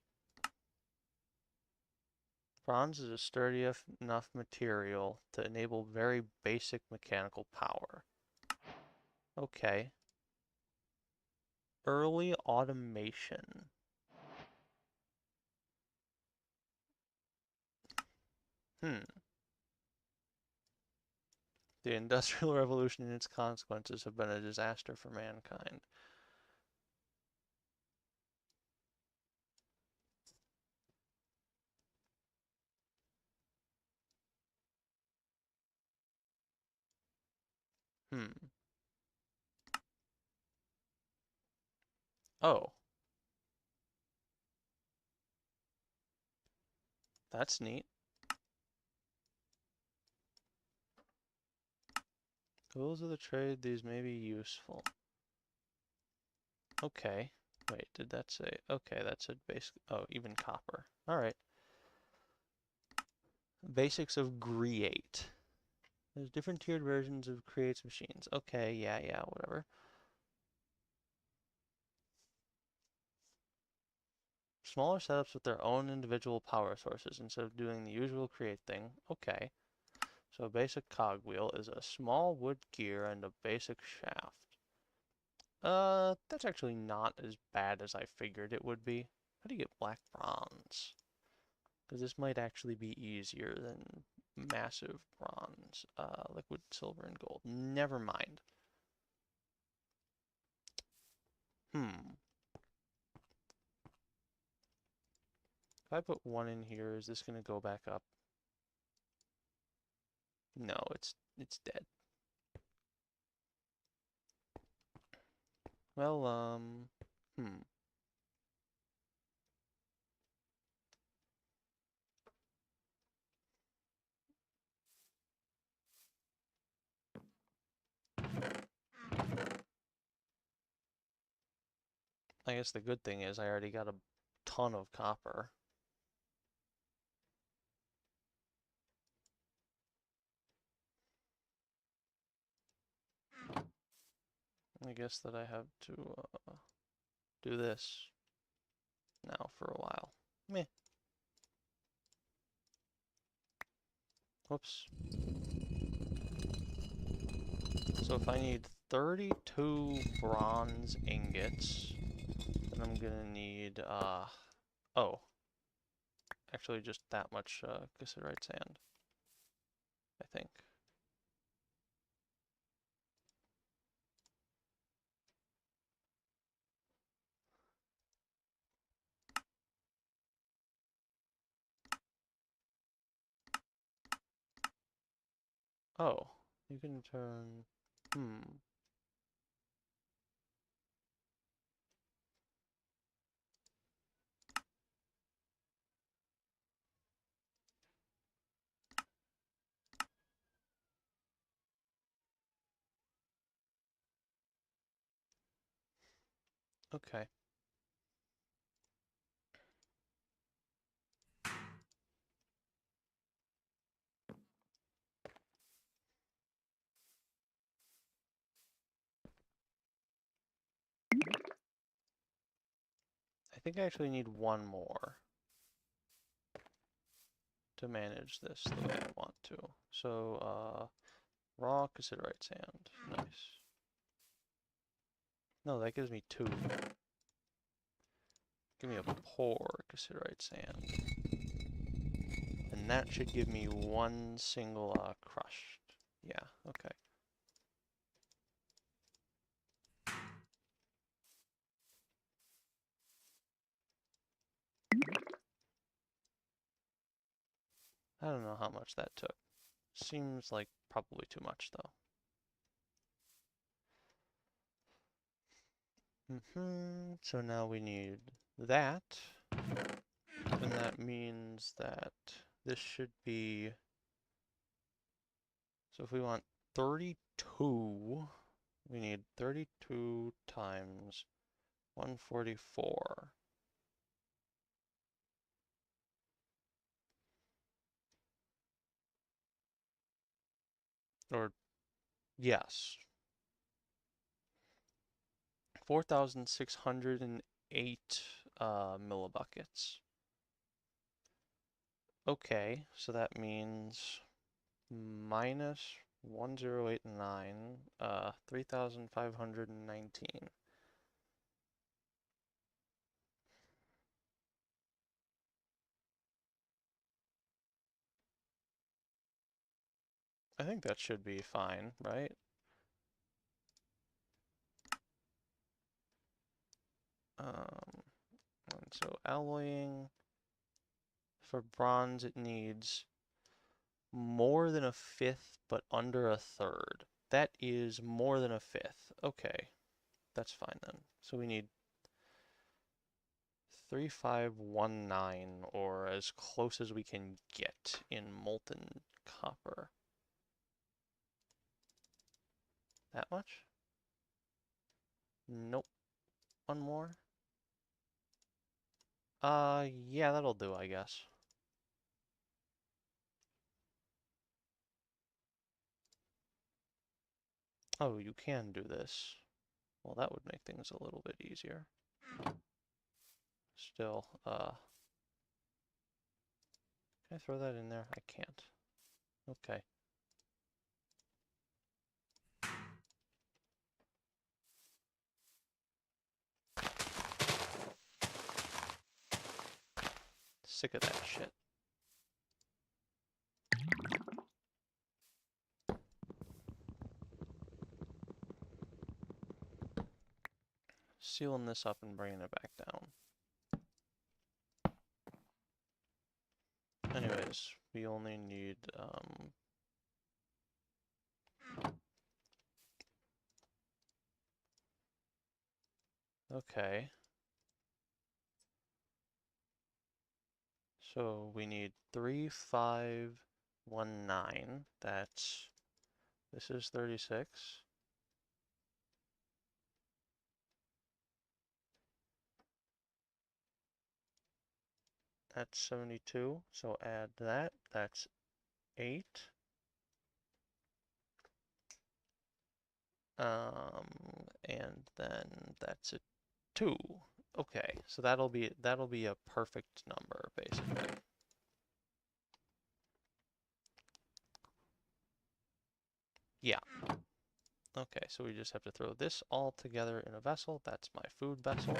Bronze is a sturdy enough material to enable very basic mechanical power. Okay. Early automation. Hmm. The Industrial Revolution and its consequences have been a disaster for mankind. Hmm. Oh, that's neat. Tools of the trade, these may be useful. Okay. Wait, did that say? Okay, that's a basic. Oh, even copper. Alright. Basics of Create. There's different tiered versions of Create's machines. Okay, yeah, whatever. Smaller setups with their own individual power sources instead of doing the usual Create thing. Okay. So a basic cogwheel is a small wood gear and a basic shaft. That's actually not as bad as I figured it would be. How do you get black bronze? Because this might actually be easier than massive bronze. Liquid silver and gold. Never mind. Hmm. If I put 1 in here, is this going to go back up? No, it's dead. Well, hmm. I guess the good thing is I already got a ton of copper. I guess that I have to do this now for a while. Meh. Whoops. So if I need 32 bronze ingots, then I'm gonna need, oh, actually just that much cassiterite sand, I think. Oh, you can turn, okay. think I actually need one more to manage this the way I want to. So, raw cassiterite sand. Nice. No, that gives me 2. Give me a poor cassiterite sand. And that should give me 1 single crushed. Yeah, okay. I don't know how much that took. Seems like probably too much though. So now we need that. And that means that this should be, so if we want 32, we need 32 times 144. Or, yes. 4,608 millibuckets. Okay, so that means minus 1089, 3,519. I think that should be fine, right? And so alloying for bronze, it needs more than a fifth, but under a third. That is more than a fifth. Okay, that's fine then. So we need 3519, or as close as we can get in molten copper. That much? Nope. One more? Yeah, that'll do, I guess. Oh, you can do this. Well, that would make things a little bit easier. Still, can I throw that in there? I can't. Okay. Sick of that shit. Sealing this up and bringing it back down. Anyways, we only need, okay. So we need 3519. That's, this is 36. That's 72. So add that. That's 8. And then that's a 2. Okay, so that'll be a perfect number basically. Yeah. Okay, so we just have to throw this all together in a vessel. That's my food vessel.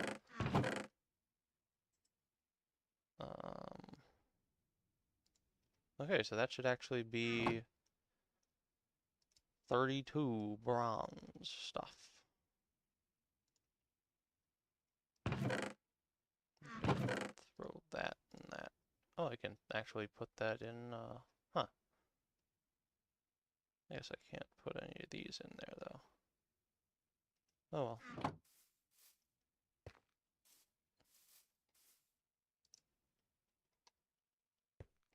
Okay, so that should actually be 32 bronze stuff. Throw that and that. Oh, I can actually put that in, huh. I guess I can't put any of these in there, though. Oh well.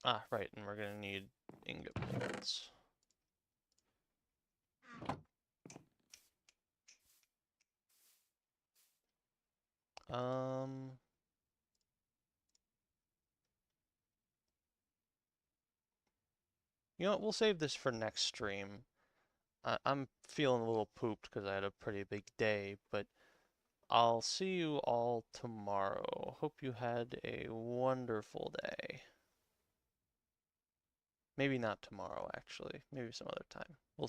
Ah, right, and we're gonna need ingot molds. You know what, we'll save this for next stream. I'm feeling a little pooped because I had a pretty big day, but I'll see you all tomorrow. Hope you had a wonderful day. Maybe not tomorrow, actually. Maybe some other time. We'll